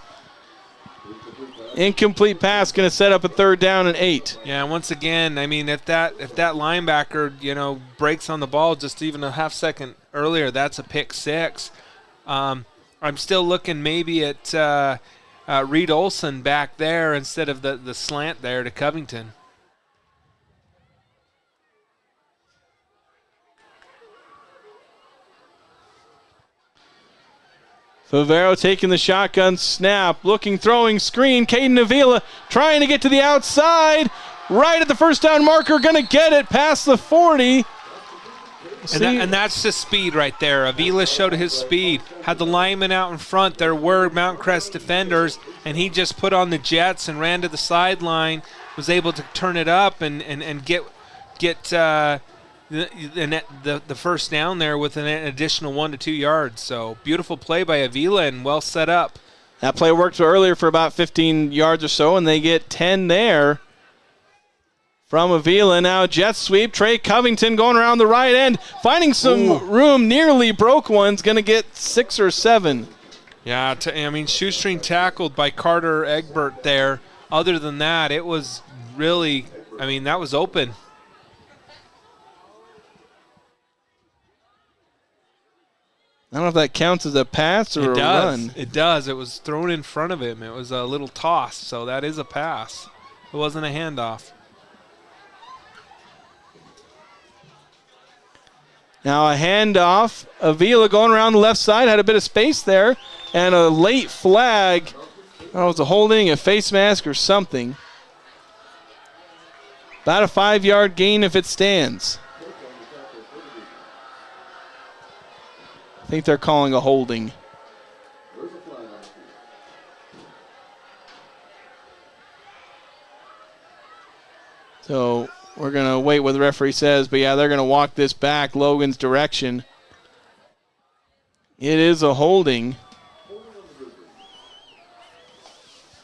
Incomplete pass, going to set up a 3rd down and 8. Yeah, once again, I mean, if that linebacker, breaks on the ball just even a half second earlier, that's a pick 6. I'm still looking maybe at Reed Olson back there instead of the slant there to Covington. Favero taking the shotgun snap, looking, throwing, screen. Caden Avila trying to get to the outside. Right at the first down marker, going to get it past the 40. And that's the speed right there. Avila showed his speed. Had the linemen out in front. There were Mount Crest defenders, and he just put on the jets and ran to the sideline, was able to turn it up and get the first down there with an additional 1 to 2 yards. So beautiful play by Avila and well set up. That play worked earlier for about 15 yards or so, and they get 10 there from Avila. Now jet sweep. Trey Covington going around the right end, finding some room, nearly broke one. Going to get 6 or 7. Yeah, shoestring tackled by Carter Egbert there. Other than that, it was really, that was open. I don't know if that counts as a pass or a run. It does. It was thrown in front of him. It was a little toss, so that is a pass. It wasn't a handoff. Now a handoff. Avila going around the left side, had a bit of space there, and a late flag. I don't know if it was a holding, a face mask, or something. About a 5-yard gain if it stands. I think they're calling a holding. So we're going to wait what the referee says, but yeah, they're going to walk this back Logan's direction. It is a holding.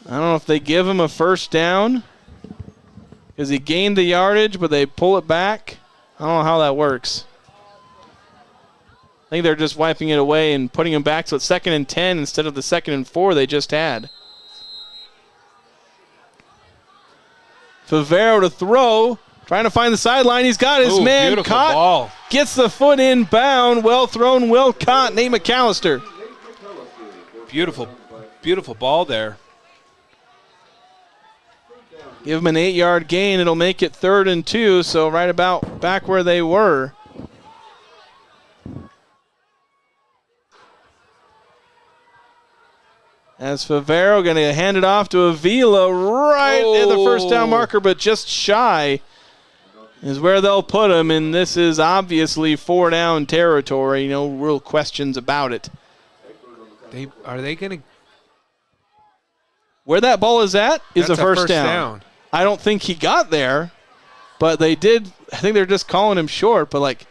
I don't know if they give him a first down because he gained the yardage, but they pull it back. I don't know how that works. I think they're just wiping it away and putting him back, so it's 2nd and 10 instead of the 2nd and 4 they just had. Favero to throw, trying to find the sideline. He's got his man caught. Ball. Gets the foot inbound. Well thrown, well caught. Nate McAllister. Beautiful, beautiful ball there. Give him an 8-yard gain. It'll make it 3rd and 2, so right about back where they were. As Favero going to hand it off to Avila right at the first down marker, but just shy is where they'll put him, and this is obviously 4-down territory. No real questions about it. Are they going to? Where that ball is at is That's a first down. I don't think he got there, but they did. I think they're just calling him short, but like.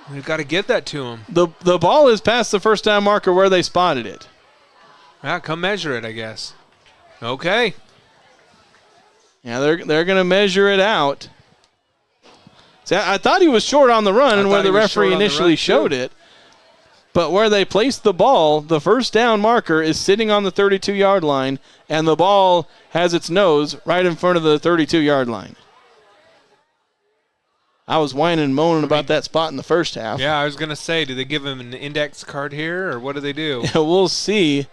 They've got to get that to him. The ball is past the first down marker where they spotted it. Yeah, come measure it, I guess. Okay. Yeah, they're going to measure it out. See, I thought he was short on the run and where the referee initially showed it. But where they placed the ball, the first down marker is sitting on the 32-yard line, and the ball has its nose right in front of the 32-yard line. I was whining and moaning about that spot in the first half. Yeah, I was going to say, do they give him an index card here, or what do they do? Yeah, we'll see.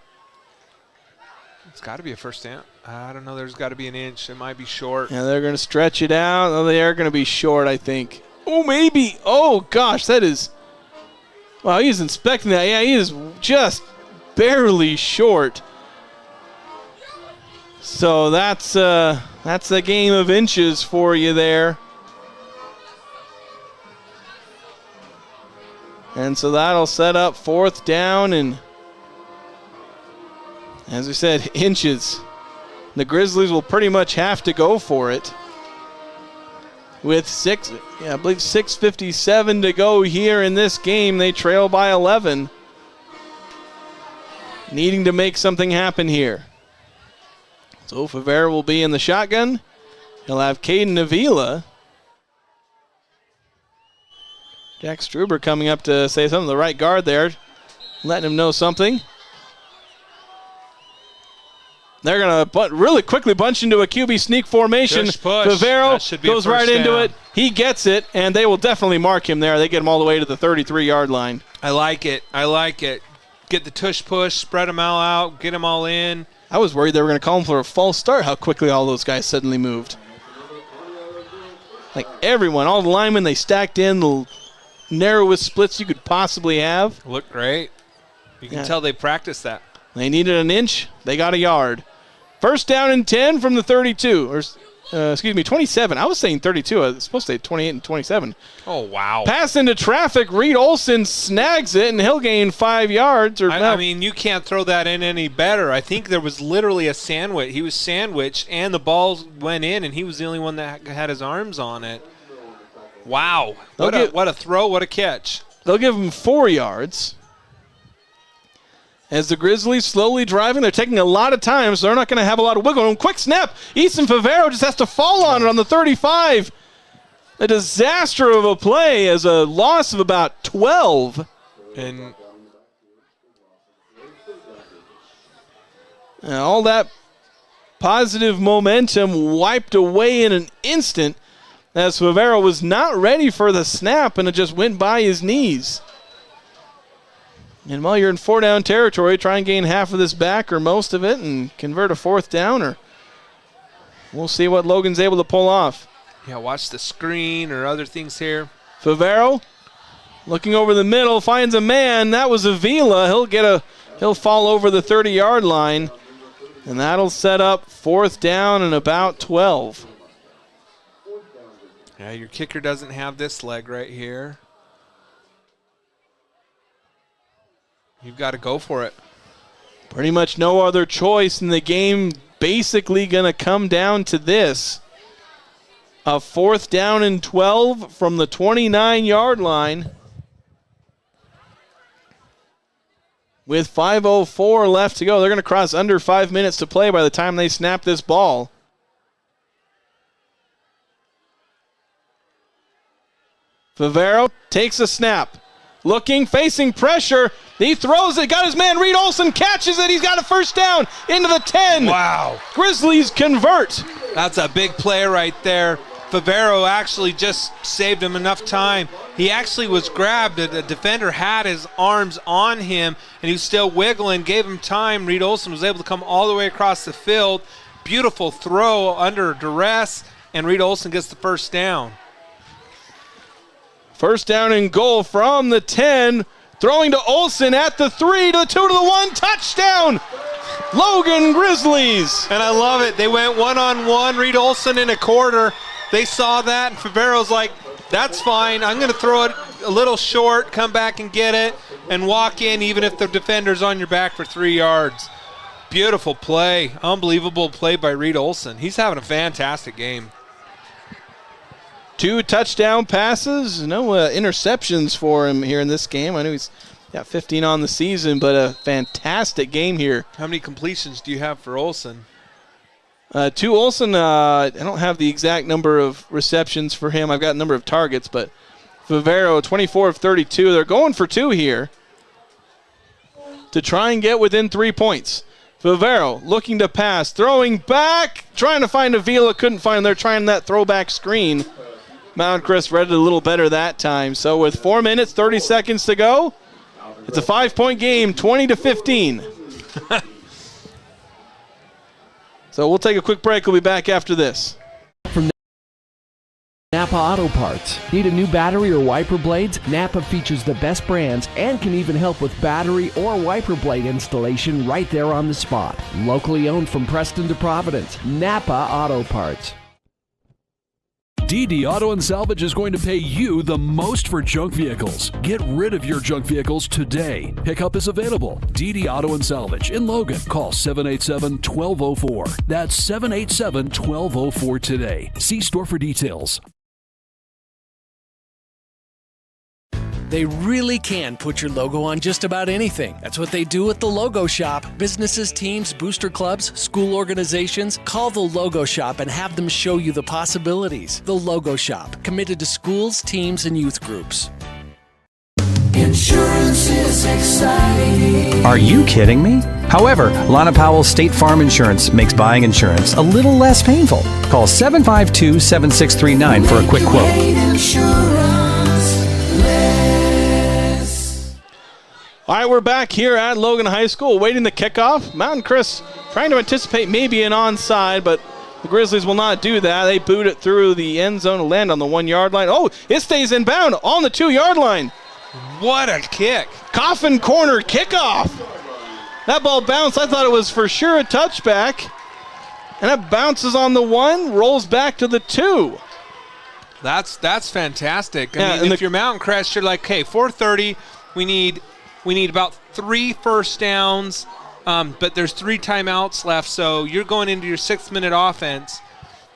It's got to be a first down. I don't know. There's got to be an inch. It might be short. Yeah, they're going to stretch it out. Oh, they are going to be short, I think. Oh, maybe. Oh, gosh, that is. Wow, he's inspecting that. Yeah, he is just barely short. So that's a game of inches for you there. And so that'll set up 4th down and, as we said, inches. The Grizzlies will pretty much have to go for it. With 6:57 to go here in this game. They trail by 11. Needing to make something happen here. So Favero will be in the shotgun. He'll have Caden Avila. Jack Struber coming up to say something. The right guard there, letting him know something. They're going to really quickly bunch into a QB sneak formation. Favero goes right into it. He gets it, and they will definitely mark him there. They get him all the way to the 33-yard line. I like it. Get the tush push, spread them all out, get them all in. I was worried they were going to call him for a false start, how quickly all those guys suddenly moved. Like everyone, all the linemen, they stacked in the narrowest splits you could possibly have. Look great. You can tell they practiced that. They needed an inch. They got a yard. First down and 10 from the 32. Or, 27. I was saying 32. I was supposed to say 28 and 27. Oh, wow. Pass into traffic. Reed Olson snags it, and he'll gain 5 yards. I mean, you can't throw that in any better. I think there was literally a sandwich. He was sandwiched, and the ball went in, and he was the only one that had his arms on it. Wow. What a throw. What a catch. They'll give him 4 yards. As the Grizzlies slowly driving, they're taking a lot of time, so they're not going to have a lot of wiggle room. Quick snap. Easton Favero just has to fall on it on the 35. A disaster of a play as a loss of about 12. And all that positive momentum wiped away in an instant as Favero was not ready for the snap, and it just went by his knees. And while you're in 4-down territory, try and gain half of this back or most of it and convert a 4th down, or we'll see what Logan's able to pull off. Yeah, watch the screen or other things here. Favero looking over the middle, finds a man. That was Avila. He'll fall over the 30-yard line, and that'll set up 4th down and about 12. Yeah, your kicker doesn't have this leg right here. You've got to go for it. Pretty much no other choice, and the game basically going to come down to this. A 4th down and 12 from the 29-yard line. With 5:04 left to go. They're going to cross under 5 minutes to play by the time they snap this ball. Favero takes a snap. Looking, facing pressure. He throws it, got his man Reed Olson, catches it. He's got a 1st down into the 10. Wow. Grizzlies convert. That's a big play right there. Favero actually just saved him enough time. He actually was grabbed. The defender had his arms on him, and he was still wiggling, gave him time. Reed Olson was able to come all the way across the field. Beautiful throw under duress, and Reed Olson gets the 1st down. 1st down and goal from the 10. Throwing to Olson at the 3, to the 2, to the 1. Touchdown! Logan Grizzlies. And I love it. They went one-on-one. Reed Olson in a quarter. They saw that, and Favero's like, that's fine. I'm going to throw it a little short, come back and get it, and walk in even if the defender's on your back for 3 yards. Beautiful play. Unbelievable play by Reed Olson. He's having a fantastic game. 2 touchdown passes, no interceptions for him here in this game. I know he's got 15 on the season, but a fantastic game here. How many completions do you have for Olson? 2 Olson, I don't have the exact number of receptions for him. I've got a number of targets, but Favero, 24 of 32. They're going for 2 here to try and get within 3 points. Favero looking to pass, throwing back, trying to find Avila, couldn't find him. They're trying that throwback screen. Mount Crest read it a little better that time. So with 4 minutes, 30 seconds to go, it's a 5-point game, 20-15. So we'll take a quick break. We'll be back after this. From Napa Auto Parts. Need a new battery or wiper blades? Napa features the best brands and can even help with battery or wiper blade installation right there on the spot. Locally owned from Preston to Providence. Napa Auto Parts. DD Auto and Salvage is going to pay you the most for junk vehicles. Get rid of your junk vehicles today. Pickup is available. DD Auto and Salvage in Logan. Call 787-1204. That's 787-1204 today. See store for details. They really can put your logo on just about anything. That's what they do at the Logo Shop. Businesses, teams, booster clubs, school organizations. Call the Logo Shop and have them show you the possibilities. The Logo Shop, committed to schools, teams, and youth groups. Insurance is exciting. Are you kidding me? However, Lana Powell's State Farm Insurance makes buying insurance a little less painful. Call 752-7639 for a quick quote. All right, we're back here at Logan High School waiting the kickoff. Mountain Crest trying to anticipate maybe an onside, but the Grizzlies will not do that. They boot it through the end zone to land on the 1 yard line. Oh, it stays inbound on the 2 yard line. What a kick. Coffin corner kickoff. That ball bounced. I thought it was for sure a touchback. And it bounces on the 1, rolls back to the 2. That's fantastic. I mean, if you're Mountain Crest, you're like, okay, 4:30, we need about 3 first downs, but there's 3 timeouts left, so you're going into your 6-minute offense.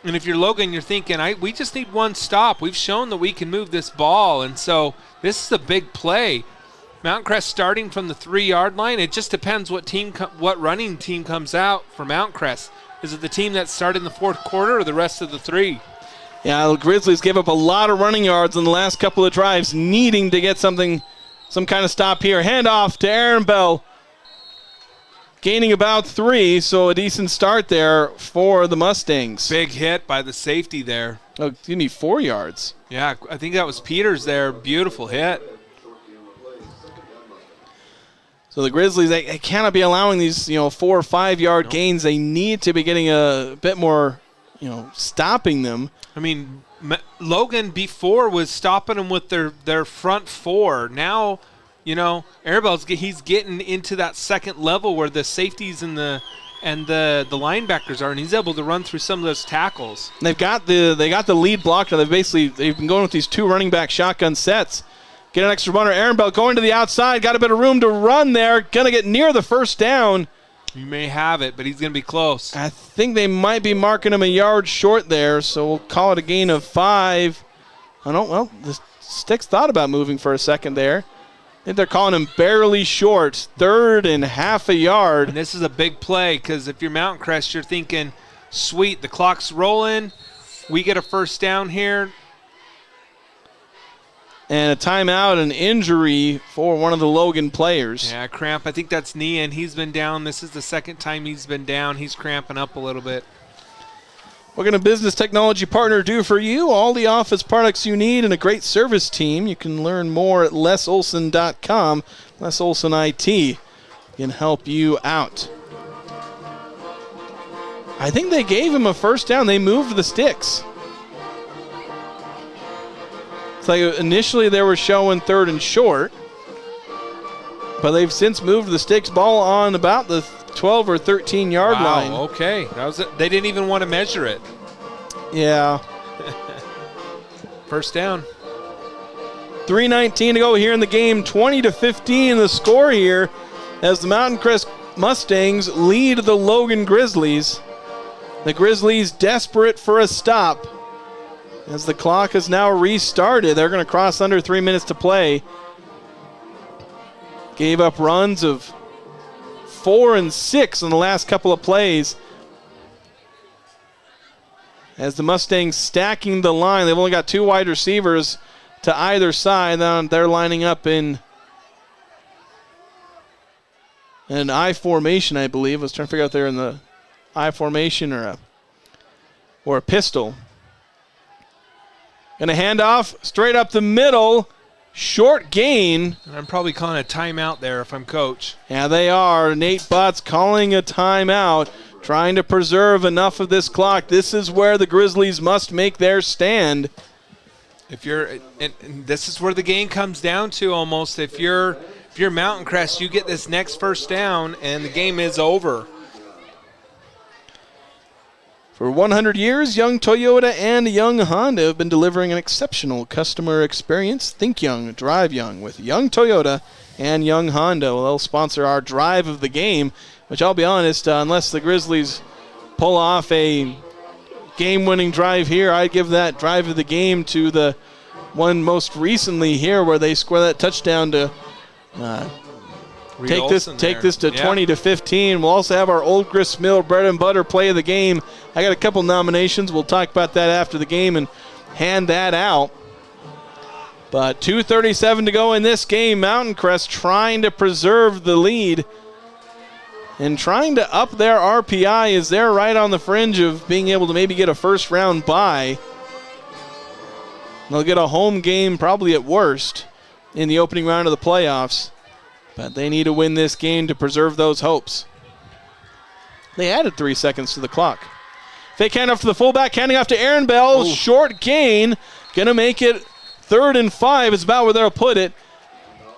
And if you're Logan, you're thinking, we just need 1 stop. We've shown that we can move this ball, and so this is a big play. Mountain Crest starting from the 3 yard line. It just depends what running team comes out for Mountain Crest. Is it the team that started in the 4th quarter or the rest of the 3? Yeah, the Grizzlies gave up a lot of running yards in the last couple of drives, needing to get some kind of stop here. Handoff to Aaron Bell. Gaining about 3, so a decent start there for the Mustangs. Big hit by the safety there. Oh, you need 4 yards. Yeah, I think that was Peters there. Beautiful hit. So the Grizzlies, they cannot be allowing these 4 or 5 yard gains. They need to be getting a bit more, stopping them. I mean, Logan before was stopping them with their front 4. Now, Arabelle's he's getting into that second level where the safeties and the linebackers are, and he's able to run through some of those tackles. They've got the lead blocked. They've been going with these 2 running back shotgun sets. Get an extra runner. Arabelle going to the outside. Got a bit of room to run there. Going to get near the first down. You may have it, but he's going to be close. I think they might be marking him a yard short there, so we'll call it a gain of 5. The Sticks thought about moving for a second there. I think they're calling him barely short, 3rd and half a yard. And this is a big play because if you're Mountain Crest, you're thinking, sweet, the clock's rolling. We get a first down here. And a timeout, an injury for one of the Logan players. Yeah, cramp. I think that's knee, and he's been down. This is the second time he's been down. He's cramping up a little bit. What can a business technology partner do for you? All the office products you need and a great service team. You can learn more at lesolson.com. Les Olson IT can help you out. I think they gave him a first down. They moved the sticks. It's like initially they were showing 3rd and short, but they've since moved the sticks, ball on about the 12 or 13 yard line. Okay. That was it. They didn't even want to measure it. Yeah. First down. 3:19 to go here in the game. 20-15 the score here as the Mountain Crest Mustangs lead the Logan Grizzlies. The Grizzlies desperate for a stop. As the clock has now restarted, they're going to cross under 3 minutes to play. Gave up runs of 4 and 6 in the last couple of plays. As the Mustangs stacking the line, they've only got 2 wide receivers to either side. They're lining up in an I formation, I believe. I was trying to figure out if they're in the I formation or a pistol. Going to hand off straight up the middle. Short gain. And I'm probably calling a timeout there if I'm coach. Yeah, they are. Nate Butts calling a timeout, trying to preserve enough of this clock. This is where the Grizzlies must make their stand. And this is where the game comes down to almost. If you're Mountain Crest, you get this next first down, and the game is over. For 100 years, Young Toyota and Young Honda have been delivering an exceptional customer experience. Think young, drive young with Young Toyota and Young Honda. Well, they'll sponsor our drive of the game, which I'll be honest, unless the Grizzlies pull off a game-winning drive here, I'd give that drive of the game to the one most recently here where they score that touchdown to take this to 20-15. We'll also have our Old Grist Mill bread and butter play of the game. I got a couple nominations. We'll talk about that after the game and hand that out. But 2:37 to go in this game. Mountain Crest trying to preserve the lead and trying to up their RPI as they're right on the fringe of being able to maybe get a first round bye. They'll get a home game probably at worst in the opening round of the playoffs. But they need to win this game to preserve those hopes. They added 3 seconds to the clock. Fake handoff to the fullback, handing off to Aaron Bell. Ooh. Short gain. Going to make it 3rd and 5 is about where they'll put it.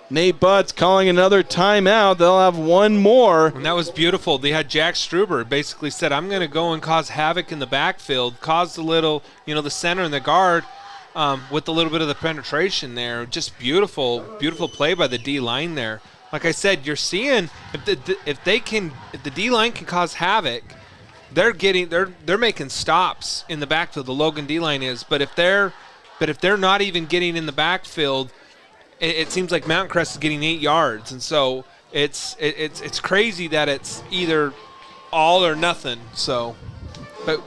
Nate Butts calling another timeout. They'll have one more. And that was beautiful. They had Jack Struber basically said, I'm going to go and cause havoc in the backfield, cause a little, the center and the guard with a little bit of the penetration there. Just beautiful, beautiful play by the D-line there. Like I said, you're seeing if the D-line can cause havoc, they're making stops in the backfield. The Logan D-line is, but if they're not even getting in the backfield, it seems like Mountain Crest is getting 8 yards, and so it's crazy that it's either all or nothing. So, but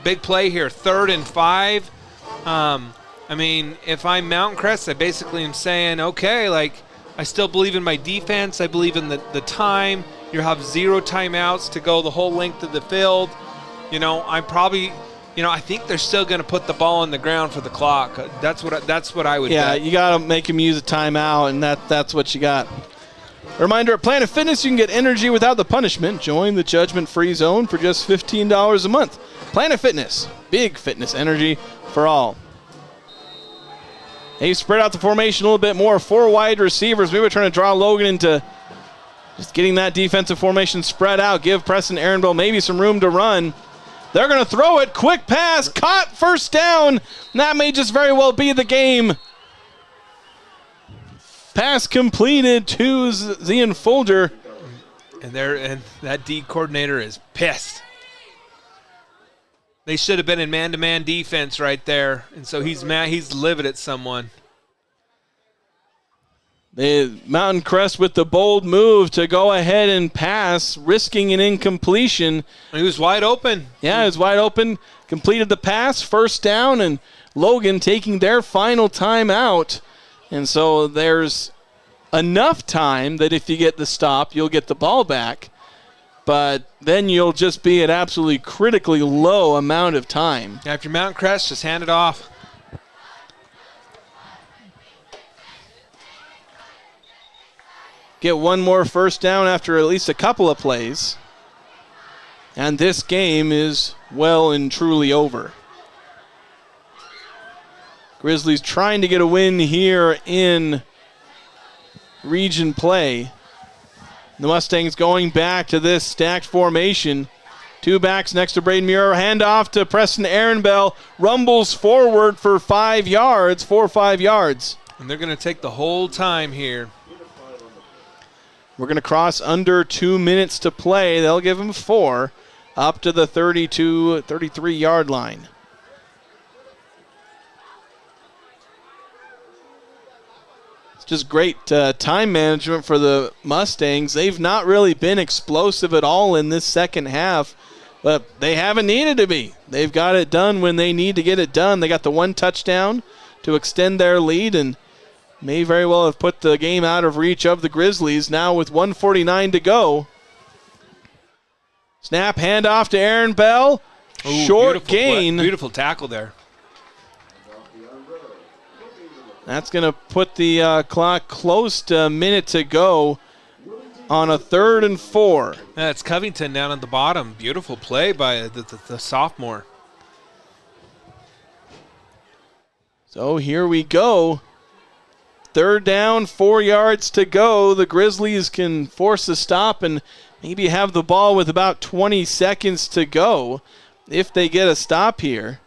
big play here, 3rd and 5. If I'm Mountain Crest, I basically am saying, okay, I still believe in my defense. I believe in the time. You have 0 timeouts to go the whole length of the field. I'm probably, I think they're still going to put the ball on the ground for the clock. That's what I would bet. Yeah, you got to make him use a timeout, and that's what you got. Reminder, at Planet Fitness, you can get energy without the punishment. Join the judgment-free zone for just $15 a month. Planet Fitness, big fitness energy for all. They spread out the formation a little bit more. 4 wide receivers. Maybe we're trying to draw Logan into just getting that defensive formation spread out. Give Preston Ehrenbell maybe some room to run. They're going to throw it. Quick pass. Caught. First down. That may just very well be the game. Pass completed to Zian Folger. And that D coordinator is pissed. They should have been in man-to-man defense right there. And so he's mad. He's livid at someone. The Mountain Crest with the bold move to go ahead and pass, risking an incompletion. He was wide open. Yeah, he was wide open. Completed the pass, first down, and Logan taking their final time out. And so there's enough time that if you get the stop, you'll get the ball back. But then you'll just be at absolutely critically low amount of time. Yeah, if you're Mountain Crest, just hand it off. Get one more first down after at least a couple of plays. And this game is well and truly over. Grizzlies trying to get a win here in region play. The Mustangs going back to this stacked formation. 2 backs next to Braden Muir. Handoff to Preston Ehrenbell. Rumbles forward for 5 yards, 4 or 5 yards. And they're going to take the whole time here. We're going to cross under 2 minutes to play. They'll give him 4 up to the 32, 33-yard line. Just great time management for the Mustangs. They've not really been explosive at all in this second half, but they haven't needed to be. They've got it done when they need to get it done. They got the 1 touchdown to extend their lead and may very well have put the game out of reach of the Grizzlies. Now with 1:49 to go. Snap, handoff to Ehrenbell. Short gain. Beautiful tackle there. That's going to put the clock close to a minute to go on a 3rd and 4. That's Covington down at the bottom. Beautiful play by the sophomore. So here we go. 3rd down, 4 yards to go. The Grizzlies can force a stop and maybe have the ball with about 20 seconds to go if they get a stop here.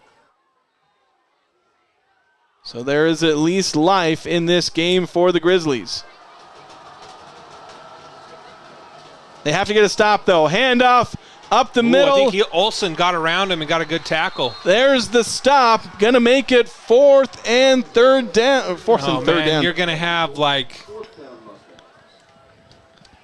So there is at least life in this game for the Grizzlies. They have to get a stop, though. Handoff up the middle. I think Olsen got around him and got a good tackle. There's the stop. Going to make it 4th and 3rd down. 4th and 3rd down. You're going to have like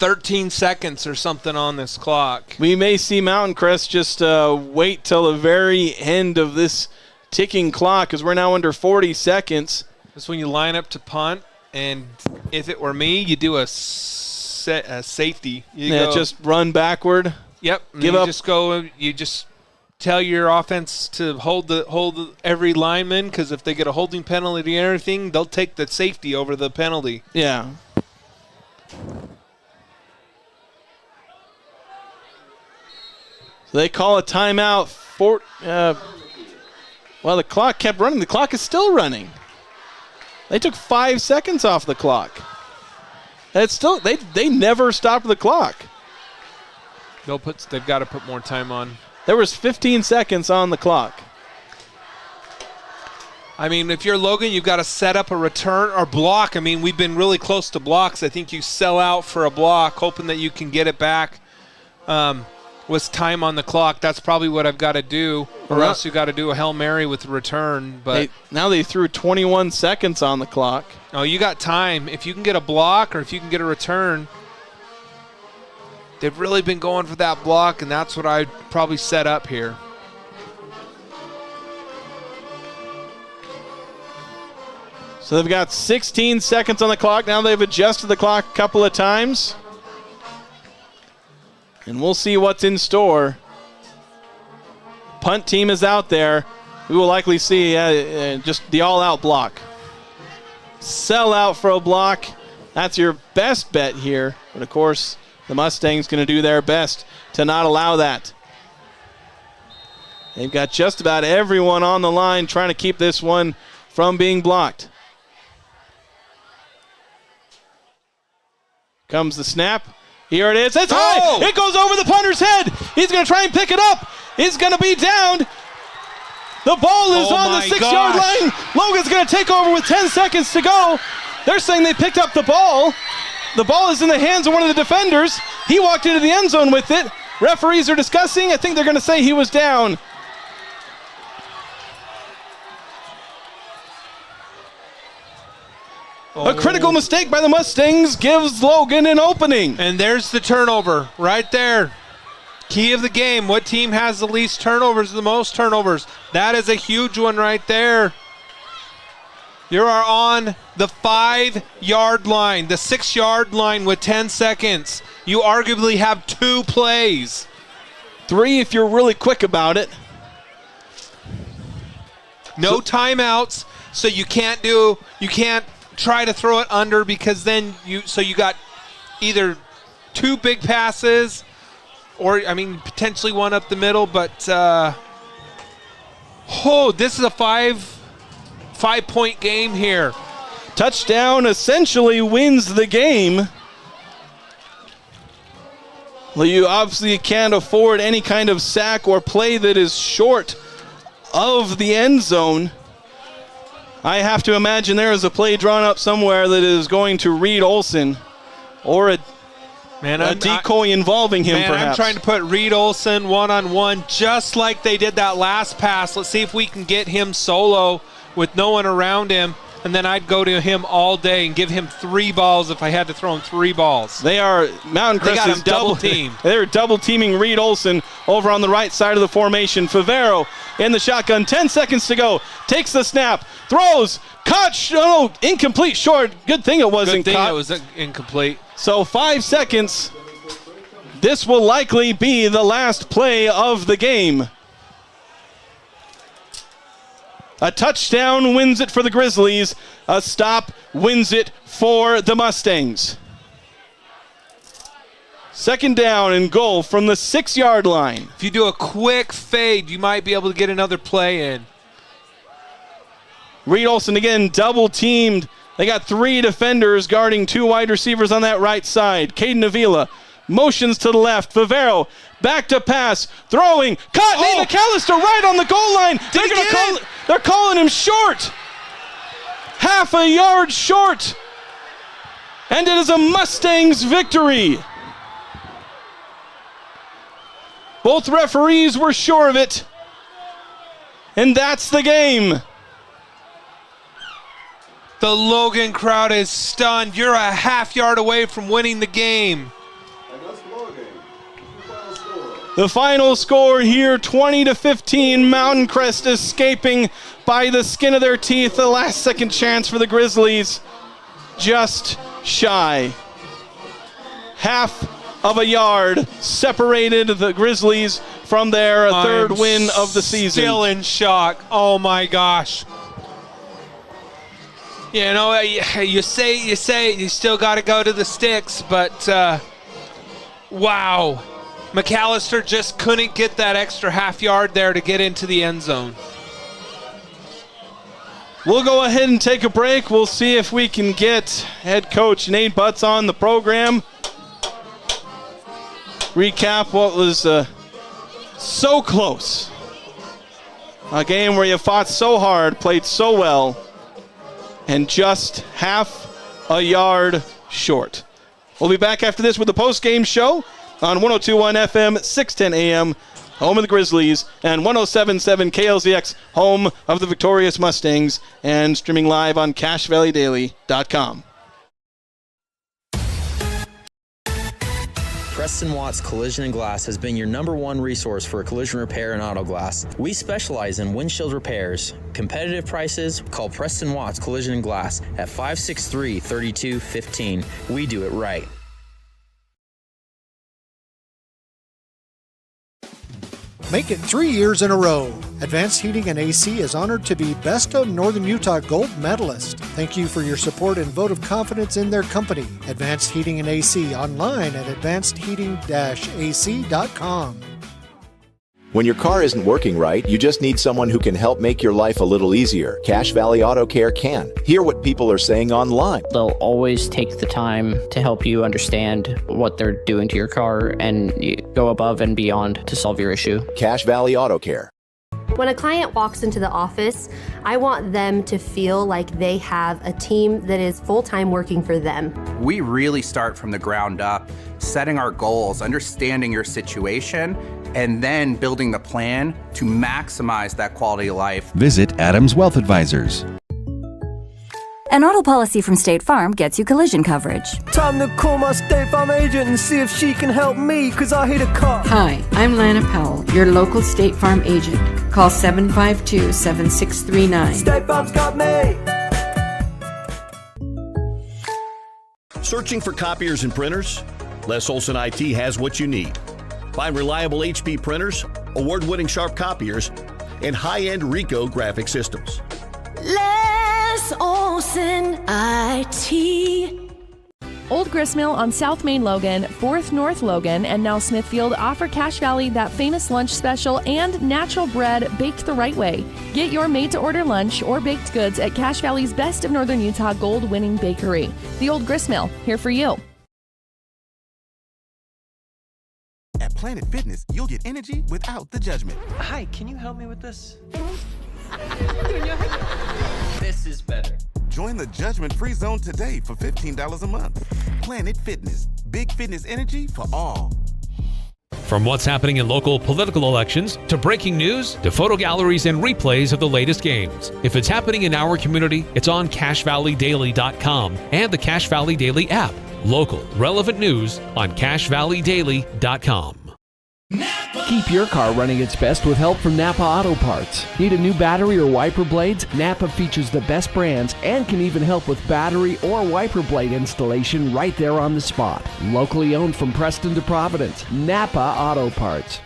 13 seconds or something on this clock. We may see Mountain Crest just wait till the very end of this ticking clock because we're now under 40 seconds. That's when you line up to punt, and if it were me, you do a safety. Just run backward. Yep. Give up. You just tell your offense to hold every lineman, because if they get a holding penalty or anything, they'll take the safety over the penalty. Yeah. So they call a timeout. Well, the clock kept running. The clock is still running. They took 5 seconds off the clock. It's still they never stopped the clock. They've got to put more time on. There was 15 seconds on the clock. I mean, if you're Logan, you've got to set up a return or block. I mean, we've been really close to blocks. I think you sell out for a block, hoping that you can get it back. With time on the clock, that's probably what I've got to do, or else you got to do a Hail Mary with return. But now they threw 21 seconds on the clock. Oh, you got time. If you can get a block or if you can get a return, they've really been going for that block, and that's what I'd probably set up here. So they've got 16 seconds on the clock. Now they've adjusted the clock a couple of times. And we'll see what's in store. Punt team is out there. We will likely see just the all-out block. Sell out for a block That's your best bet here. But, of course, the Mustangs going to do their best to not allow that. They've got just about everyone on the line trying to keep this one from being blocked. Comes the snap. Here it is. It's high. It goes over the punter's head. He's going to try and pick it up. He's going to be downed. The ball is on the 6-yard line. Logan's going to take over with 10 seconds to go. They're saying they picked up the ball. The ball is in the hands of one of the defenders. He walked into the end zone with it. Referees are discussing. I think they're going to say he was down. A critical mistake by the Mustangs gives Logan an opening. And there's the turnover right there. Key of the game. What team has the least turnovers, the most turnovers? That is a huge one right there. You are on the 5-yard line, the 6-yard line with 10 seconds. You arguably have 2 plays. 3 if you're really quick about it. No timeouts, so you can't try to throw it under, because then you got either 2 big passes or, potentially one up the middle, but this is a 5-point game here. Touchdown essentially wins the game. Well, you obviously can't afford any kind of sack or play that is short of the end zone. I have to imagine there is a play drawn up somewhere that is going to Reed Olson, or a decoy involving him, perhaps. I'm trying to put Reed Olson one-on-one just like they did that last pass. Let's see if we can get him solo with no one around him, and then I'd go to him all day and give him 3 balls if I had to throw him 3 balls. Mountain Crest is double team. They're double teaming Reed Olson over on the right side of the formation. Favero in the shotgun, 10 seconds to go. Takes the snap, throws, caught, incomplete, short. Good thing it wasn't caught. Good thing it was incomplete. So 5 seconds. This will likely be the last play of the game. A touchdown wins it for the Grizzlies. A stop wins it for the Mustangs. 2nd down and goal from the 6-yard line. If you do a quick fade, you might be able to get another play in. Reed Olson again double teamed. They got 3 defenders guarding 2 wide receivers on that right side. Caden Avila motions to the left. Favero back to pass, throwing, caught. Nate McAllister right on the goal line. They're calling him short. Half a yard short. And it is a Mustangs victory. Both referees were sure of it. And that's the game. The Logan crowd is stunned. You're a half yard away from winning the game. The final score here, 20-15. Mountain Crest escaping by the skin of their teeth. The last second chance for the Grizzlies, just shy. Half of a yard separated the Grizzlies from their 3rd win of the season. Still in shock. Oh my gosh. You say you still got to go to the sticks, but wow. McAllister just couldn't get that extra half yard there to get into the end zone. We'll go ahead and take a break. We'll see if we can get head coach Nate Butts on the program. Recap what was so close. A game where you fought so hard, played so well, and just half a yard short. We'll be back after this with the post-game show on 102.1 FM, 610 AM, home of the Grizzlies, and 107.7 KLZX, home of the victorious Mustangs, and streaming live on CashValleyDaily.com. Preston Watts Collision and Glass has been your #1 resource for collision repair and auto glass. We specialize in windshield repairs. Competitive prices, call Preston Watts Collision and Glass at 563-3215. We do it right. Make it 3 years in a row. Advanced Heating and AC is honored to be Best of Northern Utah Gold Medalist. Thank you for your support and vote of confidence in their company. Advanced Heating and AC online at advancedheating-ac.com. When your car isn't working right, you just need someone who can help make your life a little easier. Cache Valley Auto Care can. Hear what people are saying online. They'll always take the time to help you understand what they're doing to your car and go above and beyond to solve your issue. Cache Valley Auto Care. When a client walks into the office, I want them to feel like they have a team that is full-time working for them. We really start from the ground up, setting our goals, understanding your situation, and then building the plan to maximize that quality of life. Visit Adams Wealth Advisors. An auto policy from State Farm gets you collision coverage. Time to call my State Farm agent and see if she can help me, because I hit a car. Hi, I'm Lana Powell, your local State Farm agent. Call 752-7639. State Farm's got me. Searching for copiers and printers? Les Olson IT has what you need. Find reliable HP printers, award-winning sharp copiers, and high-end Ricoh graphic systems. Les Olson IT. Old Gristmill on South Main Logan, 4th North Logan, and now Smithfield offer Cache Valley that famous lunch special and natural bread baked the right way. Get your made-to-order lunch or baked goods at Cache Valley's Best of Northern Utah gold-winning bakery. The Old Gristmill, here for you. At Planet Fitness, you'll get energy without the judgment. Hi, can you help me with this? This is better. Join the judgment-free zone today for $15 a month. Planet Fitness, big fitness energy for all. From what's happening in local political elections, to breaking news, to photo galleries and replays of the latest games. If it's happening in our community, it's on CacheValleyDaily.com and the Cache Valley Daily app. Local, relevant news on CacheValleyDaily.com. Keep your car running its best with help from Napa Auto Parts. Need a new battery or wiper blades? Napa features the best brands and can even help with battery or wiper blade installation right there on the spot. Locally owned from Preston to Providence. Napa Auto Parts.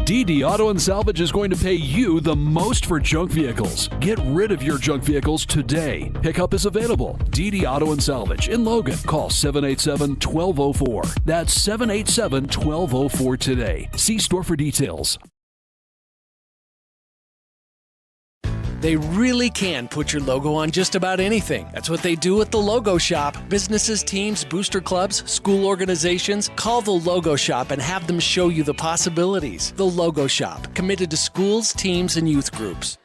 DD Auto and Salvage is going to pay you the most for junk vehicles. Get rid of your junk vehicles today. Pickup is available. DD Auto and Salvage in Logan. Call 787-1204. That's 787-1204 today. See store for details. They really can put your logo on just about anything. That's what they do at the Logo Shop. Businesses, teams, booster clubs, school organizations. Call the Logo Shop and have them show you the possibilities. The Logo Shop, committed to schools, teams, and youth groups.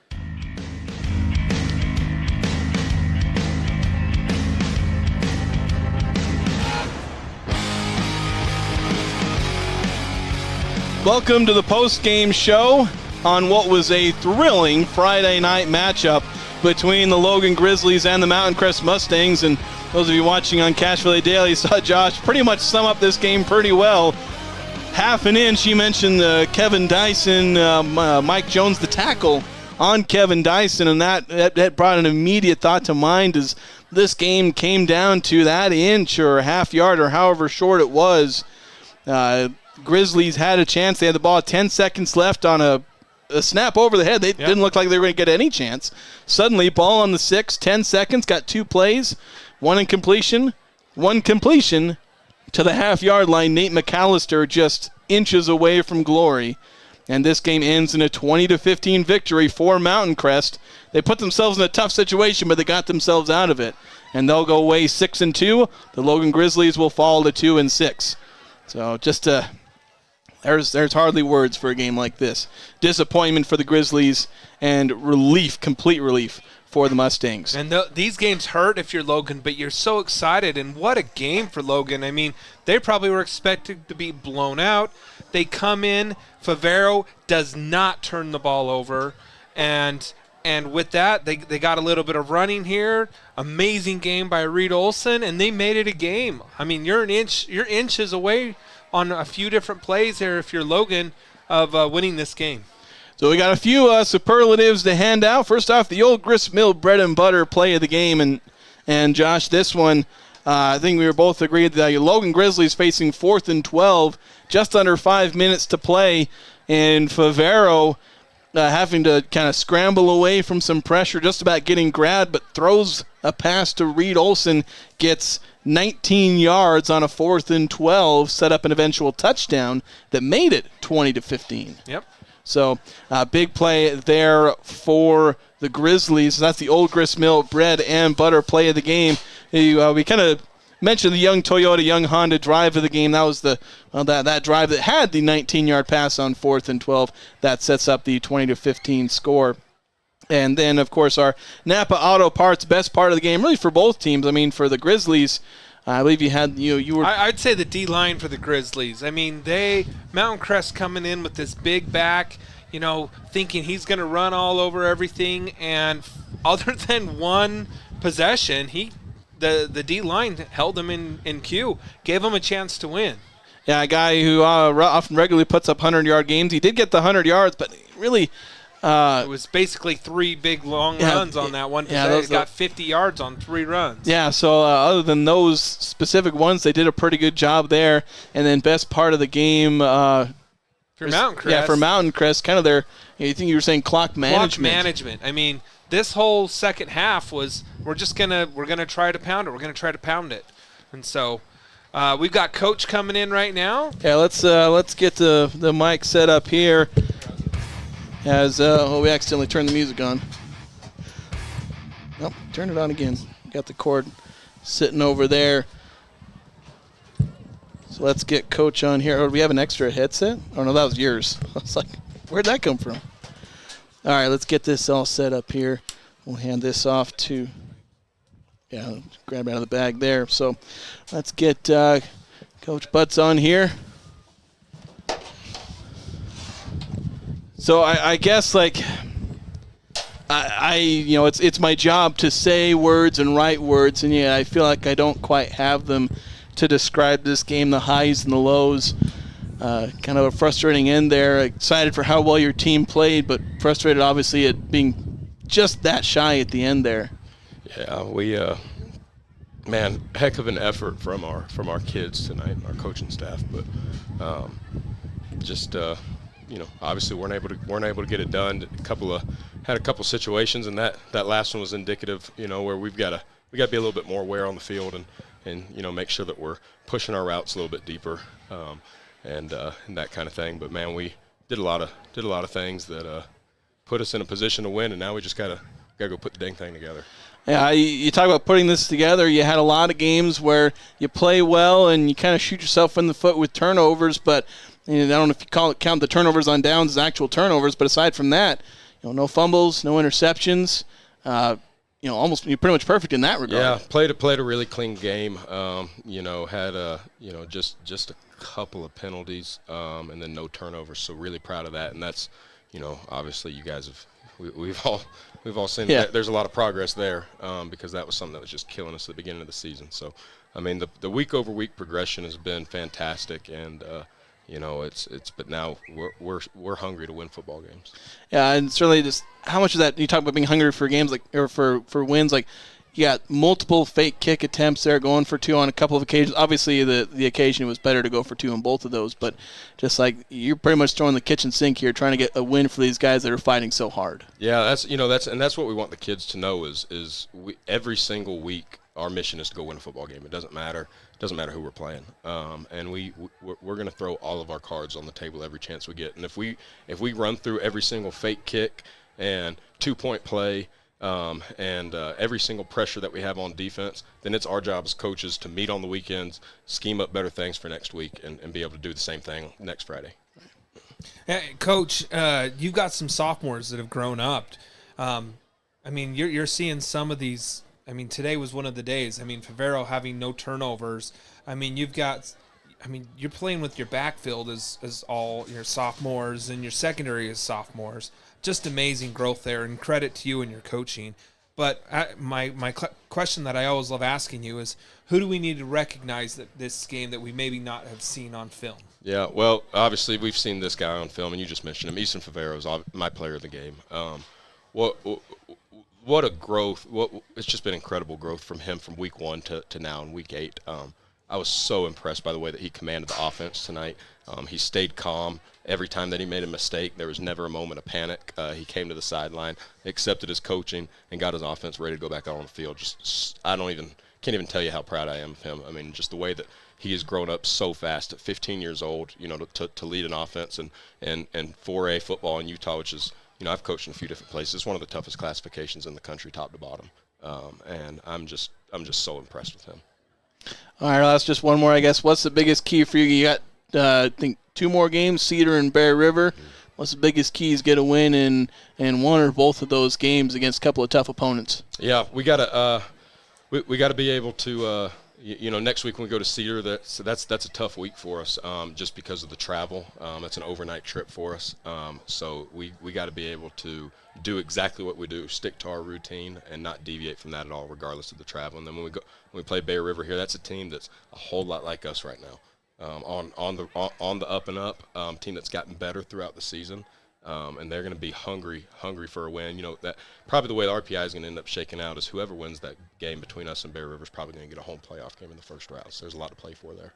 Welcome to the post-game show on what was a thrilling Friday night matchup between the Logan Grizzlies and the Mountain Crest Mustangs. And those of you watching on Cache Valley Daily saw Josh pretty much sum up this game pretty well. Half an inch, he mentioned Kevin Dyson, Mike Jones, the tackle on Kevin Dyson, and that brought an immediate thought to mind as this game came down to that inch or half yard or however short it was. Grizzlies had a chance. They had the ball 10 seconds left on a snap over the head. They didn't look like they were going to get any chance. Suddenly, ball on the 6, 10 seconds, got 2 plays, one completion to the half-yard line. Nate McAllister just inches away from glory. And this game ends in a 20-15 victory for Mountain Crest. They put themselves in a tough situation, but they got themselves out of it. And they'll go away 6-2. The Logan Grizzlies will fall to 2-6. So just there's hardly words for a game like this. Disappointment for the Grizzlies and relief, complete relief for the Mustangs. And these games hurt if you're Logan, but you're so excited. And what a game for Logan. I mean, they probably were expected to be blown out. They come in. Favero does not turn the ball over. And with that, they got a little bit of running here. Amazing game by Reed Olson, and they made it a game. I mean, you're inches away on a few different plays there if you're Logan of winning this game. So we got a few superlatives to hand out. First off, the Old Grist Mill bread and butter play of the game. And Josh, this one, I think we were both agreed that Logan Grizzlies facing 4th and 12. just under 5 minutes to play, and Favero having to kind of scramble away from some pressure, just about getting grabbed, but throws a pass to Reed Olson, gets 19 yards on a 4th and 12, set up an eventual touchdown that made it 20-15. Yep. So big play there for the Grizzlies. That's the Old Grist Mill bread and butter play of the game. We kind of mentioned the young Toyota, young Honda drive of the game. That was that drive that had the 19-yard pass on 4th and 12. That sets up the 20-15 score. And then, of course, our Napa Auto Parts best part of the game, really for both teams. I mean, for the Grizzlies, I believe you were. I'd say the D line for the Grizzlies. I mean, Mountain Crest coming in with this big back, thinking he's going to run all over everything, and other than one possession, the D line held him in queue, gave him a chance to win. Yeah, a guy who often regularly puts up 100-yard games. He did get the 100 yards, but really. It was basically 3 big long runs on that one. Yeah, he got 50 yards on 3 runs. Yeah, so other than those specific ones, they did a pretty good job there. And then best part of the game for Mountain Crest. Yeah, for Mountain Crest, kind of their. You think you were saying clock management? Clock management. I mean, this whole second half was we're gonna try to pound it. We're gonna try to pound it, and so. We've got Coach coming in right now. Yeah, let's get the mic set up here. As we accidentally turned the music on. Nope, turn it on again. Got the cord sitting over there. So let's get Coach on here. Oh, do we have an extra headset? Oh no, that was yours. I was like, where'd that come from? All right, let's get this all set up here. We'll hand this off to. Yeah, grab it out of the bag there. So let's get Coach Butts on here. So I guess it's my job to say words and write words, and I feel like I don't quite have them to describe this game, the highs and the lows. Kind of a frustrating end there. Excited for how well your team played, but frustrated obviously at being just that shy at the end there. Yeah, we heck of an effort from our kids tonight, our coaching staff, but obviously weren't able to get it done. Had a couple situations, and that last one was indicative, where we got to be a little bit more aware on the field and make sure that we're pushing our routes a little bit deeper, and that kind of thing. But man, we did a lot of things that put us in a position to win, and now we just gotta go put the dang thing together. Yeah, you talk about putting this together. You had a lot of games where you play well and you kind of shoot yourself in the foot with turnovers, but I don't know if you count the turnovers on downs as actual turnovers, but aside from that, no fumbles, no interceptions. Almost you're pretty much perfect in that regard. Yeah, played a really clean game. Had just a couple of penalties, and then no turnovers. So really proud of that, and that's obviously you guys have. We've all seen that there's a lot of progress there, because that was something that was just killing us at the beginning of the season. So, I mean, the week-over-week progression has been fantastic, and but now we're hungry to win football games. Yeah, and certainly just how much of that you talk about being hungry for games or for wins, you got multiple fake kick attempts there, going for 2 on a couple of occasions. Obviously, the occasion was better to go for 2 on both of those, but just you're pretty much throwing the kitchen sink here, trying to get a win for these guys that are fighting so hard. Yeah, that's what we want the kids to know is every single week our mission is to go win a football game. It doesn't matter who we're playing, and we're going to throw all of our cards on the table every chance we get. And if we run through every single fake kick and 2-point play. And every single pressure that we have on defense, then it's our job as coaches to meet on the weekends, scheme up better things for next week, and be able to do the same thing next Friday. Hey, Coach, you've got some sophomores that have grown up. You're seeing some of these. Today was one of the days. Favero having no turnovers. You're playing with your backfield as all your sophomores, and your secondary is sophomores. Just amazing growth there, and credit to you and your coaching. But my question that I always love asking you is, who do we need to recognize this game that we maybe not have seen on film? Yeah, well, obviously we've seen this guy on film, and you just mentioned him. Easton Favero is my player of the game. What a growth! It's just been incredible growth from him from week 1 to now in week 8. I was so impressed by the way that he commanded the offense tonight. He stayed calm. Every time that he made a mistake, there was never a moment of panic. He came to the sideline, accepted his coaching, and got his offense ready to go back out on the field. Can't even tell you how proud I am of him. I mean, just the way that he has grown up so fast at 15 years old, to lead an offense and 4A football in Utah, which is, I've coached in a few different places. It's one of the toughest classifications in the country, top to bottom. And I'm just so impressed with him. All right, that's just one more, I guess. What's the biggest key for you? You got, I think, 2 more games, Cedar and Bear River. What's the biggest keys? Get a win in one or both of those games against a couple of tough opponents. Yeah, we gotta be able to. Next week when we go to Cedar, that's a tough week for us, just because of the travel. It's an overnight trip for us. So we got to be able to do exactly what we do, stick to our routine, and not deviate from that at all, regardless of the travel. And then when we play Bear River here, that's a team that's a whole lot like us right now. On the up and up, team that's gotten better throughout the season, and they're going to be hungry for a win. That probably the way the RPI is going to end up shaking out is whoever wins that game between us and Bear River is probably going to get a home playoff game in the first round. So there's a lot to play for there.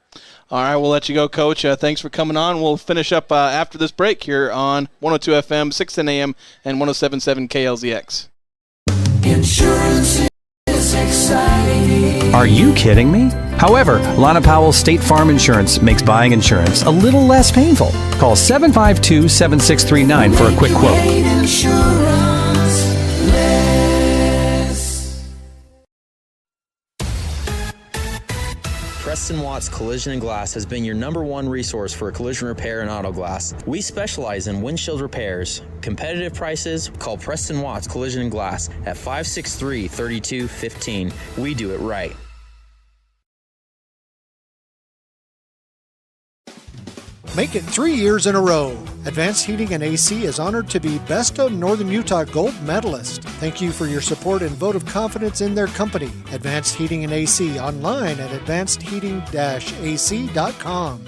All right, we'll let you go, Coach. Thanks for coming on. We'll finish up after this break here on 102 FM, 610 AM, and 107.7 KLZX. Insurance is exciting. Are you kidding me? However, Lana Powell State Farm Insurance makes buying insurance a little less painful. Call 752-7639 for a quick quote. Preston Watts Collision and Glass has been your #1 resource for collision repair and auto glass. We specialize in windshield repairs. Competitive prices, call Preston Watts Collision and Glass at 563-3215. We do it right. Make it 3 years in a row. Advanced Heating and AC is honored to be Best of Northern Utah Gold Medalist. Thank you for your support and vote of confidence in their company. Advanced Heating and AC, online at advancedheating-ac.com.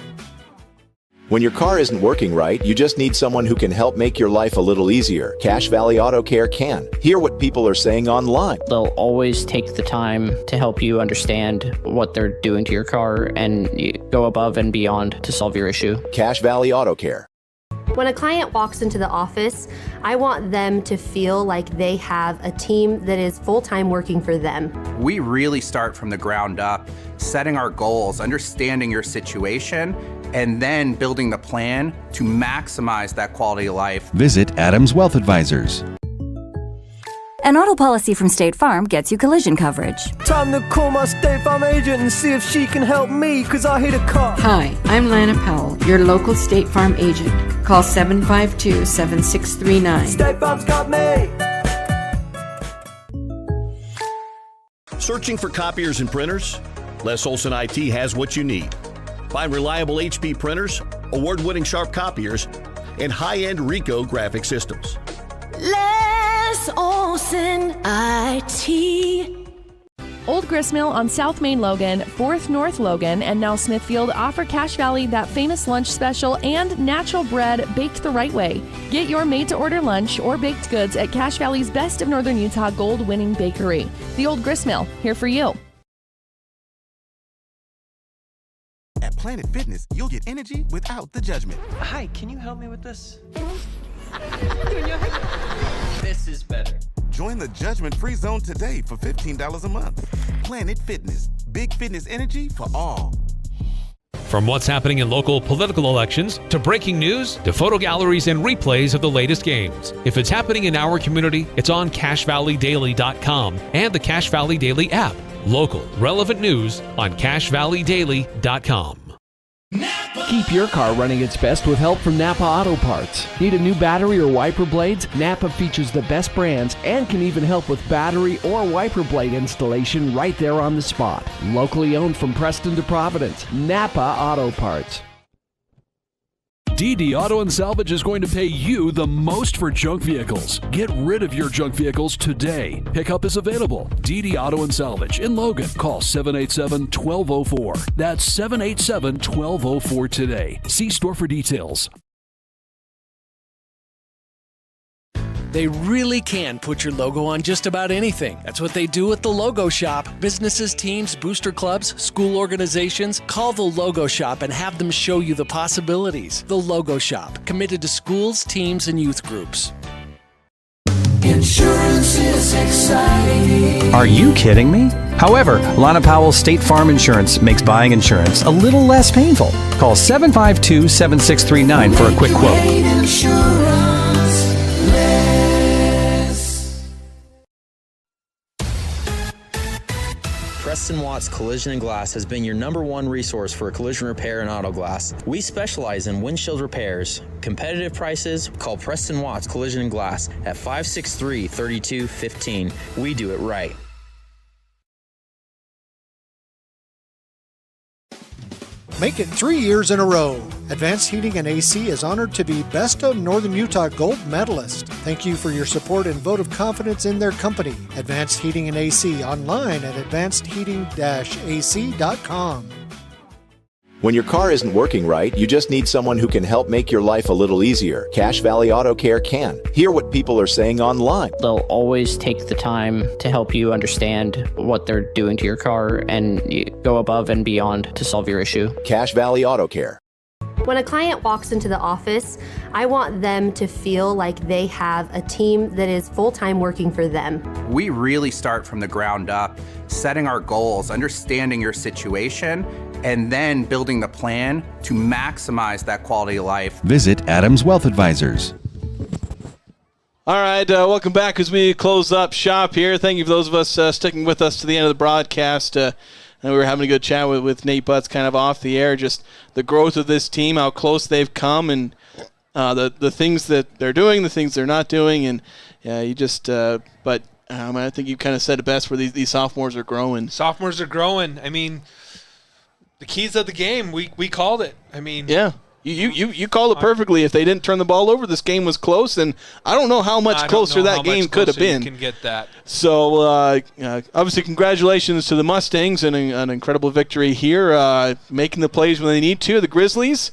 When your car isn't working right, you just need someone who can help make your life a little easier. Cache Valley Auto Care can. Hear what people are saying online. They'll always take the time to help you understand what they're doing to your car and go above and beyond to solve your issue. Cache Valley Auto Care. When a client walks into the office, I want them to feel like they have a team that is full-time working for them. We really start from the ground up, setting our goals, understanding your situation, and then building the plan to maximize that quality of life. Visit Adams Wealth Advisors. An auto policy from State Farm gets you collision coverage. Time to call my State Farm agent and see if she can help me, because I hit a car. Hi, I'm Lana Powell, your local State Farm agent. Call 752-7639. State Farm's got me. Searching for copiers and printers? Les Olson IT has what you need. Find reliable HP printers, award-winning Sharp copiers, and high-end Ricoh graphic systems. Les Olson IT. Old Gristmill on South Main Logan, 4th North Logan, and now Smithfield offer Cache Valley that famous lunch special and natural bread baked the right way. Get your made-to-order lunch or baked goods at Cache Valley's Best of Northern Utah gold-winning bakery. The Old Gristmill, here for you. At Planet Fitness, you'll get energy without the judgment. Hi, can you help me with this? This is better. Join the judgment-free zone today for $15 a month. Planet Fitness, big fitness energy for all. From what's happening in local political elections, to breaking news, to photo galleries and replays of the latest games. If it's happening in our community, it's on CacheValleyDaily.com and the Cache Valley Daily app. Local, relevant news on CacheValleyDaily.com. Keep your car running its best with help from Napa Auto Parts. Need a new battery or wiper blades? Napa features the best brands and can even help with battery or wiper blade installation right there on the spot. Locally owned from Preston to Providence. Napa Auto Parts. DD Auto and Salvage is going to pay you the most for junk vehicles. Get rid of your junk vehicles today. Pickup is available. DD Auto and Salvage in Logan. Call 787-1204. That's 787-1204 today. See store for details. They really can put your logo on just about anything. That's what they do at the Logo Shop. Businesses, teams, booster clubs, school organizations, call the Logo Shop and have them show you the possibilities. The Logo Shop, committed to schools, teams, and youth groups. Insurance is exciting. Are you kidding me? However, Lana Powell State Farm Insurance makes buying insurance a little less painful. Call 752-7639 for a quick quote. Crest & Watts Collision and Glass has been your #1 resource for collision repair and auto glass. We specialize in windshield repairs. Competitive prices, call Crest & Watts Collision and Glass at 563-3215. We do it right. Make it 3 years in a row. Advanced Heating and AC is honored to be Best of Northern Utah Gold Medalist. Thank you for your support and vote of confidence in their company. Advanced Heating and AC, online at advancedheating-ac.com. When your car isn't working right, you just need someone who can help make your life a little easier. Cache Valley Auto Care can. Hear what people are saying online. They'll always take the time to help you understand what they're doing to your car and go above and beyond to solve your issue. Cache Valley Auto Care. When a client walks into the office, I want them to feel like they have a team that is full-time working for them. We really start from the ground up, setting our goals, understanding your situation, and then building the plan to maximize that quality of life. Visit Adams Wealth Advisors. All right, welcome back as we close up shop here. Thank you for those of us sticking with us to the end of the broadcast. And we were having a good chat with Nate Butts kind of off the air, just the growth of this team, how close they've come, and the things that they're doing, the things they're not doing. And you just but I think you kind of said it best where these sophomores are growing. Sophomores are growing. I mean, the keys of the game, we called it. I mean, yeah. You called it perfectly. If they didn't turn the ball over, this game was close, and I don't know how much closer that game could have been. You can get that. So, obviously, congratulations to the Mustangs and an incredible victory here, making the plays when they need to. The Grizzlies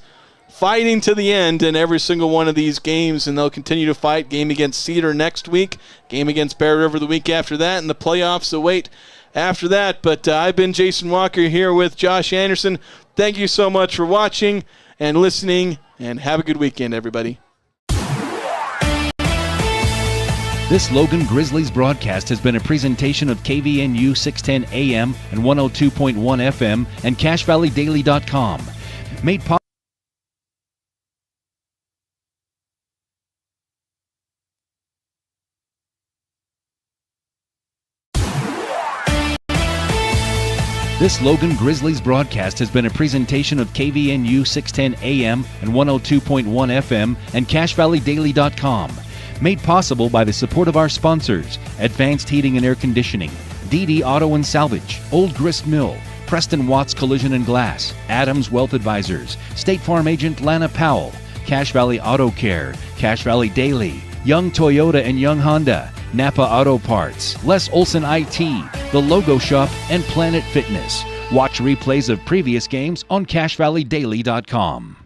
fighting to the end in every single one of these games, and they'll continue to fight. Game against Cedar next week, game against Bear River the week after that, and the playoffs await after that. But I've been Jason Walker here with Josh Anderson. Thank you so much for watching and listening, and have a good weekend, everybody. This Logan Grizzlies broadcast has been a presentation of KVNU 610 AM and 102.1 FM and CacheValleyDaily.com. Made possible. This Logan Grizzlies broadcast has been a presentation of KVNU 610 AM and 102.1 FM and CacheValleyDaily.com. Made possible by the support of our sponsors: Advanced Heating and Air Conditioning, DD Auto and Salvage, Old Grist Mill, Preston Watts Collision and Glass, Adams Wealth Advisors, State Farm Agent Lana Powell, Cache Valley Auto Care, Cache Valley Daily, Young Toyota and Young Honda, Napa Auto Parts, Les Olson IT, The Logo Shop, and Planet Fitness. Watch replays of previous games on CacheValleyDaily.com.